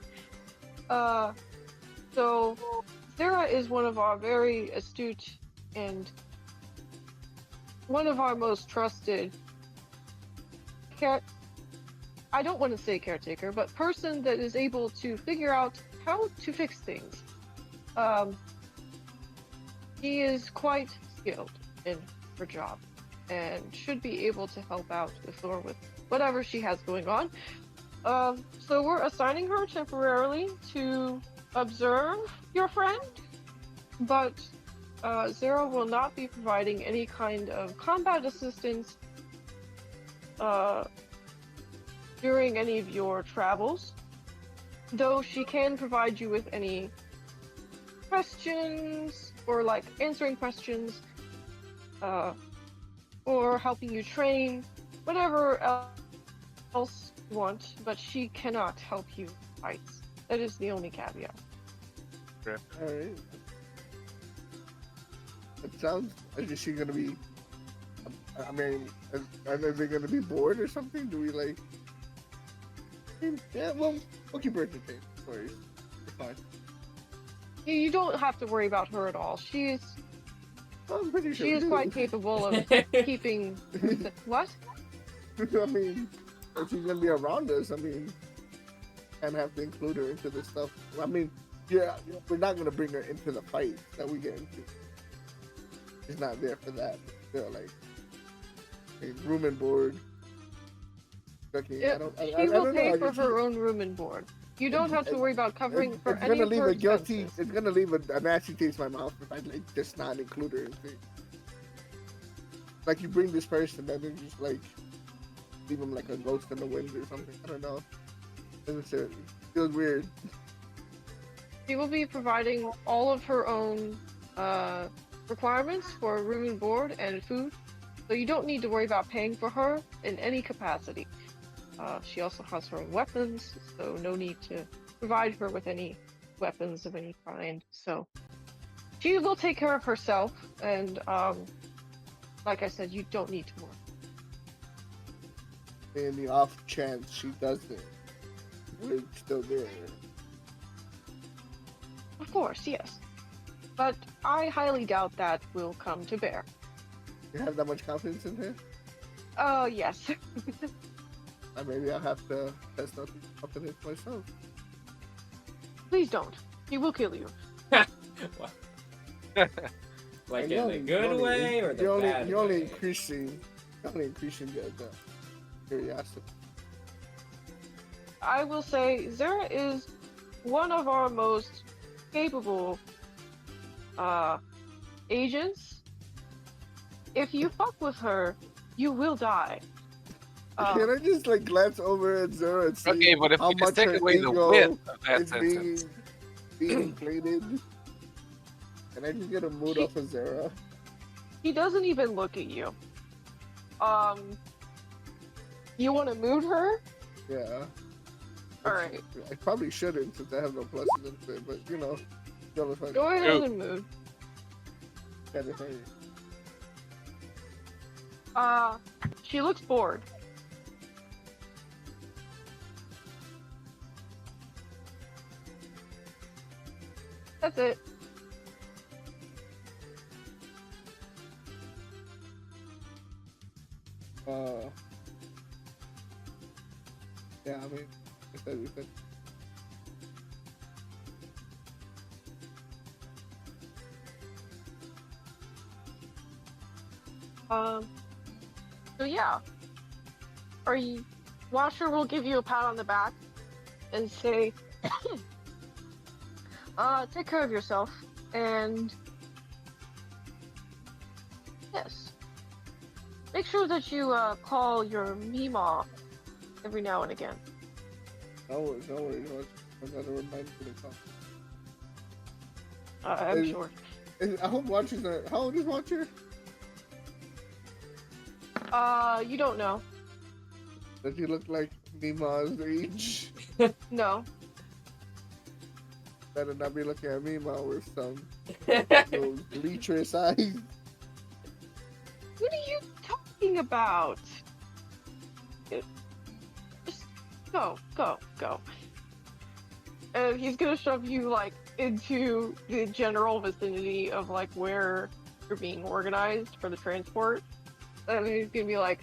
So Zera is one of our very astute and one of our most trusted I don't want to say caretaker, but person that is able to figure out how to fix things. She is quite skilled in her job and should be able to help out Thor with whatever she has going on. So we're assigning her temporarily to observe your friend, but Zero will not be providing any kind of combat assistance during any of your travels, though she can provide you with any questions or like answering questions or helping you train, whatever else you want, but she cannot help you fight. That is the only caveat. Alright. It sounds, is she gonna be, I mean, are they gonna be bored or something? Do we like, yeah, well, we'll keep her entertained. Sorry. It's fine. You don't have to worry about her at all. She I'm pretty sure. is quite capable of keeping. What? I mean, if she's gonna be around us, I mean, can't have to include her into this stuff. I mean, yeah, we're not gonna bring her into the fight that we get into. She's not there for that. Still, like, room and board. Okay, She will pay for her own room and board. You don't have to worry about covering for any of her expenses. It's gonna leave a nasty taste in my mouth if I like just not include her in things. Like you bring this person and then just like leave him like a ghost in the wind or something. I don't know. It feels weird. She will be providing all of her own requirements for room and board and food, so you don't need to worry about paying for her in any capacity. She also has her own weapons, so no need to provide her with any weapons of any kind. So she will take care of herself, and like I said, you don't need to worry. In the off chance she doesn't, we're still there. Of course, yes. But I highly doubt that will come to bear. You have that much confidence in her? Oh, yes. Maybe I'll have to test out these confidence myself. Please don't. He will kill you. What? And Like in the good way or the bad you're only way? increasing the curiosity. I will say Zara is one of our most capable agents. If you fuck with her, you will die. Can I just like glance over at Zara and see Okay, but if how we just much take her away the ego width of that is sentence, being inflated? Can I just get a mood off of Zara? He doesn't even look at you. You want to mood her? Yeah. All right. I probably shouldn't since I have no pluses into it, but you know, Go ahead and mood. She looks bored. That's it. Yeah, I mean, we said. So yeah. Washer will give you a pat on the back and say, take care of yourself, and yes, make sure that you call your Mima every now and again. No worries. I gotta remind you to come. I'm sure. I hope Watcher's not. How old is Watcher? You don't know. Does he look like Mima's age? No. Better not be looking at Mima with some those lecherous eyes. What are you talking about? Just go. And he's gonna shove you like into the general vicinity of like where you're being organized for the transport. And he's gonna be like,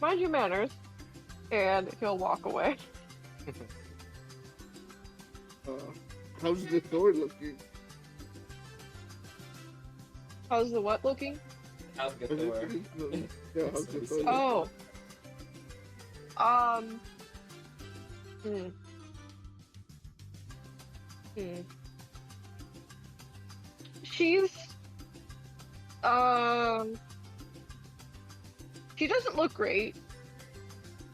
mind your manners, and he'll walk away. How's the sword looking? How's the what looking? How's the door? Yeah, how's the sword? Oh. She's she doesn't look great,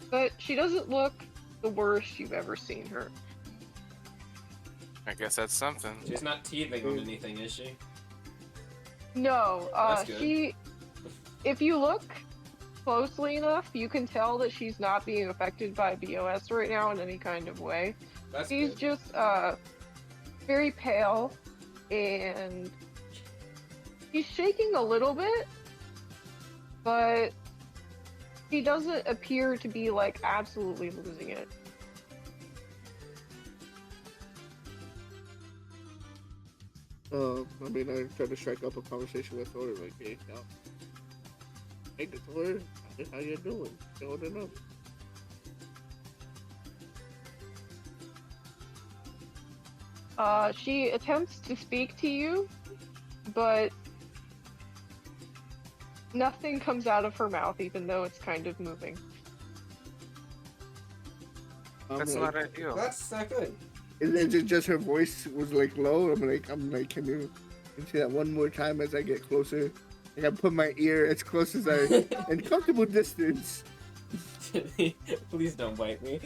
but she doesn't look the worst you've ever seen her. I guess that's something. She's not teething on anything, is she? No, That's good. if you look closely enough, you can tell that she's not being affected by BOS right now in any kind of way. That's She's good. just very pale, and she's shaking a little bit, but she doesn't appear to be like absolutely losing it. I mean, I tried to strike up a conversation with Thor, like, hey, Thor, how you doing? Holding up? She attempts to speak to you, but nothing comes out of her mouth, even though it's kind of moving. That's not ideal. That's not good. Is it just her voice was like low? I'm like, can you say that one more time as I get closer? Like I put my ear as close as I in comfortable distance. Please don't bite me.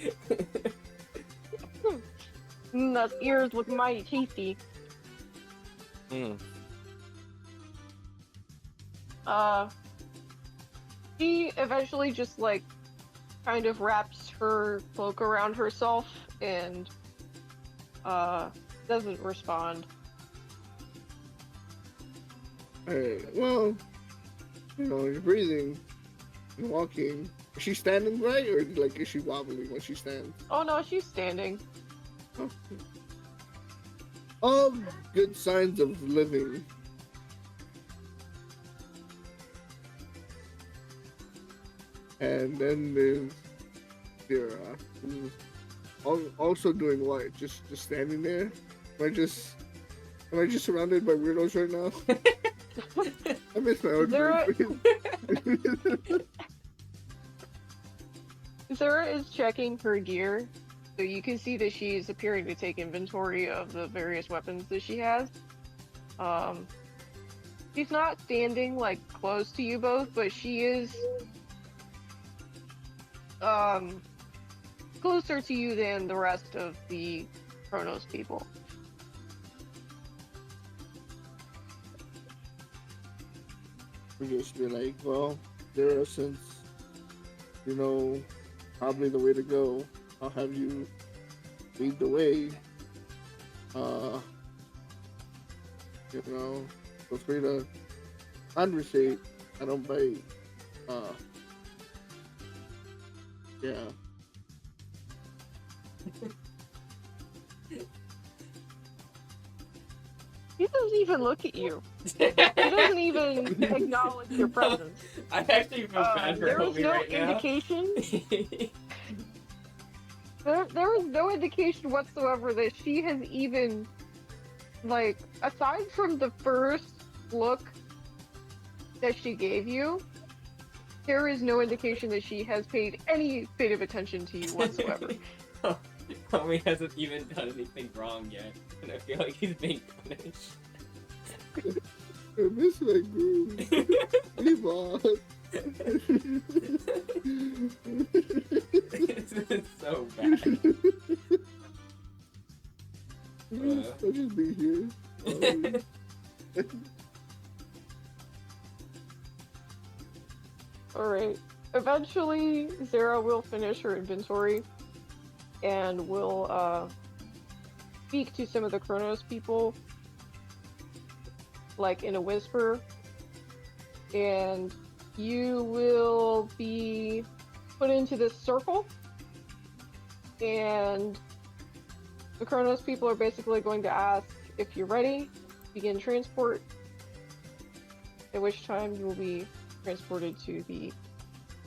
Those ears look mighty tasty. She eventually just like kind of wraps her cloak around herself and doesn't respond. Alright, well, you're breathing, you're walking. Is she standing right, or like is she wobbling when she stands? Oh no, she's standing. Oh. All good signs of living. And then there's Zira, who's also doing what? Just standing there? Am I just surrounded by weirdos right now? I miss my own Zara, group. Zara is checking her gear, so you can see that she's appearing to take inventory of the various weapons that she has. She's not standing like close to you both, but she is closer to you than the rest of the Chronos people. We just be like, well, Zara, since you know probably the way to go, I'll have you lead the way. You know, feel free to conversate. I don't bite. Yeah. He doesn't even look at you. He doesn't even acknowledge your presence. I actually feel bad for There is Homie no right now. indication. There is no indication whatsoever that she has even, like, aside from the first look that she gave you, there is no indication that she has paid any bit of attention to you whatsoever. Homie hasn't even done anything wrong yet, and I feel like he's being punished. I miss my group. We lost. It's so bad. I'll just be here. Alright. Eventually, Zara will finish her inventory and will speak to some of the Chronos people, like in a whisper, and you will be put into this circle, and the Chronos people are basically going to ask if you're ready, begin transport, at which time you will be transported to the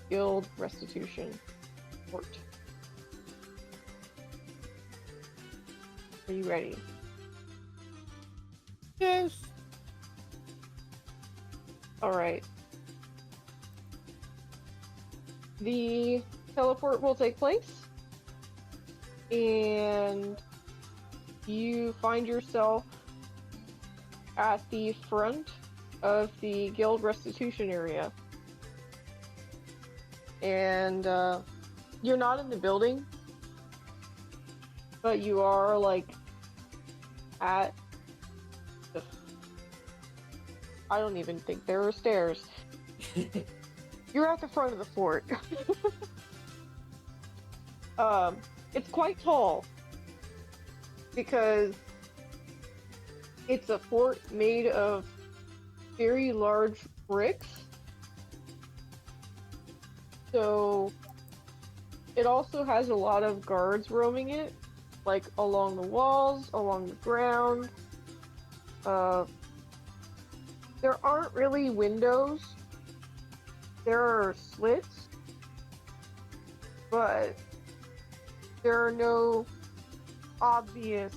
Guild Restitution Port. Are you ready? Yes. Alright. The teleport will take place, and you find yourself at the front of the Guild Restitution area. And you're not in the building, but you are like at the... I don't even think there are stairs. You're at the front of the fort. It's quite tall because it's a fort made of very large bricks. So it also has a lot of guards roaming it, like along the walls, along the ground. There aren't really windows. There are slits, but there are no obvious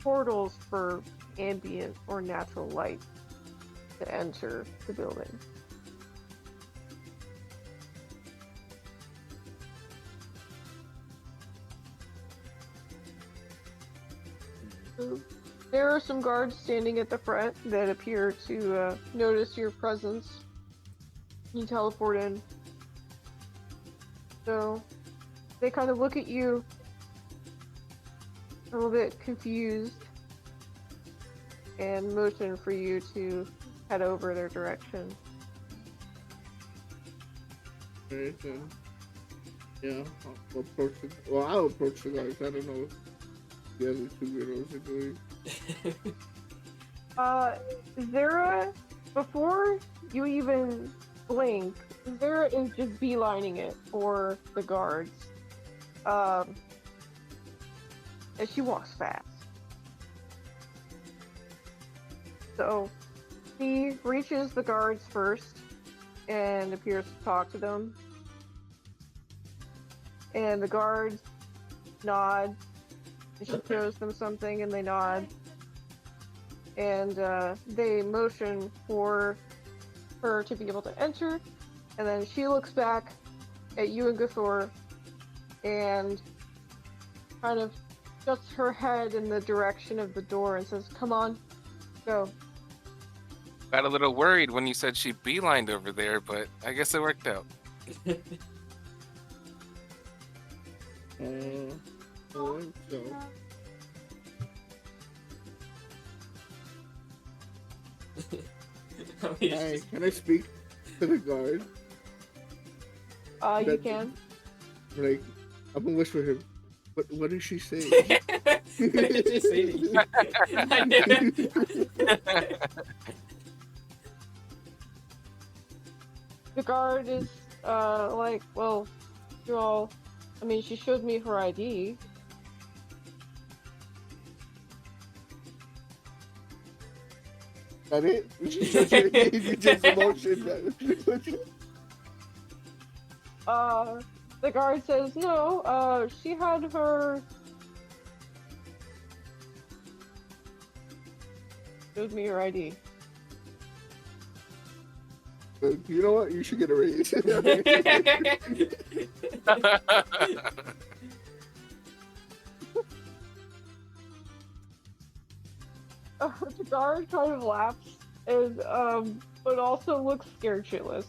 portals for ambient or natural light to enter the building. There are some guards standing at the front that appear to notice your presence. You teleport in. So they kind of look at you a little bit confused and motion for you to head over their direction. Alright, then. Yeah, I'll approach the... Well, I'll approach the guys. I don't know what the other two weirdos are doing. Zara, before you even blink, Zara is just beelining it for the guards. As she walks fast. So, she reaches the guards first and appears to talk to them. And the guards nod. And she shows them something, and they nod. And they motion for her to be able to enter. And then she looks back at you and Gathor and kind of juts her head in the direction of the door and says, "Come on, go." Got a little worried when you said she beelined over there, but I guess it worked out. So. Hi, can I speak to the guard? You That- can. Like, I'm gonna whisper him. What did she say? What did you say to you? I didn't- The guard is like, well, you all. I mean, she showed me her ID. That it? You just emotion. The guard says, no, she had her. Showed me her ID. You know what? You should get a raise. The guard kind of laughs and but also looks scared shitless.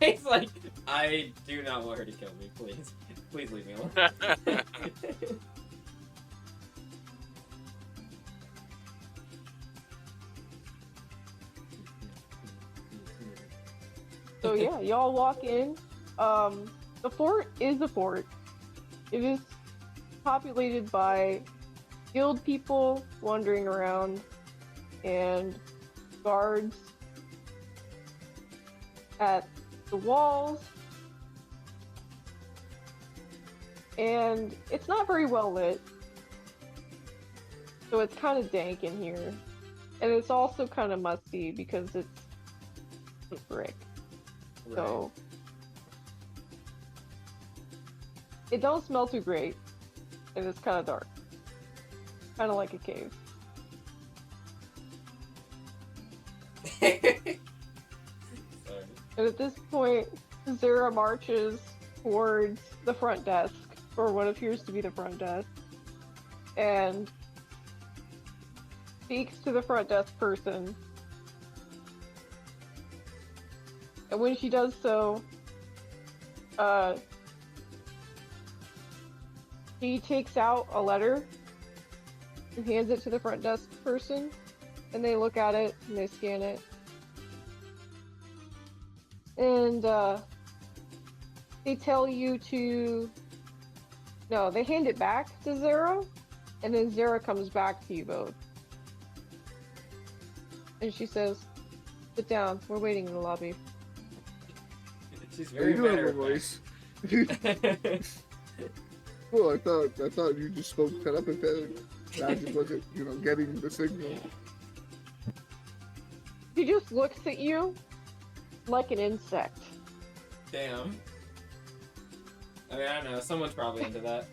He's like, I do not want her to kill me, please. Please leave me alone. So yeah, y'all walk in. The fort is a fort. It is populated by guild people wandering around and guards at the walls. And it's not very well lit. So it's kind of dank in here. And it's also kind of musty because it's brick. So it don't smell too great, and it's kind of dark, kind of like a cave. Sorry. And at this point, Zara marches towards the front desk, or what appears to be the front desk, and speaks to the front desk person. And when she does so, she takes out a letter and hands it to the front desk person, and they look at it and they scan it. And they tell you to... No, they hand it back to Zara, and then Zara comes back to you both. And she says, "Sit down, we're waiting in the lobby." She's You very do have matter a of voice. fact. Cool. I thought you just spoke telepathic. I just wasn't, getting the signal. She just looks at you like an insect. Damn. I mean, I don't know. Someone's probably into that.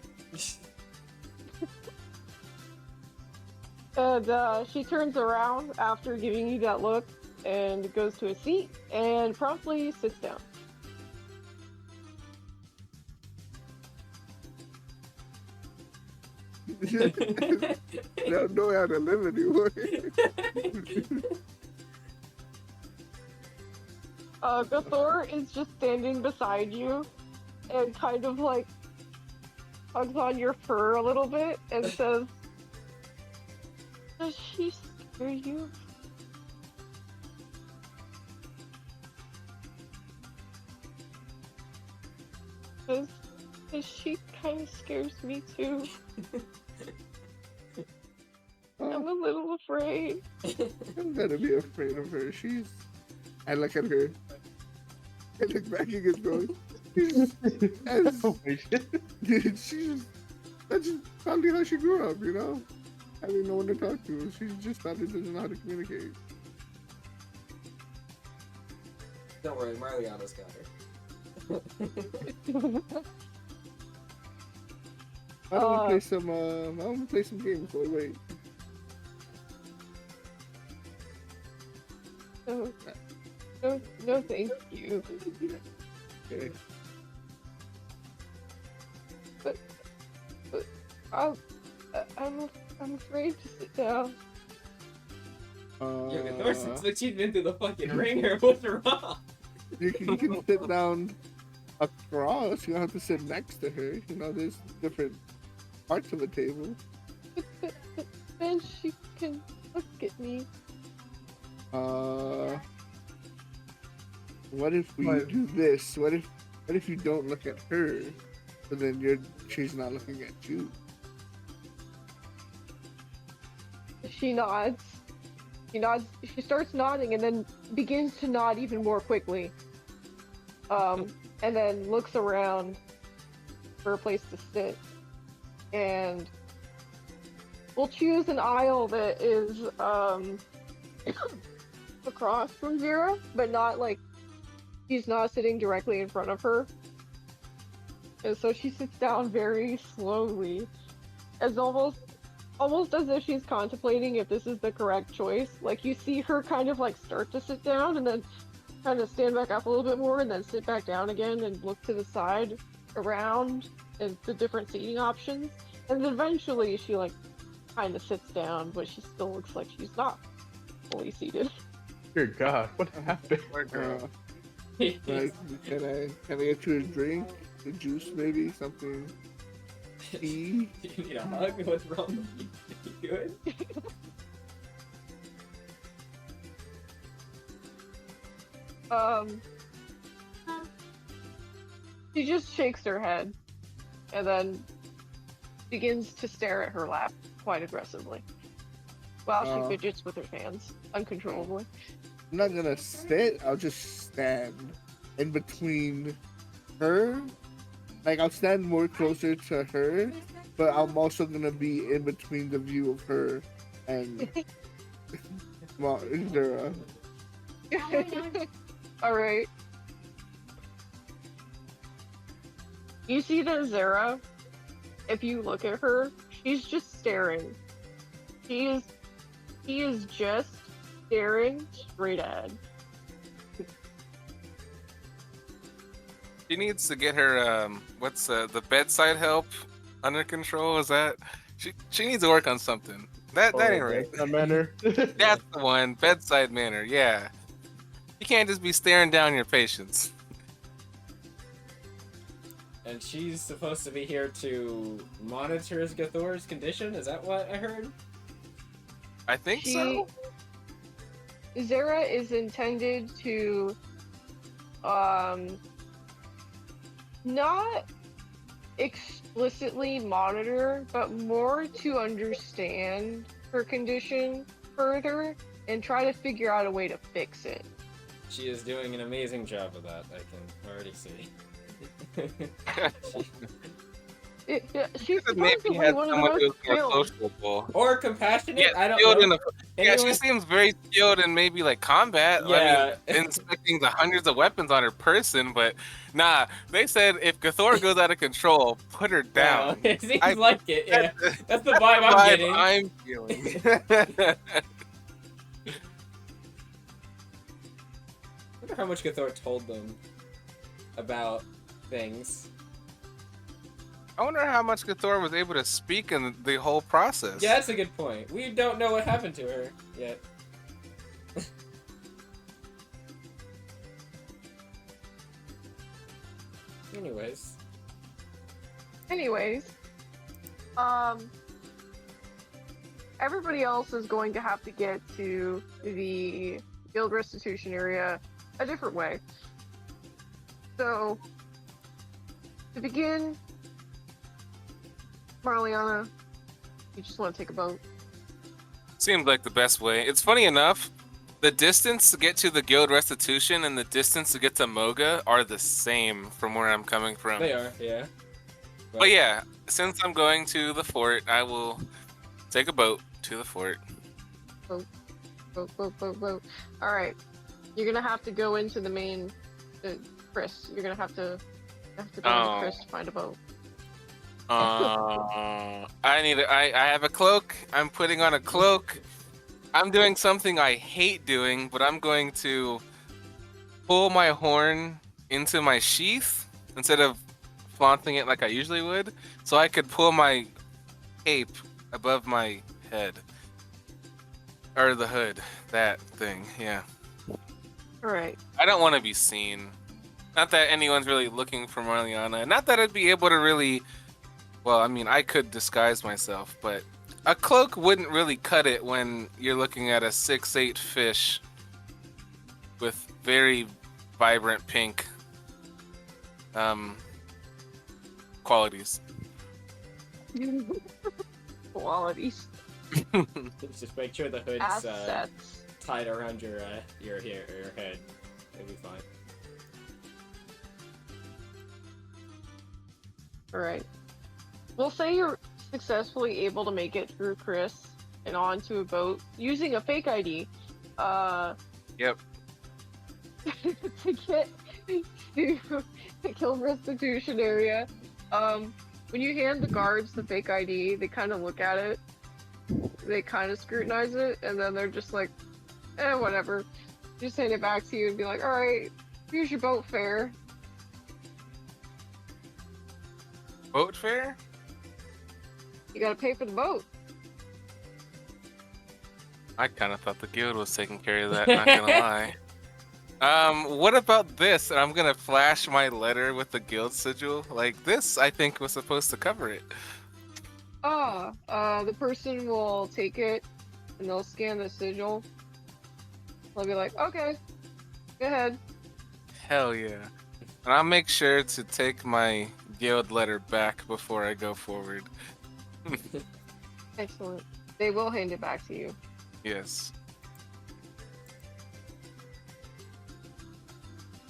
And she turns around after giving you that look and goes to a seat and promptly sits down. Don't know how to live anymore. Gathor is just standing beside you and kind of like hugs on your fur a little bit and says, "Does she scare you?" Because she kind of scares me too. I'm a little afraid. I'm gonna be afraid of her. I look at her. I look back and get going. That's just probably how she grew up, Having no one to talk to. She just probably doesn't know how to communicate. Don't worry, Marliana's got her. I want to play some. I want to play some games. So wait. No, thank you. Okay. But I'm afraid to sit down. Yo, Thor, since that she's been through the fucking ringer, what's wrong? You can sit down across. You don't have to sit next to her. You know, there's different parts of the table. But then she can look at me. What if we do this? What if you don't look at her, but then she's not looking at you? She nods. She starts nodding and then begins to nod even more quickly. And then looks around for a place to sit. And we'll choose an aisle that is across from Zira, but not like she's not sitting directly in front of her. And so she sits down very slowly, as almost as if she's contemplating if this is the correct choice. Like, you see her kind of like start to sit down and then kind of stand back up a little bit more and then sit back down again and look to the side around and the different seating options. And then eventually she like kind of sits down, but she still looks like she's not fully seated. Dear God, what happened? Like, can I get you a drink, a juice, maybe something? Tea? You need a hug? What's wrong with you? You good? She just shakes her head and then begins to stare at her lap quite aggressively while she fidgets with her hands uncontrollably. I'm not gonna sit. I'll just stand in between her. Like, I'll stand more closer to her, but I'm also gonna be in between the view of her and Indira. All right. You see that Zara, if you look at her, she's just staring. She is just staring straight ahead. She needs to get her what's the bedside help under control. Is that she needs to work on something. That ain't right. That manner. That's the one. Bedside manner. Yeah. You can't just be staring down your patients. And she's supposed to be here to monitor Gathor's condition? Is that what I heard? I think so. Zara is intended to not explicitly monitor, but more to understand her condition further and try to figure out a way to fix it. She is doing an amazing job of that, I can already see. She's Maybe supposedly had one of the someone who's most more skilled. sociable. Or compassionate? Yeah, I don't skilled know. yeah, she seems very skilled in maybe like combat. Yeah. I mean, inspecting the hundreds of weapons on her person, but nah, they said if Gathor goes out of control, put her down. It seems like it, yeah. That's the vibe I'm getting. I'm feeling. I wonder how much Gathor told them about things. I wonder how much Gathor was able to speak in the whole process. Yeah, that's a good point. We don't know what happened to her yet. Anyways, everybody else is going to have to get to the guild restitution area a different way. So, to begin, Marliana, you just want to take a boat? Seems like the best way. It's funny enough, the distance to get to the guild restitution and the distance to get to Moga are the same from where I'm coming from. they are, yeah. But yeah, since I'm going to the fort, I will take a boat to the fort. Boat. All right. You're gonna have to go into the main, Chris. You're gonna have to go into Chris to find a boat. I have a cloak. I'm putting on a cloak. I'm doing something I hate doing, but I'm going to pull my horn into my sheath instead of flaunting it like I usually would, so I could pull my cape above my head. Or the hood. That thing, yeah. Alright. I don't want to be seen. Not that anyone's really looking for Marliana. Not that I'd be able to really... Well, I mean, I could disguise myself, but a cloak wouldn't really cut it when you're looking at a 6'8" fish with very vibrant pink qualities. Qualities. Just make sure the hood's Assets. tied around your head. It'll be fine. Alright. We'll say you're successfully able to make it through Chris and onto a boat using a fake ID. Yep. To get to the kill restitution area. When you hand the guards the fake ID, they kind of look at it. They kind of scrutinize it, and then they're just like, whatever. Just hand it back to you and be like, alright, here's your boat fare. Boat fare? You gotta pay for the boat. I kind of thought the guild was taking care of that, not gonna lie. What about this? And I'm gonna flash my letter with the guild sigil. Like, this, I think, was supposed to cover it. The person will take it and they'll scan the sigil. They'll be like, okay, go ahead. Hell yeah. And I'll make sure to take my guild letter back before I go forward. Excellent. They will hand it back to you. Yes.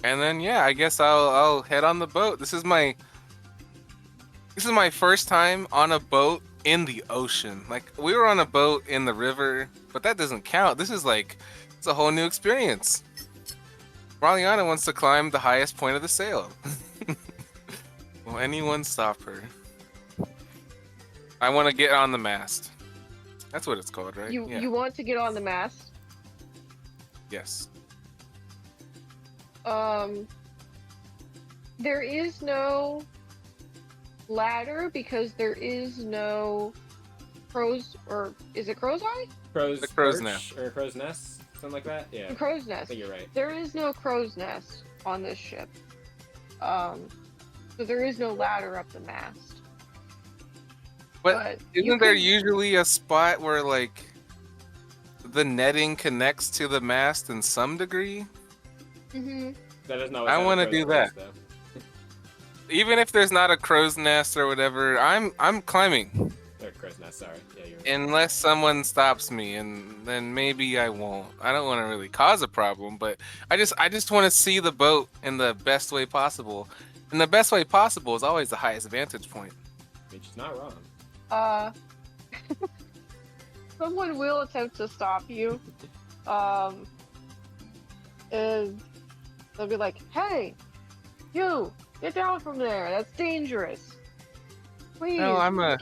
And then yeah, I guess I'll head on the boat. This is my first time on a boat in the ocean. Like, we were on a boat in the river, but that doesn't count. This is like, it's a whole new experience. Marliana wants to climb the highest point of the sail. Will anyone stop her? I want to get on the mast. That's what it's called, right? You want to get on the mast? Yes. There is no ladder because there is no crow's, or is it crow's eye? Crow's The crow's perch nest. or crow's nest, something like that. Yeah, The crow's I nest. think you're right. There is no crow's nest on this ship. So there is no ladder up the mast. But you isn't there can- usually a spot where, like, the netting connects to the mast in some degree? Mhm. That doesn't always I have a wanna crow's do nest, that. though. Even if there's not a crow's nest or whatever, I'm climbing. Or crow's nest, sorry. Yeah, you're right. Unless someone stops me, and then maybe I won't. I don't want to really cause a problem, but I just want to see the boat in the best way possible. And the best way possible is always the highest vantage point. Which is not wrong. Someone will attempt to stop you. And they'll be like, "Hey, you, get down from there. That's dangerous. Please, No, I'm an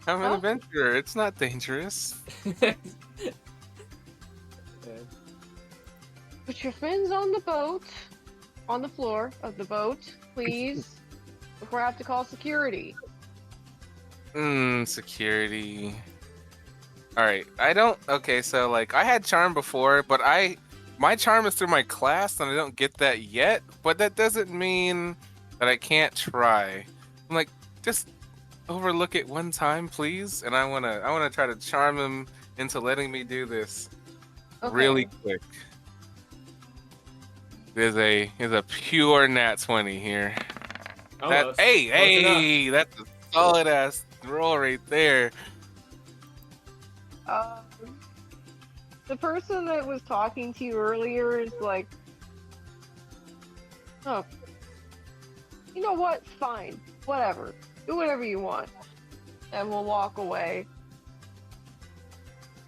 Huh? adventurer. It's not dangerous. Yeah. Put your fins on the boat, on the floor of the boat, please, before I have to call security." Security. Alright, okay, so, like, I had charm before, but my charm is through my class, and I don't get that yet, but that doesn't mean that I can't try. I'm like, just overlook it one time, please, and I wanna try to charm him into letting me do this really quick. There's a pure nat 20 here. Almost. Hey, that's a solid ass roll right there. The person that was talking to you earlier is like, "Oh, you know what? Fine, whatever. Do whatever you want," and we'll walk away.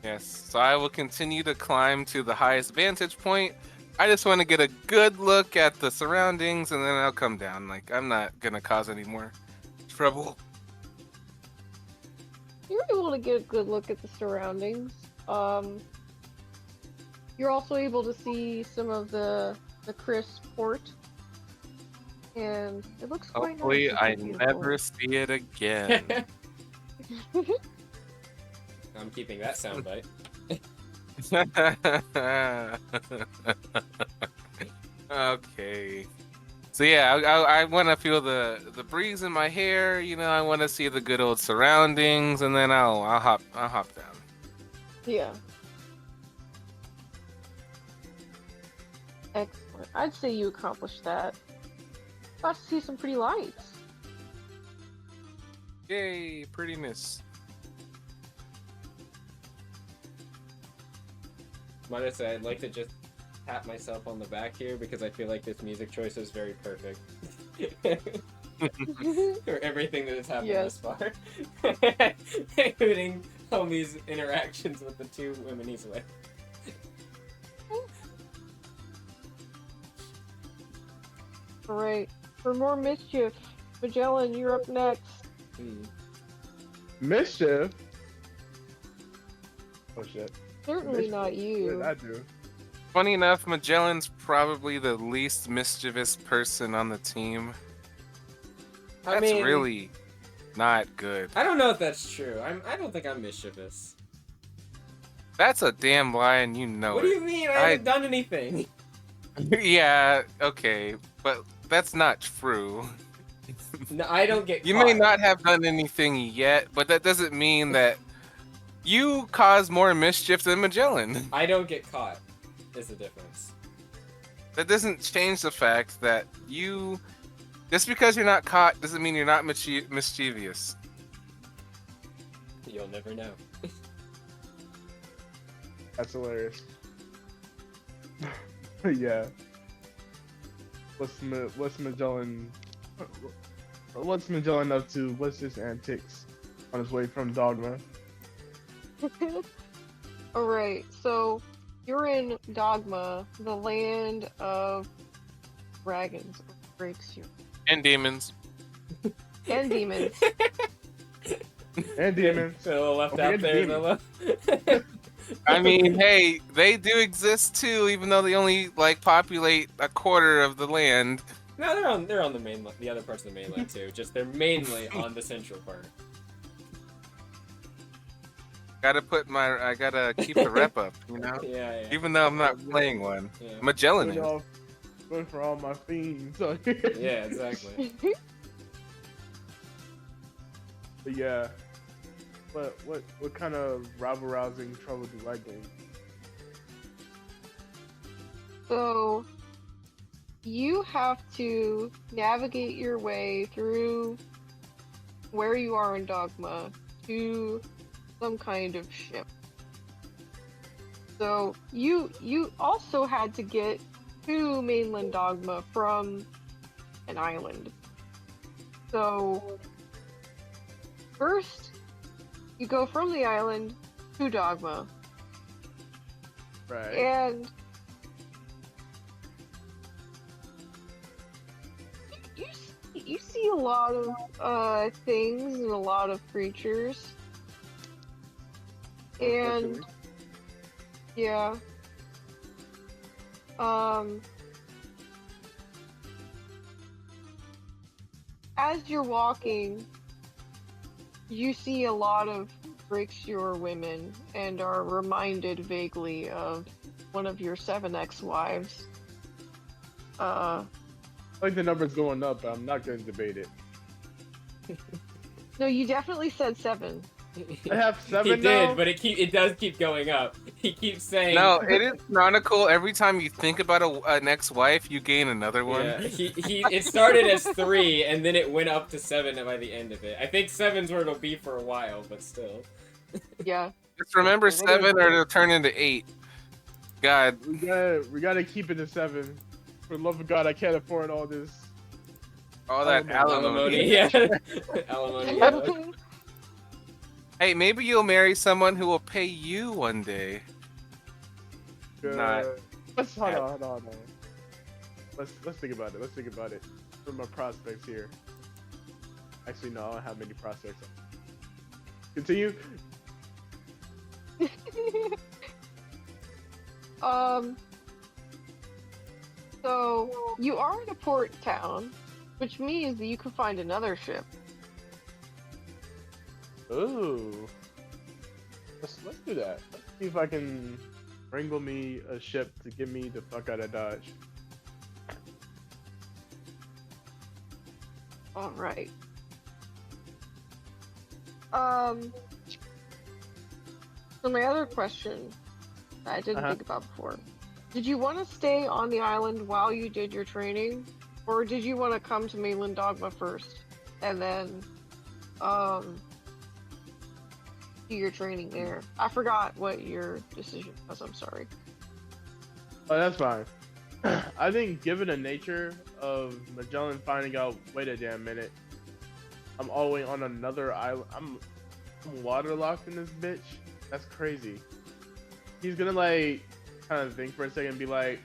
Yes. So I will continue to climb to the highest vantage point. I just want to get a good look at the surroundings, and then I'll come down. Like, I'm not gonna cause any more trouble. You're able to get a good look at the surroundings. You're also able to see some of the Chris port, and it looks quite Hopefully, nice. I never see it again. I'm keeping that soundbite. Okay. So yeah, I want to feel the breeze in my hair. You know, I want to see the good old surroundings, and then I'll hop down. Yeah. Excellent. I'd say you accomplished that. Got to see some pretty lights. Yay, prettiness. Might I say, I'd like to just pat myself on the back here because I feel like this music choice is very perfect. For everything that has happened Yes. this far. Including Homie's interactions with the two women he's with. Alright. For more mischief, Magellan, you're up next. Mischief. Oh shit. Certainly not What did you. I do? Funny enough, Magellan's probably the least mischievous person on the team. I That's mean, really not good. I don't know if that's true. I don't think I'm mischievous. That's a damn lie, and you know What do it. you mean? I haven't done anything. Yeah, okay, but that's not true. No, I don't get You caught. may not have done anything yet, but that doesn't mean that you cause more mischief than Magellan. I don't get caught, is the difference. That doesn't change the fact that you, just because you're not caught doesn't mean you're not mischievous. You'll never know. That's hilarious. Yeah. What's Magellan? What's Magellan up to? What's his antics on his way from Dogma? Alright, so you're in Dogma, the land of dragons, breaks you, And demons. and demons. And demons. So left Okay, out and there, demons. Zilla. I mean, hey, they do exist too, even though they only like populate a quarter of the land. No, they're on the mainland, the other parts of the mainland too. Just they're mainly on the central part. I gotta keep the rep up, you know? Yeah. Even though I'm not playing one. Yeah. Magellan Going is. off, going for all my fiends. Yeah, exactly. But yeah. What kind of rabble rousing trouble do I get? So you have to navigate your way through where you are in Dogma to some kind of ship. So you also had to get to mainland Dogma from an island. So first you go from the island to Dogma, Right. and you see a lot of things and a lot of creatures, and Unfortunately. yeah, as you're walking, you see a lot of Breaksure women and are reminded vaguely of one of your 7 ex-wives. I think the number's going up, but I'm not going to debate it. No, you definitely said 7. I have 7 He now. did, but it does keep going up. He keeps saying. No, it is canonical. Every time you think about an ex-wife, you gain another one. Yeah, it started as 3 and then it went up to 7 by the end of it. I think 7's where it'll be for a while, but still. Yeah. Just remember 7 or it'll turn into 8. God. We gotta keep it to 7. For the love of God, I can't afford all this. All that Alimony. alimony. Yeah. Alimony. Yeah. Hey, maybe you'll marry someone who will pay you one day. Not. Let's hold on. Let's think about it. Let's think about it. From my prospects here. Actually, no, I don't have many prospects. Continue. Um. So you are in a port town, which means that you can find another ship. Ooh. Let's do that. Let's see if I can wrangle me a ship to get me the fuck out of Dodge. All right. So my other question that I didn't think about before. Did you want to stay on the island while you did your training? Or did you want to come to mainland Dogma first and then do your training there? I forgot what your decision was, I'm sorry. Oh, that's fine. I think given the nature of Magellan finding out, wait a damn minute, I'm all the way on another island. I'm waterlocked in this bitch. That's crazy. He's gonna like kind of think for a second and be like,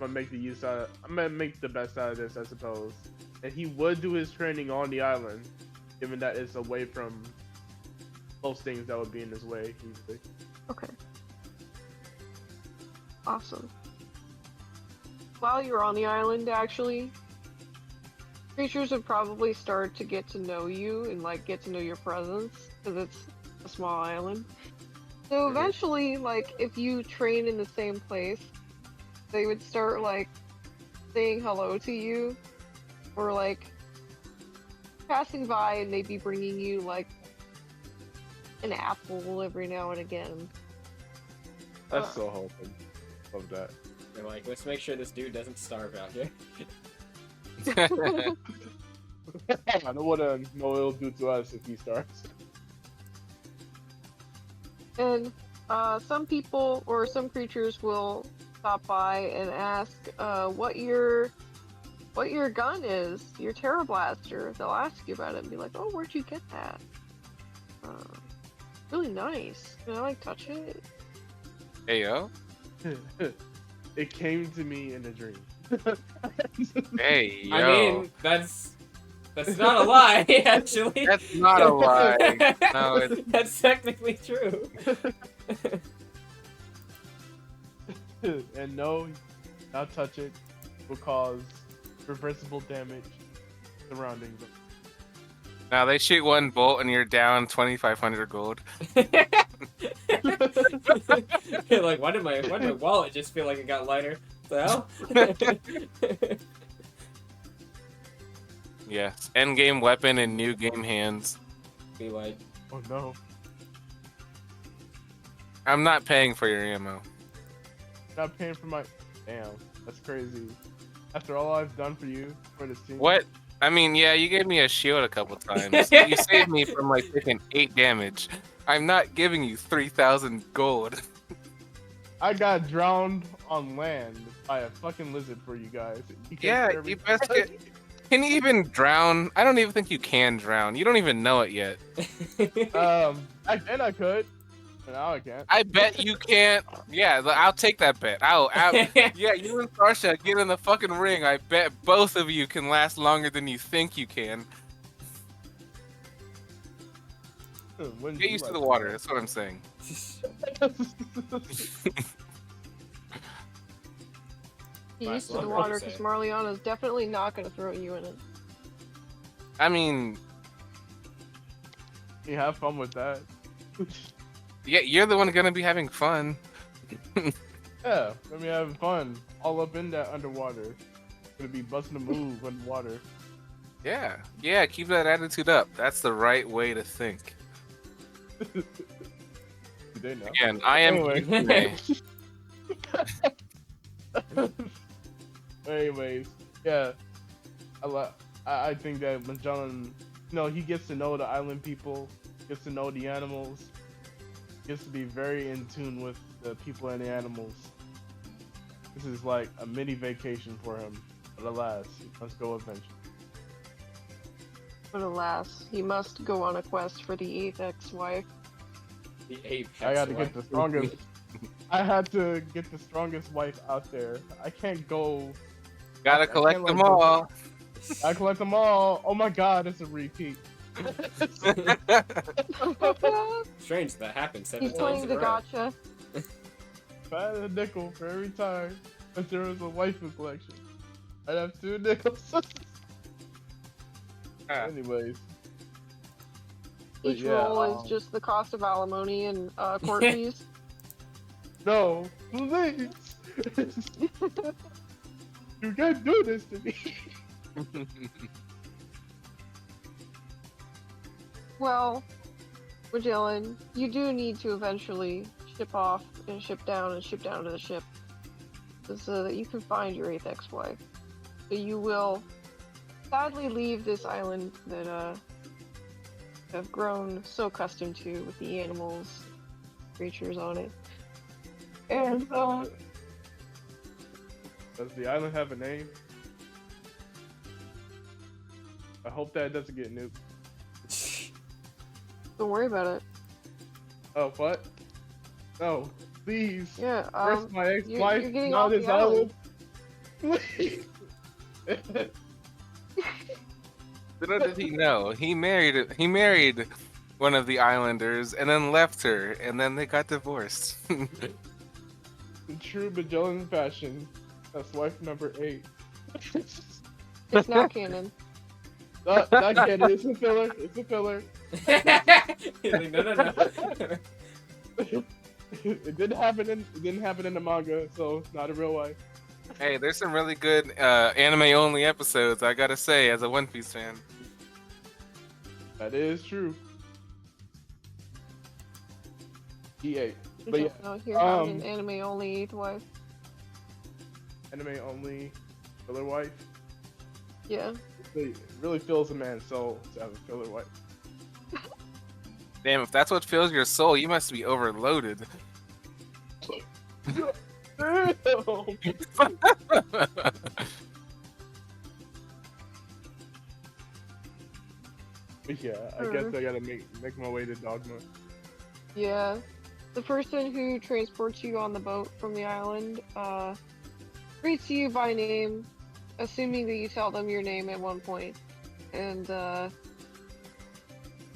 I'm gonna make the best out of this, I suppose. And he would do his training on the island, given that it's away from most things that would be in his way easily. Okay. Awesome. While you're on the island, actually, creatures would probably start to get to know you and like get to know your presence because it's a small island. So eventually, like if you train in the same place, they would start like saying hello to you, or like passing by and maybe bringing you like an apple every now and again. That's so wholesome. Love that. They're like, let's make sure this dude doesn't starve out here. I don't want to know what it'll do to us if he starts. And some people or some creatures will stop by and ask what your gun is, your Terra Blaster. They'll ask you about it and be like, "Oh, where'd you get that? Really nice. Can I like touch it?" Hey yo. It came to me in a dream. Hey yo. I mean, that's not a lie, actually. That's not a lie. No, it's... That's technically true. And no, not touch it will cause reversible damage surrounding them. Now they shoot one bolt and you're down 2,500 gold. Like, why did my wallet just feel like it got lighter? What the hell? Yes, end game weapon and new game hands. Be like, Oh no. I'm not paying for your ammo. Not paying for my. Damn, that's crazy. After all I've done for you, for this team. What? I mean, yeah, you gave me a shield a couple times. You saved me from like taking 8 damage. I'm not giving you 3,000 gold. I got drowned on land by a fucking lizard for you guys. Yeah, you best get. Can you even drown? I don't even think you can drown. You don't even know it yet. Back then I could, but now I can't. I bet you can't. Yeah, I'll take that bet. Yeah, you and Sarsha get in the fucking ring. I bet both of you can last longer than you think you can. Get used to the water. That's what I'm saying. Get used to the water because Marliana's definitely not going to throw you in it. I mean, You have fun with that. yeah, you're the one gonna be having fun. Yeah, let me having fun. All up in that underwater. Gonna be busting a move underwater. Yeah, keep that attitude up. That's the right way to think. Do they know? Again, I am Anyway. Yusuke. Anyways, yeah, I think that Magellan, he gets to know the island people, gets to know the animals, gets to be very in tune with the people and the animals. This is like a mini vacation for him, but alas, he must go eventually. But alas, he must go on a quest for the 8th ex-wife. The apex. I got to wife. get the strongest. I had to get the strongest wife out there. I can't go. Gotta I collect can't, them like, go- all. I collect them all. Oh my god, it's a repeat. Strange that happened 7 He's times playing in the a row. gotcha. If I had a nickel for every time that there was a waifu collection, I'd have 2 nickels. Anyways. But Each yeah, roll is just the cost of alimony and court fees. No, please. You can't do this to me. Well, Magellan, you do need to eventually ship off and ship down to the ship so that you can find your 8th ex-wife. So you will sadly leave this island that have grown so accustomed to with the animals, creatures on it. And Does the island have a name? I hope that doesn't get nuked. don't worry about it. Oh, what? No, please. Yeah, First my ex-wife, you're getting now off this the island. island. Please. Little did he know, he married one of the islanders and then left her, and then they got divorced. In true Magellan fashion, that's wife number 8. It's now canon. Not canon, it's a filler. It's a filler. He's like, no. It didn't happen in the manga, so it's not a real wife. Hey, there's some really good anime-only episodes, I gotta say, as a One Piece fan. That is true. E8. You But yeah, don't know here how an anime only 8th wife. anime only filler wife. Yeah. It really fills a man's soul to have a filler wife. Damn, if that's what fills your soul, you must be overloaded. But yeah, I guess I gotta make my way to Dogma. Yeah. The person who transports you on the boat from the island greets you by name, assuming that you tell them your name at one point, and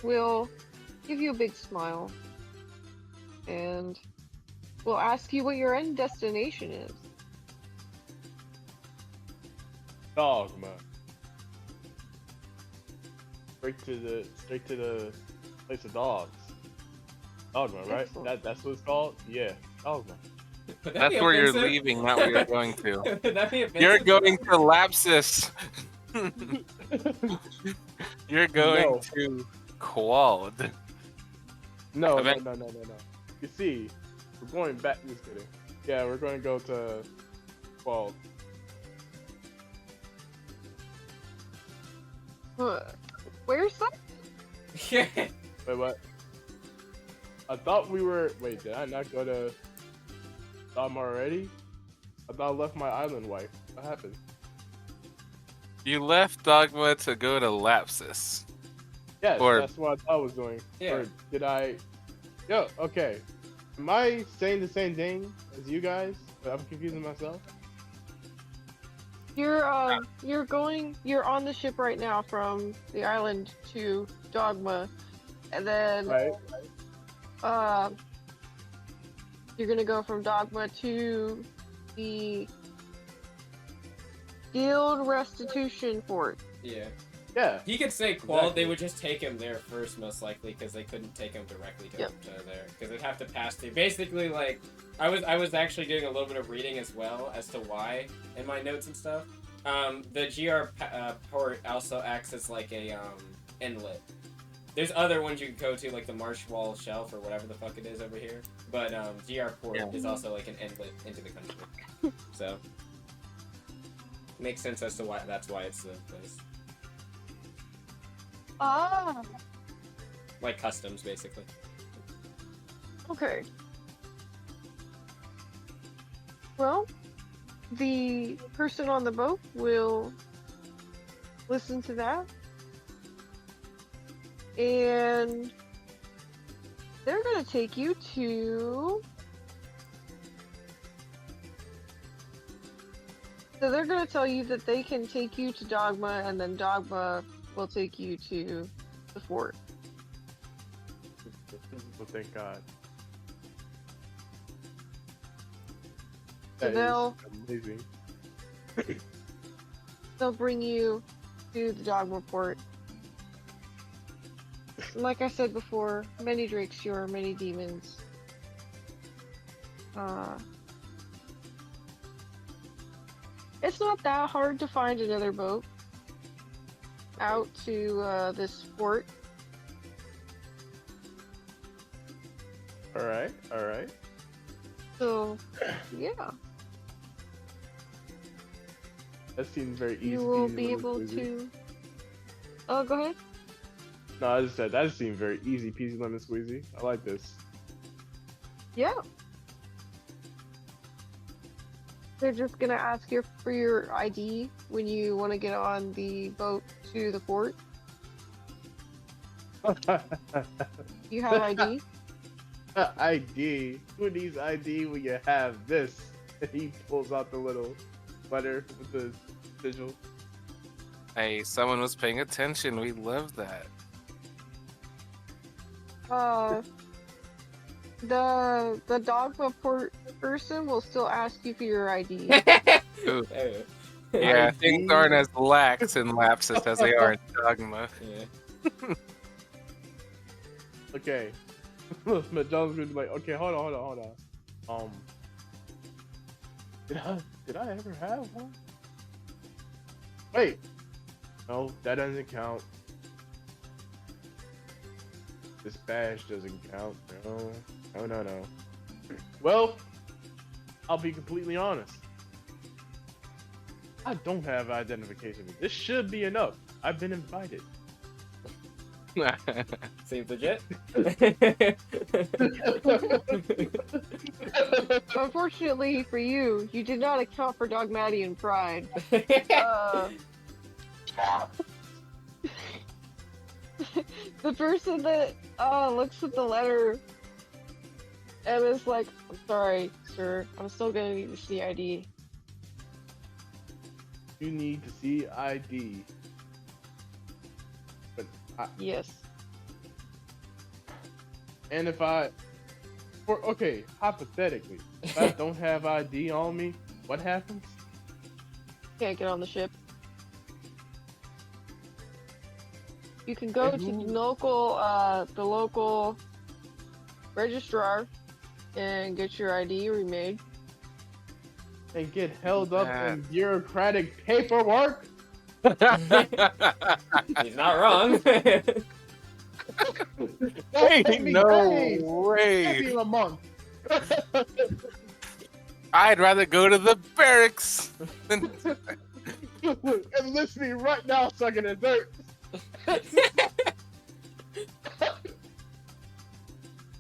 will give you a big smile, and will ask you what your end destination is. Dogma. Straight to the place of dogs. Dogma, right? Excellent. That's what it's called? Yeah. Dogma. Would that That's be where you're offensive? leaving, not where you're going to. Would that be offensive? You're going to Lapsus. You're going No. to Quald. No. Event- You see, we're going back. Just kidding. Yeah, we're going to go to Quald. Where's that? Wait, what? I thought we were. Wait, did I not go to Dogma already? I thought I left my island wife. What happened? You left Dogma to go to Lapsus. Yes, Or- that's what I thought I was doing. Yeah. Or did I? Yo, okay. Am I saying the same thing as you guys? But I'm confusing myself. You're on the ship right now from the island to Dogma, and then Right? you're gonna go from Dogma to the Guild Restitution Fort. Yeah. Yeah. He could say Qual, Exactly. they would just take him there first, most likely, because they couldn't take him directly to, Yep. to there, because they'd have to pass through. Basically, like, I was actually doing a little bit of reading as well as to why in my notes and stuff. The GR port also acts as like a inlet. There's other ones you can go to, like the Marsh Wall Shelf or whatever the fuck it is over here, but GR port Yeah. is also like an inlet into the country. So makes sense as to why that's why it's the place. Ah, Like customs, basically. okay. Well, the person on the boat will listen to that and they're gonna take you to. So they're gonna tell you that they can take you to Dogma, and then Dogma will take you to the fort. Well, thank God. So That they'll is amazing. they'll bring you to the Dogma port. Like I said before, many drakes, your many demons. It's not that hard to find another boat out to this fort. All right, all right. So, yeah, That seems very easy. you will peasy, be lemon able squeezy. to. Oh, go ahead. No, I just said that seemed very easy peasy lemon squeezy. I like this. Yeah. They're just gonna ask you for your ID when you want to get on the boat to the fort. You have ID? ID. Who needs ID when you have this? He pulls out the little letter with the sigil. Hey, someone was paying attention. We love that. The Dogma port person will still ask you for your ID. Ooh. Hey. Yeah, ID. things aren't as lax and lapses as they are in Dogma. Yeah. Okay. But John's gonna be like, okay, hold on. Did I ever have one? Wait. No, that doesn't count. This badge doesn't count. No. Well, I'll be completely honest. I don't have identification. This should be enough. I've been invited. Seems legit. Unfortunately for you, you did not account for Dogmatian pride. The person that looks at the letter and is like, "I'm sorry, sir. I'm still gonna need to see ID." You need to see ID. But Yes. and if okay, hypothetically, if I don't have ID on me, what happens? Can't get on the ship. You can go to the local registrar and get your ID remade. And get held up Yeah. in bureaucratic paperwork? He's not wrong. Hey, no way. Maybe in a month. I'd rather go to the barracks than Enlist me right now, sucking the dirt.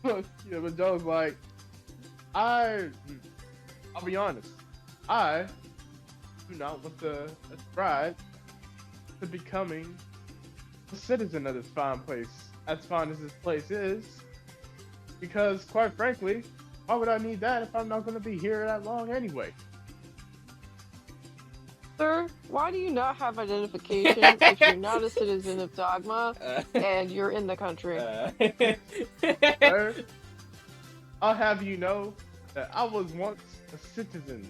Yeah, but Joe's like, I'll be honest, I do not want to ascribe to becoming a citizen of this fine place, as fine as this place is, because quite frankly, why would I need that if I'm not going to be here that long anyway? Sir, why do you not have identification if you're not a citizen of Dogma and you're in the country? Sir, I'll have you know that I was once a citizen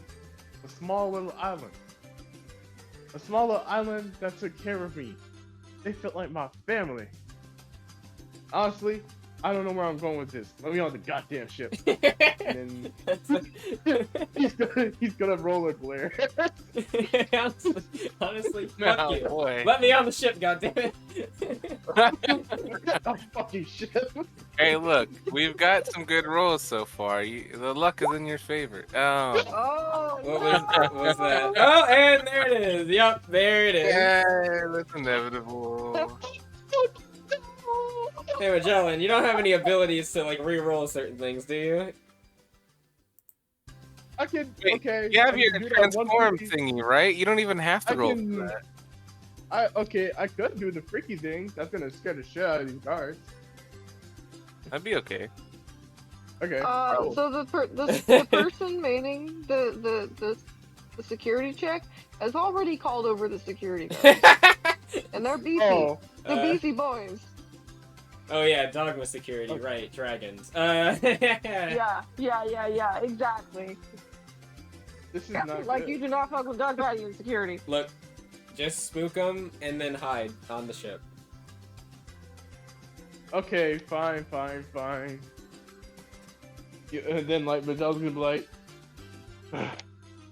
of a small little island. A small little island that took care of me. They felt like my family. Honestly, I don't know where I'm going with this. Let me on the goddamn ship. And then he's gonna roll a glare. Honestly, oh fuck you. boy. Let me on the ship, goddammit. Oh, fucking shit. Hey, look, we've got some good rolls so far. The luck is in your favor. Oh. Oh, What was that? Oh, and there it is. Yep, there it is. Yeah, that's inevitable. Hey, Magellan, you don't have any abilities to like re-roll certain things, do you? I can. Wait, Okay. You have I your can do that one transform freaky- thingy, right? You don't even have to I roll can- for that. I could do the freaky thing. That's gonna scare the shit out of these guards. I'd be okay. Okay. So the person manning the security check has already called over the security guards, and they're beefy. Oh, They're beefy boys. Oh yeah, dogma security, Okay. right? Dragons. Yeah, exactly. this is not Like good. you do not fuck with dog guardian security. Look, just spook them and then hide on the ship. Okay, fine. And then like Magellan's gonna be like,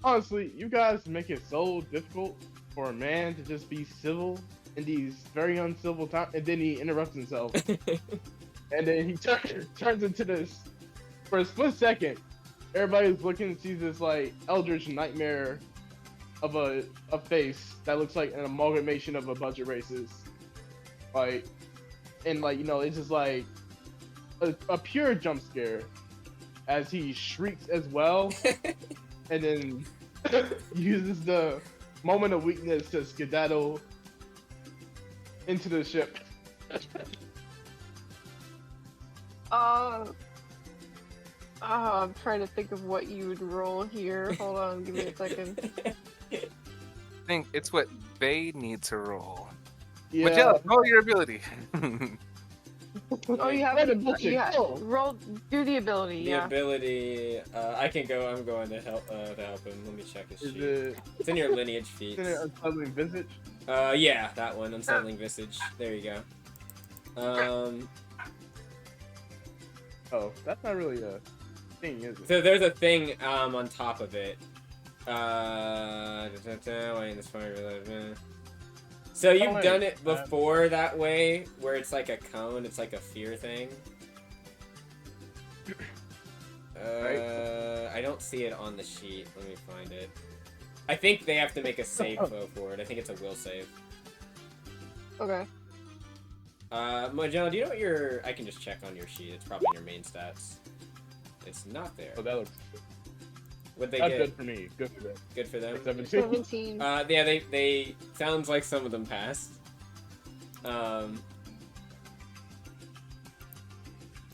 honestly, you guys make it so difficult for a man to just be civil in these very uncivil times. And then he interrupts himself, and then he turns into this. For a split second, everybody's looking and sees this like eldritch nightmare of a face that looks like an amalgamation of a bunch of races, like, and like it's just like a pure jump scare as he shrieks as well, and then uses the moment of weakness to skedaddle into the ship. I'm trying to think of what you would roll here. Hold on, give me a second. I think it's what they need to roll. Yeah. Magellan, roll your ability. Oh, you have Random it. bullshit. Yeah, Oh. roll. Do the ability. The Yeah. ability, I can go. I'm going to help him. Let me check his Is sheet. it It's in your lineage feats. isn't it unsettling visage? Yeah, that one, unsettling visage. There you go. Oh, that's not really a thing, is it? So there's a thing on top of it. So you've wait, done it before that way, where it's like a cone. It's like a fear thing. I don't see it on the sheet. Let me find it. I think they have to make a save for it. I think it's a will save. Okay. Magellan, do you know what your... I can just check on your sheet. It's probably in your main stats. It's not there. Oh, that looks What'd they that's get? good for me. Good for them. Good for them? 17. 17. Yeah, they sounds like some of them passed.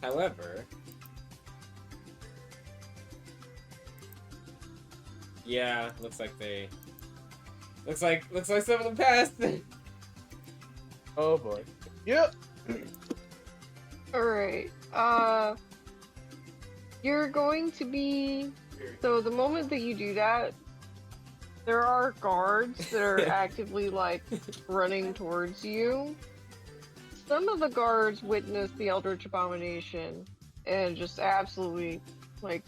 However, yeah, looks like some of them passed. Oh boy. Yep. Alright. You're going to be... So the moment that you do that, there are guards that are actively, like, running towards you. Some of the guards witness the Eldritch Abomination and just absolutely, like,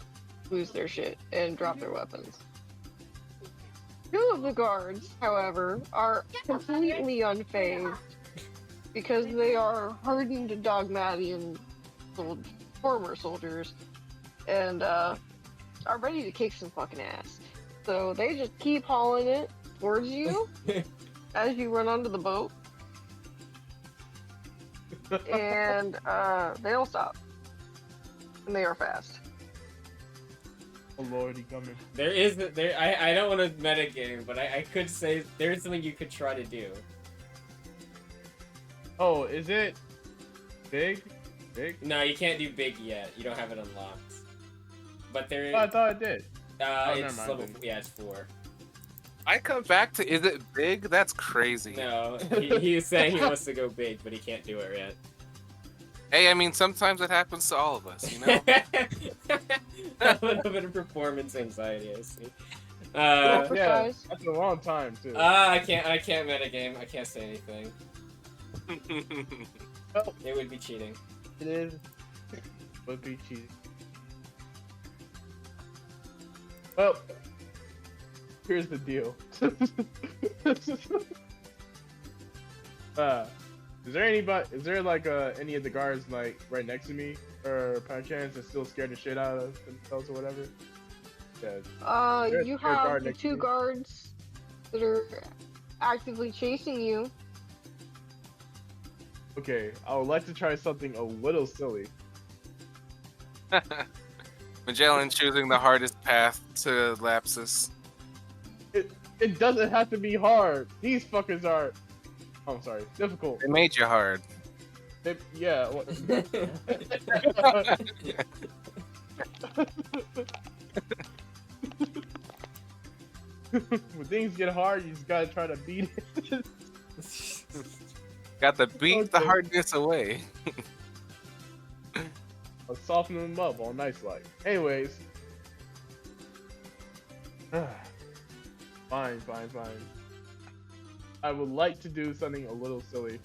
lose their shit and drop their weapons. Two of the guards, however, are completely unfazed because they are hardened Dogmatian former soldiers and are ready to kick some fucking ass. So they just keep hauling it towards you as you run onto the boat. And they don't stop. And they are fast. Oh lord, he coming. I don't want to metagame, but I could say there's something you could try to do. Oh, is it big? Big? No, you can't do big yet. You don't have it unlocked. But there. Oh, I thought it did. never It's mind level. then. Yeah, it's 4. I come back to, is it big? That's crazy. No, he was saying he wants to go big, but he can't do it yet. Hey, I mean, sometimes it happens to all of us, you know? A little bit of performance anxiety, I see. Yeah, Precise. that's a long time too. I can't metagame. I can't say anything. Well, It would be cheating. it is. Would be cheating. Well, here's the deal. Is there anybody? Is there like any of the guards like right next to me, or by chance that's still scared the shit out of themselves or whatever? Yeah. There's You a guard have the next to 2 me. guards that are actively chasing you. Okay, I would like to try something a little silly. Magellan choosing the hardest path to Lapsus. It doesn't have to be hard. These fuckers are. Oh, I'm sorry, difficult. It made you hard. Yeah. When things get hard, you just gotta try to beat it. Got to beat the Okay. hardness away. I'll soften them up all nice like. Anyways. Fine. I would like to do something a little silly.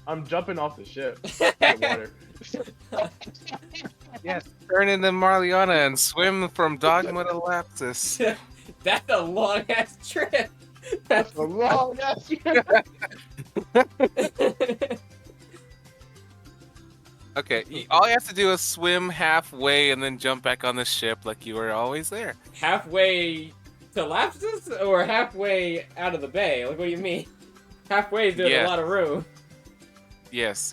I'm jumping off the ship in the water. Yes, turn into Marliana and swim from Dogma to Lapsus. That's a long ass trip. That's a long ass trip. Okay, all you have to do is swim halfway and then jump back on the ship like you were always there. Halfway to Lapsus or halfway out of the bay? Like, what do you mean? Halfway is doing Yeah. a lot of room. Yes.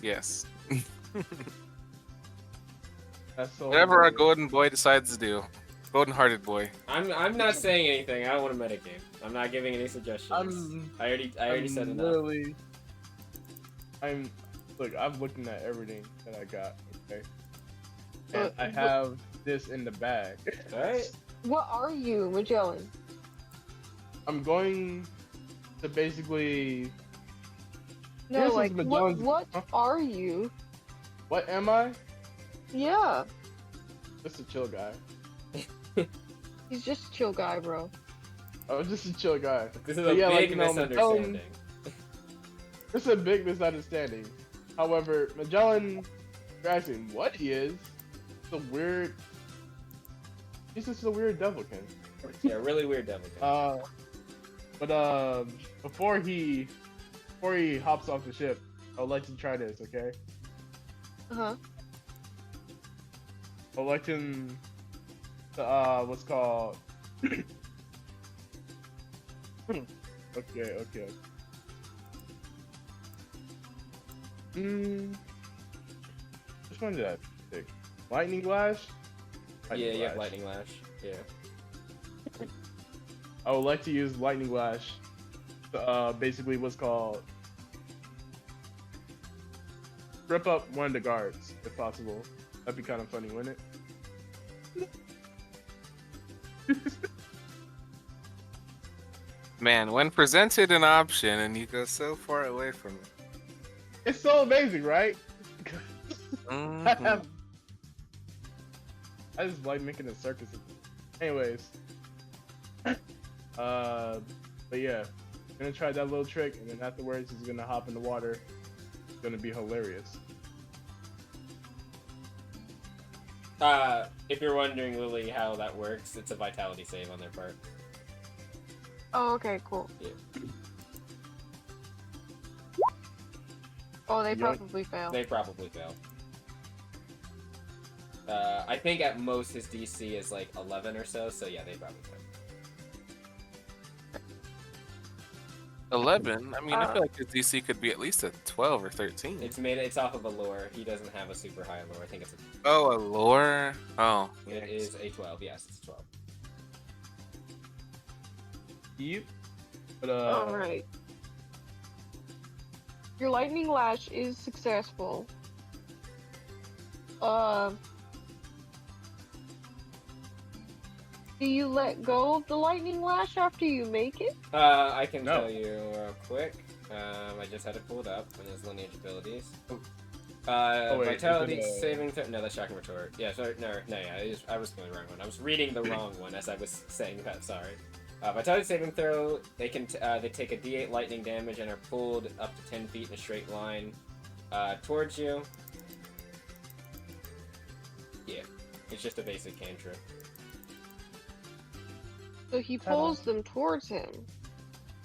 That's so Whatever our weird. golden boy decides to do. Golden-hearted boy. I'm not saying anything. I don't want to metagame. I'm not giving any suggestions. I already said enough. Literally, look, I'm looking at everything that I got, okay? And I have this in the bag. Alright. What are you, Magellan? I'm going to basically. No, This is like, Magellan's- what huh? are you? What am I? Yeah, Just a chill guy. he's just a chill guy, bro. I'm just a chill guy. This is But a yeah, like, big you know, misunderstanding. This is a big misunderstanding. However, Magellan, you're asking what he is. It's a weird. He's just a weird devilkin. Yeah, really weird devil. But before he hops off the ship, I would like to try this, okay? Uh-huh. I'd like him to what's called. Okay. Which one did I pick? Lightning Lash? Yeah, you have lightning lash. Yeah. I would like to use Lightning Lash. Basically, what's called rip up one of the guards, if possible. That'd be kind of funny, wouldn't it? Man, when presented an option and you go so far away from it. It's so amazing, right? Mhm. I just like making a circus. Anyways, but yeah, gonna try that little trick, and then afterwards he's gonna hop in the water. It's gonna be hilarious. If you're wondering, Lily, how that works, it's a vitality save on their part. Oh, okay, cool. Yeah. Oh, they Yoink. probably fail. They probably fail. I think at most his DC is like 11 or so yeah, they probably fail. 11? I mean, I feel like his DC could be at least a 12 or 13. It's off of a lore. He doesn't have a super high lore. I think it's Oh, a lore? Oh. it is a 12. Yes, it's 12. Yep. But Alright. Your lightning lash is successful. Do you let go of the lightning lash after you make it? I can No. tell you real quick. I just had it pulled up in his lineage abilities. wait, Vitality is it a- saving throw. No, that's shocking retort. Yeah, sorry, no, yeah, I was doing the wrong one. I was reading the wrong one as I was saying that. Sorry. Vitality saving throw. They can they take a D8 lightning damage and are pulled up to 10 feet in a straight line towards you. Yeah, it's just a basic cantrip. So he pulls them towards him.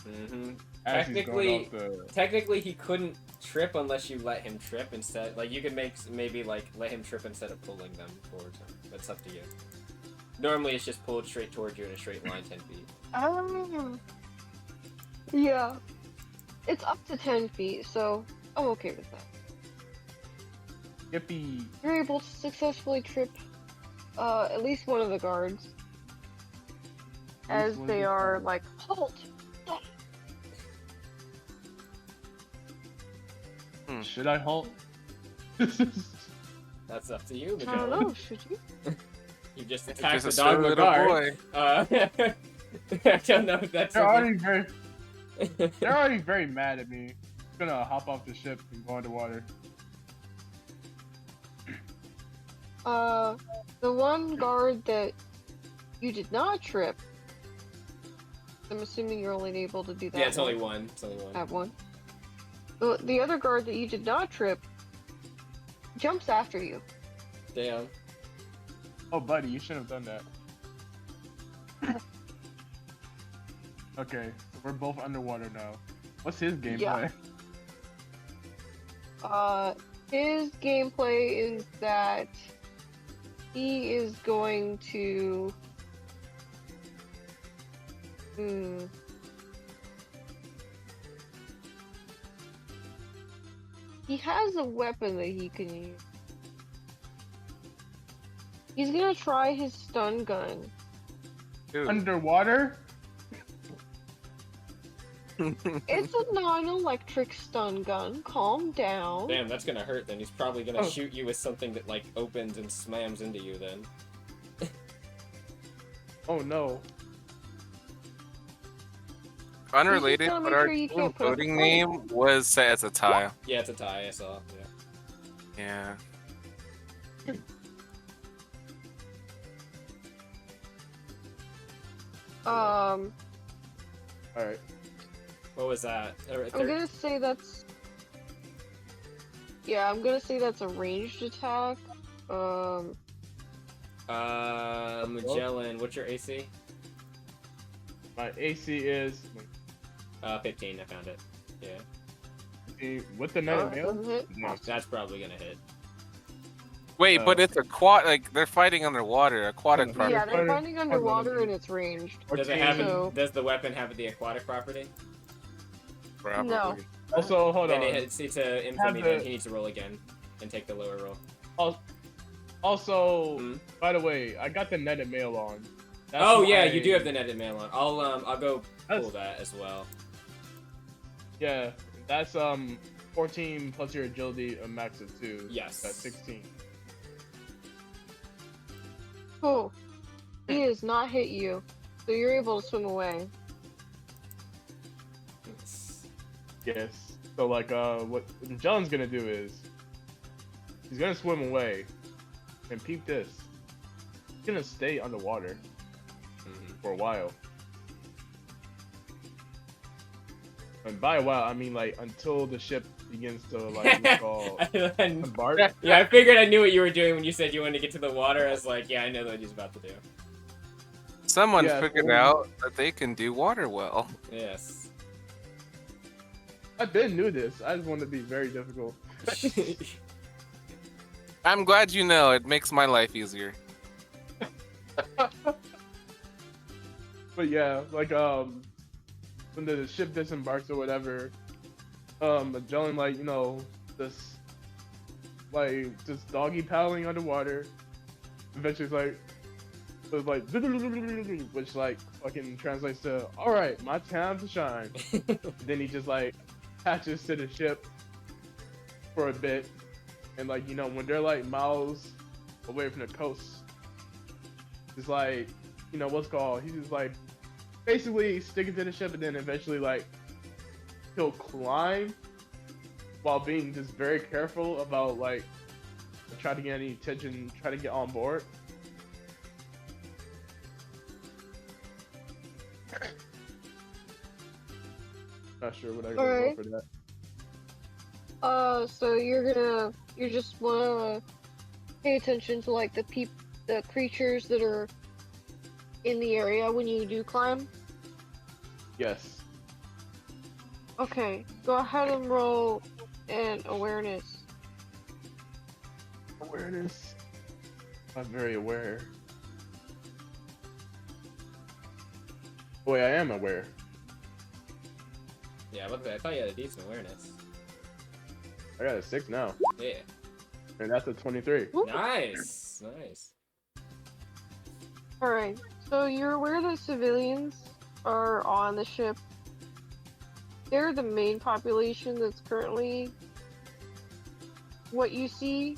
Mm-hmm. as he's going Technically, off the- technically he couldn't trip unless you let him trip instead. Like you could maybe like let him trip instead of pulling them towards him. That's up to you. Normally it's just pulled straight towards you in a straight line 10 feet. Yeah. It's up to 10 feet, so I'm okay with that. Yippee. You're able to successfully trip at least one of the guards. As one of they the are guards. like, halt! Should I halt? That's up to you, I don't Magellan. know. Should you? You just Just attacked a the silly dog little guard. boy. I don't know if that's. They're already very mad at me. I'm gonna hop off the ship and go underwater. The one guard that you did not trip. I'm assuming you're only able to do that. Yeah, it's only one. It's only one. Have one. The other guard that you did not trip jumps after you. Damn. Oh, buddy, you shouldn't have done that. Okay, so we're both underwater now. What's his gameplay? His gameplay is that he is going to. He has a weapon that he can use. He's gonna try his stun gun. Dude. Underwater? It's a non-electric stun gun. Calm down. Damn, that's gonna hurt. Then he's probably gonna shoot you with something that like opens and slams into you. Then. Oh no. Unrelated, gonna but make our sure you team can't put a voting fight. name was set as a tie. Yeah, it's a tie. I saw. Yeah. Yeah. Alright. What was that? I'm gonna say that's. Yeah, I'm gonna say that's a ranged attack. Magellan, what's your AC? My AC is 15. I found it. Yeah. with the net mail. Doesn't hit? No. That's probably gonna hit. Wait, but it's like they're fighting underwater, aquatic Yeah, property. Yeah, they're fighting underwater and it's ranged. Does it have? Does the weapon have the aquatic property? Probably. No. Also, hold Then on. it's a infamy. Then he needs to roll again and take the lower roll. Also, Hmm? by the way, I got the netted mail on. That's Oh yeah, my- you do have the netted mail on. I'll go pull That's- that as well. Yeah, that's 14 plus your agility, a max of 2. Yes. That's 16. Cool. He does not hit you, so you're able to swim away. Yes. So like what John's gonna do is he's gonna swim away and peep this. He's gonna stay underwater for a while. And by a while I mean like until the ship begins to like what's called embark. Yeah, I figured I knew what you were doing when you said you wanted to get to the water. I was like, yeah, I know what he's about to do. Someone Yeah, figured so- out that they can do water well. Yes. I didn't knew this. I just wanted to be very difficult. I'm glad you know. It makes my life easier. But yeah, like when the ship disembarks or whatever, Magellan like this doggy paddling underwater. Eventually, it's like which like fucking translates to all right, my time to shine. Then he just like attaches to the ship for a bit, and like when they're like miles away from the coast, it's like what's called. He's just like basically sticking to the ship, and then eventually like he'll climb while being just very careful about like trying to get any attention, trying to get on board. Not sure what I go Alright. for that. So you just wanna pay attention to like the creatures that are in the area when you do climb. Yes. Okay, go ahead and roll an awareness. Awareness. I'm very aware. Boy, I am aware. Yeah, I thought you had a decent awareness. I got a 6 now, Yeah. and that's a 23. Nice. Nice. Alright, so you're aware that civilians are on the ship. They're the main population that's currently what you see,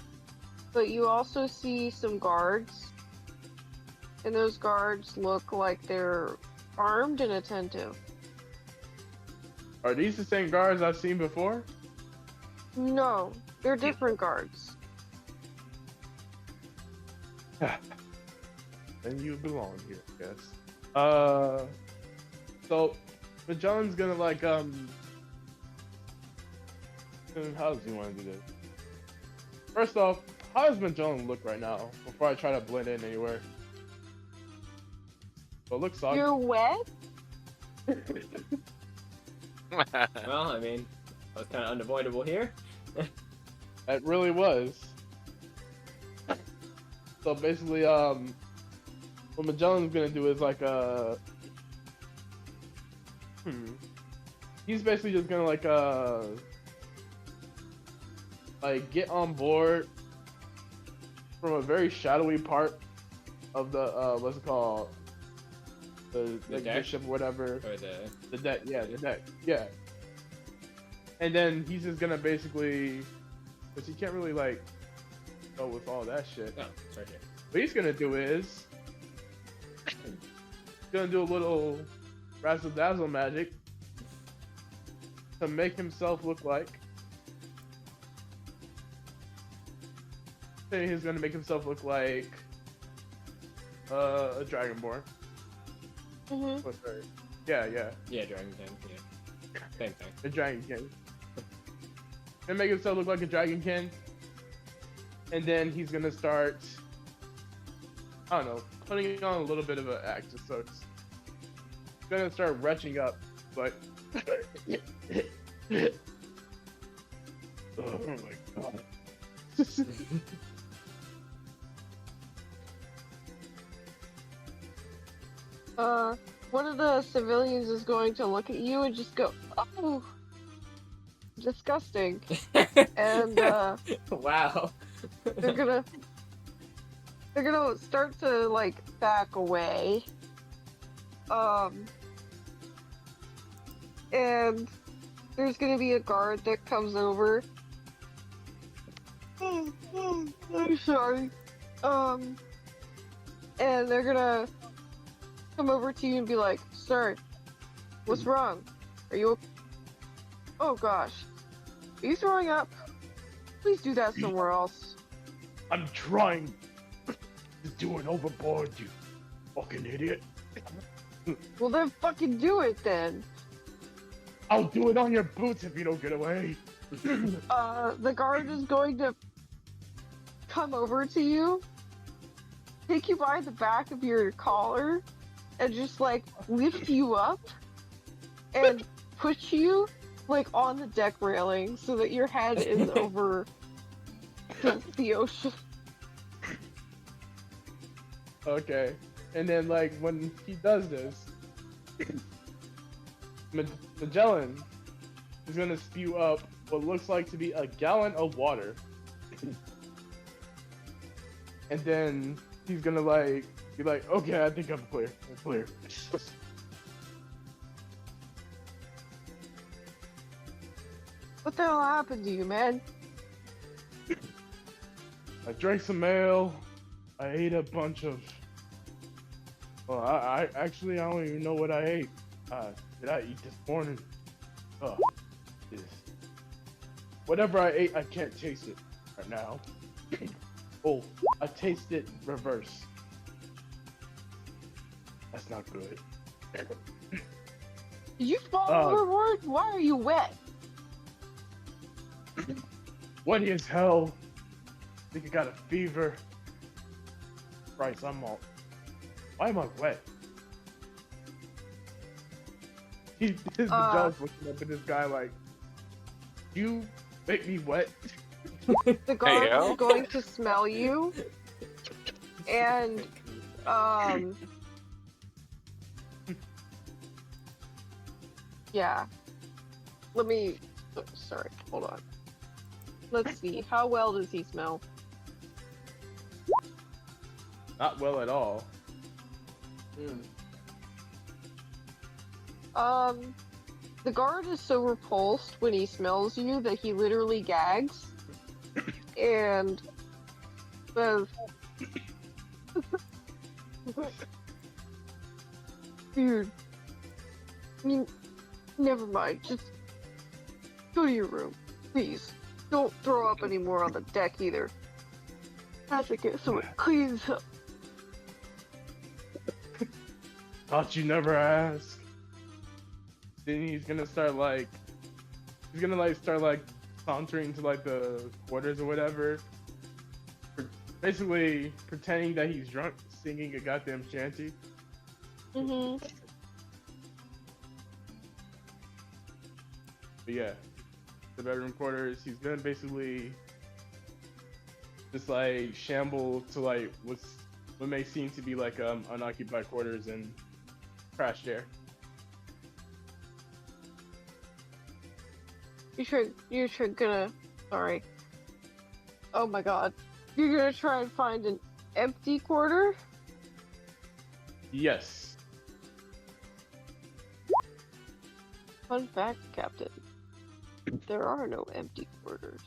but you also see some guards, and those guards look like they're armed and attentive. Are these the same guards I've seen before? No, they're different guards. Then you belong here, I guess. So Magellan's gonna like how does he want to do this? First off, how does Magellan look right now before I try to blend in anywhere? Well, looks soggy. You're wet? Well, I mean, that was kind of unavoidable here. It really was. So basically, what Magellan's gonna do is like he's basically just gonna like get on board from a very shadowy part of the what's it called, the deck? ship or whatever, Or the deck, yeah, the deck, yeah. And then he's just gonna basically, because he can't really like go with all that shit. Oh, it's right here. What he's gonna do is gonna do a little razzle dazzle magic to make himself look like. Say he's gonna make himself look like a dragonborn. Mm-hmm. What's that? Yeah, yeah, Yeah, Dragon King. Yeah. Same thing. a dragon king. Gonna make himself look like a dragon king, and then he's gonna start, I don't know, putting on a little bit of an act, just so it's gonna start retching up, but oh my god. One of the civilians is going to look at you and just go, "Oh, disgusting," and Wow. they're gonna start to like back away. And there's gonna be a guard that comes over. I'm sorry. And they're gonna come over to you and be like, "Sir, what's wrong? Are you? Oh gosh, are you throwing up? Please do that somewhere else." I'm trying to do it overboard, you fucking idiot. Well then, fucking do it then. I'll do it on your boots if you don't get away. The guard is going to come over to you, take you by the back of your collar, and just like lift you up and push you like on the deck railing so that your head is over the ocean. Okay, and then like when he does this, Magellan is gonna spew up what looks like to be a gallon of water, and then he's gonna like be like, "Okay, I think I'm clear. I'm clear." What the hell happened to you, man? I drank some ale. I ate a bunch of. Well, I actually I don't even know what I ate. Did I eat this morning? Oh, this. Whatever I ate, I can't taste it right now. Oh, I taste it reverse. That's not good. Did you fall overboard? Why are you wet? Wetty as hell. Think I got a fever. Christ, I'm all. Why am I wet? His job's looking up at this guy like, "You make me wet." The guard yo. is going to smell you, and yeah. Let me. Sorry, hold on. Let's see. How well does he smell? Not well at all. The guard is so repulsed when he smells you that he literally gags. and says, "Dude, never mind. Just go to your room, please. Don't throw up anymore on the deck either. I have to get so it cleans up." Thought you never asked. Then he's gonna start sauntering to like the quarters or whatever. Basically pretending that he's drunk, singing a goddamn shanty. Mm-hmm. But yeah, the bedroom quarters. He's gonna basically just like shamble to like what may seem to be like unoccupied quarters and crash there. You're gonna, sorry. Oh my god. You're gonna try and find an empty quarter? Yes. Fun fact, Captain. There are no empty quarters.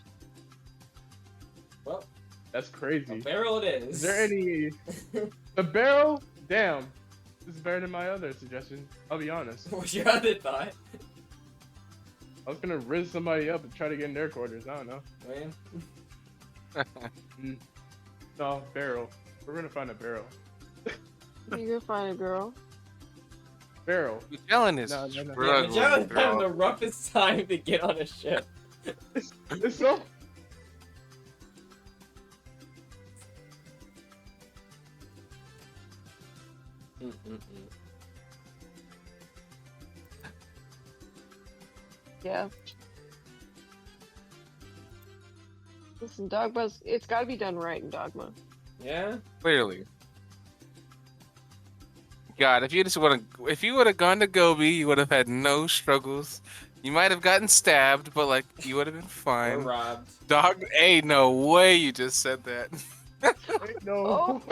Well, That's a crazy. barrel it is. Is there any the barrel? Damn. This is better than my other suggestion. I'll be honest. What's your other thought? I was gonna rizz somebody up and try to get in their quarters. I don't know. Man. No, barrel. We're gonna find a barrel. You're gonna find a girl. Barrel. Magellan is No. Yeah, struggling, Magellan's bro. having the roughest time to get on a ship. It's so. Yeah. Listen, Dogma's, it's gotta be done right in Dogma. Yeah? Clearly. God, if you would have gone to Gobi, you would have had no struggles. You might have gotten stabbed, but like you would have been Or fine. robbed. Dog, hey, no way you just said that. Wait, no. Oh,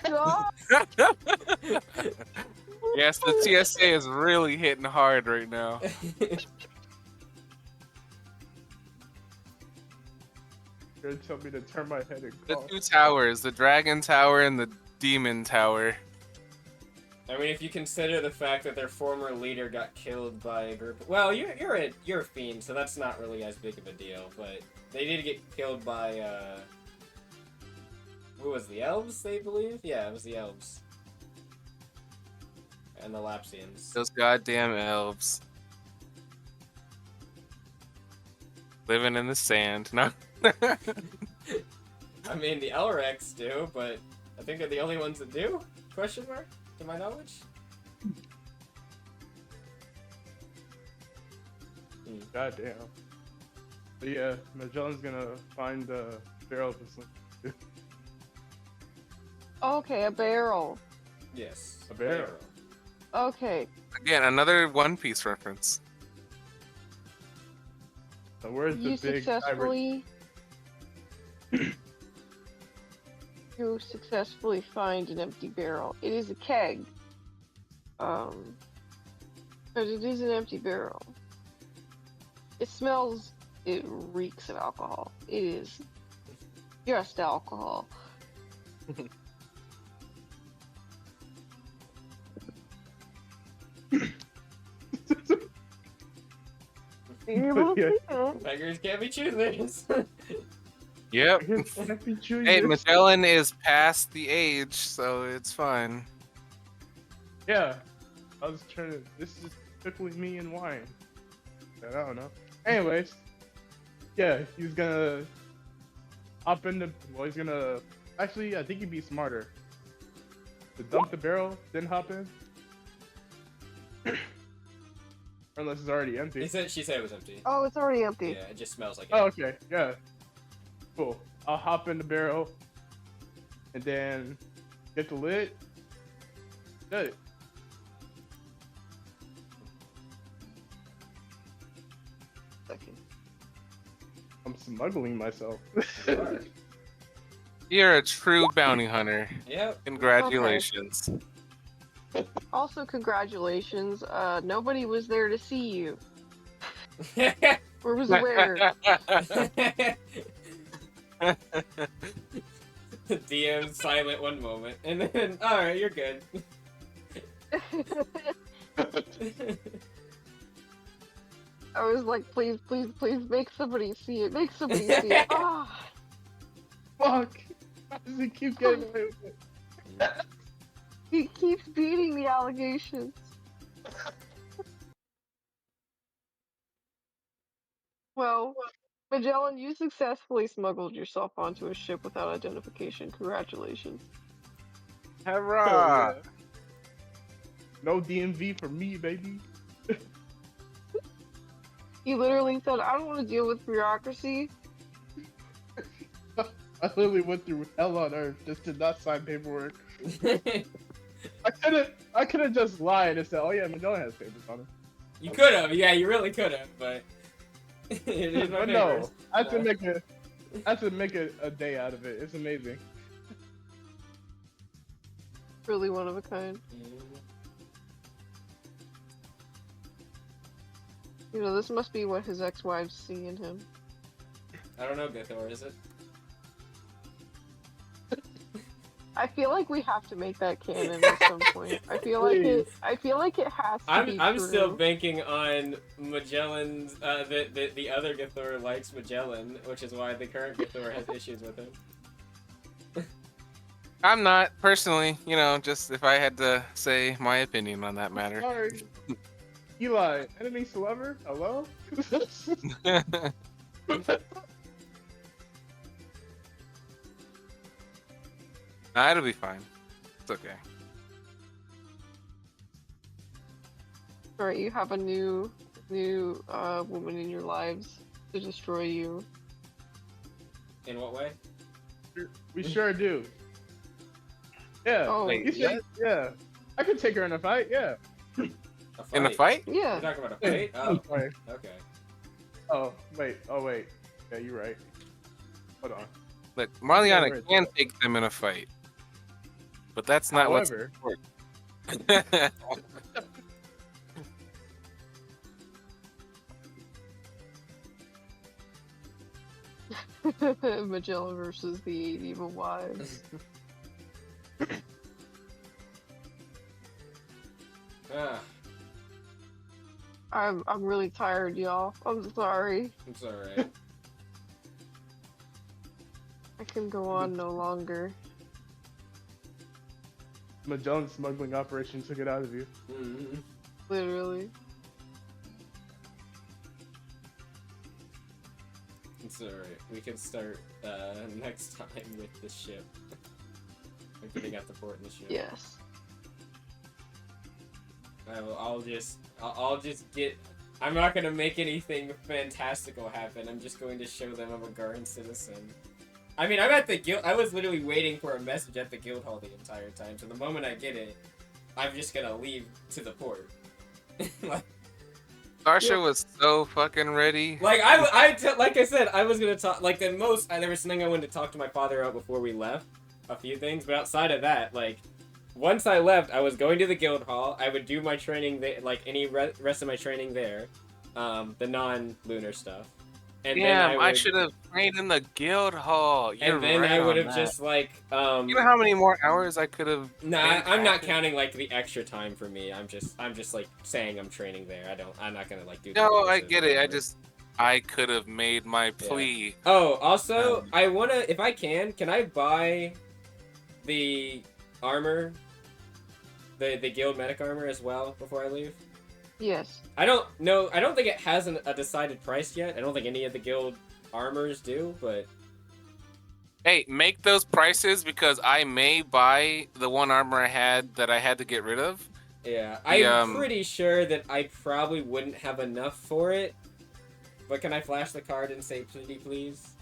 God! Yes, the TSA is really hitting hard right now. You're gonna tell me to turn my head and The cough. two towers, the Dragon Tower and the Demon Tower. I mean, if you consider the fact that their former leader got killed by a group. Well, you're a fiend, so that's not really as big of a deal. But they did get killed by who was the elves? They believe. Yeah, it was the elves and the Lapsians. Those goddamn elves. Living in the sand. No. I mean, the Elrex do, but I think they're the only ones that do? Question mark? To my knowledge? Goddamn. But yeah, Magellan's gonna find the barrel of this. Okay, a barrel. Yes. A barrel. Okay. Again, another One Piece reference. So where's the You big successfully... You successfully find an empty barrel. It is a keg. But it is an empty barrel. It smells... It reeks of alcohol. It is just alcohol. Yeah. Beggars can't be choosers. Yep. Can't be chewing Hey, this. Magellan is past the age, so it's fine. Yeah. I was trying to. This is typically me and wine. I don't know. Anyways. Yeah, he's gonna hop into. Well, he's gonna. Actually, I think he'd be smarter to dump the barrel, then hop in. Unless it's already empty. She said it was empty. Oh, it's already empty. Yeah, it just smells like it. Oh, okay. Yeah. Cool. I'll hop in the barrel and then get the lid. Shut it. Okay. I'm smuggling myself. You're a true bounty hunter. Yep. Congratulations. Also, congratulations. Nobody was there to see you. Or was aware. DM silent one moment, and then all right, you're good. I was like, please, please, please, make somebody see it. Make somebody see it. Ah, Fuck. How does he keep getting away with it? he keeps beating the allegations. Well, Magellan, you successfully smuggled yourself onto a ship without identification. Congratulations. Hell Hurrah! yeah. No DMV for me, baby. He literally said, I don't want to deal with bureaucracy. I literally went through hell on earth just to not sign paperwork. I could have just lied and said, "Oh yeah, Magellan has papers on him." You could have, yeah, you really could have, but it is my But papers. no, I had to make a day out of it. It's amazing. Really one of a kind. You know, this must be what his ex-wives see in him. I don't know, Githor, is it? I feel like we have to make that canon at some point. I feel like it. I feel like it has to be I'm true. still banking on Magellan's. The other Githor likes Magellan, which is why the current Githor has issues with him. I'm not personally, just if I had to say my opinion on that matter. Sorry, Eli, enemies to lover. Hello. Nah, it'll be fine. It's okay. Alright, you have a new woman in your lives to destroy you. In what way? We sure do. Yeah. Oh, Wait, You think, yeah. I could take her in a fight. Yeah. A fight? In a fight? yeah. You're talking about a fight? Oh, Sorry. okay. Oh wait. Yeah, you're right. Hold on. Look, Marliana Right. can take them in a fight, but that's not what's However, important. Magellan versus the 8 evil wives. Ah, I'm really tired, y'all. I'm sorry. it's alright. I can go on no longer. Magellan's smuggling operation took it out of you. Mm-hmm. Literally. It's alright. We can start next time with the ship. I'm getting at the port in the ship. Yes. I'll just get. I'm not gonna make anything fantastical happen. I'm just going to show them I'm a Garden citizen. I mean, I'm at the guild. I was literally waiting for a message at the guild hall the entire time. So the moment I get it, I'm just gonna leave to the port. like Starsha was so fucking ready. like like I said, I was gonna talk. Like the most, there was something I wanted to talk to my father about before we left. A few things, but outside of that, like. Once I left, I was going to the guild hall. I would do my training there, like any rest of my training there, the non-lunar stuff. And Damn, then I should have trained in the guild hall. You're And then right I would on have that. just like You know how many more hours I could have? No, I'm not counting like the extra time for me. I'm just like saying I'm training there. I'm not gonna like do. No, the I courses get or it. whatever. I could have made my plea. Oh, also, Um, I wanna, if I can I buy the armor, the guild medic armor as well before I leave? Yes. I don't know. I don't think it has a decided price yet. I don't think any of the guild armors do, but Hey, make those prices because I may buy the one armor I had that I had to get rid of. yeah, The, I'm pretty sure that I probably wouldn't have enough for it. But can I flash the card and say pretty please?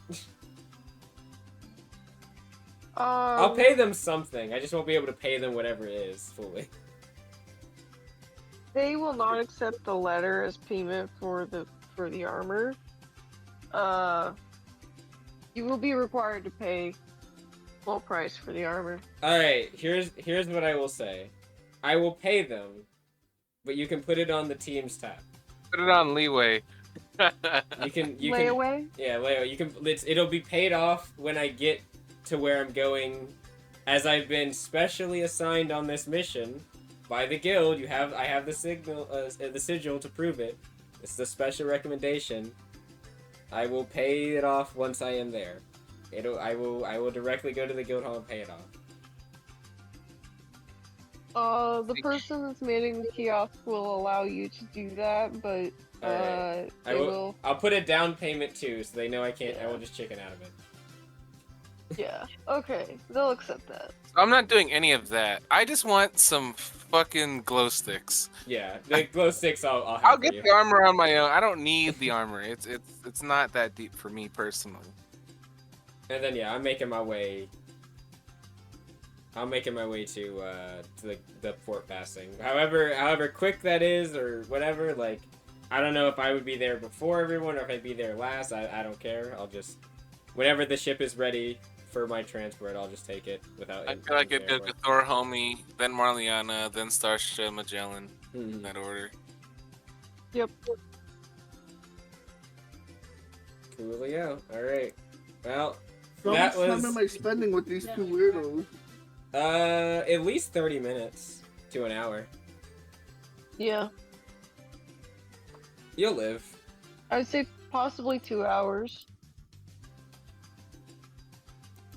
I'll pay them something. I just won't be able to pay them whatever it is fully. They will not accept the letter as payment for the armor. You will be required to pay full price for the armor. All right, here's what I will say. I will pay them, but you can put it on the team's tab. Put it on leeway. You can Layaway? yeah, layaway. You can it'll be paid off when I get to where I'm going, as I've been specially assigned on this mission by the guild. I have the sigil to prove it. It's the special recommendation. I will pay it off once I am there. I will directly go to the guild hall and pay it off. The person that's manning the kiosk will allow you to do that, but Alright. I'll put a down payment too, so they know I can't. I will just chicken out of it. Yeah. Okay, they'll accept that. I'm not doing any of that. I just want some fucking glow sticks. Yeah, the glow sticks. I'll have I'll for get you. the armor on my own. I don't need the armor. It's not that deep for me personally. And then yeah, I'm making my way. I'm making my way to the port passing. However quick that is, or whatever. Like, I don't know if I would be there before everyone or if I'd be there last. I don't care. I'll just, whenever the ship is ready for my transport, I'll just take it without. I feel like it'd go Thor, Homie, then Marliana, then Starsha, Magellan, in that order. Yep. Coolio. All right. Well, So that how much was time am I spending with these two weirdos? at least 30 minutes to an hour. Yeah. You'll live. I would say possibly 2 hours.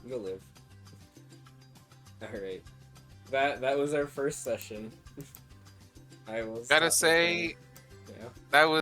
You'll live. Alright. That was our first session. I will Gotta stop say, recording. Yeah. that was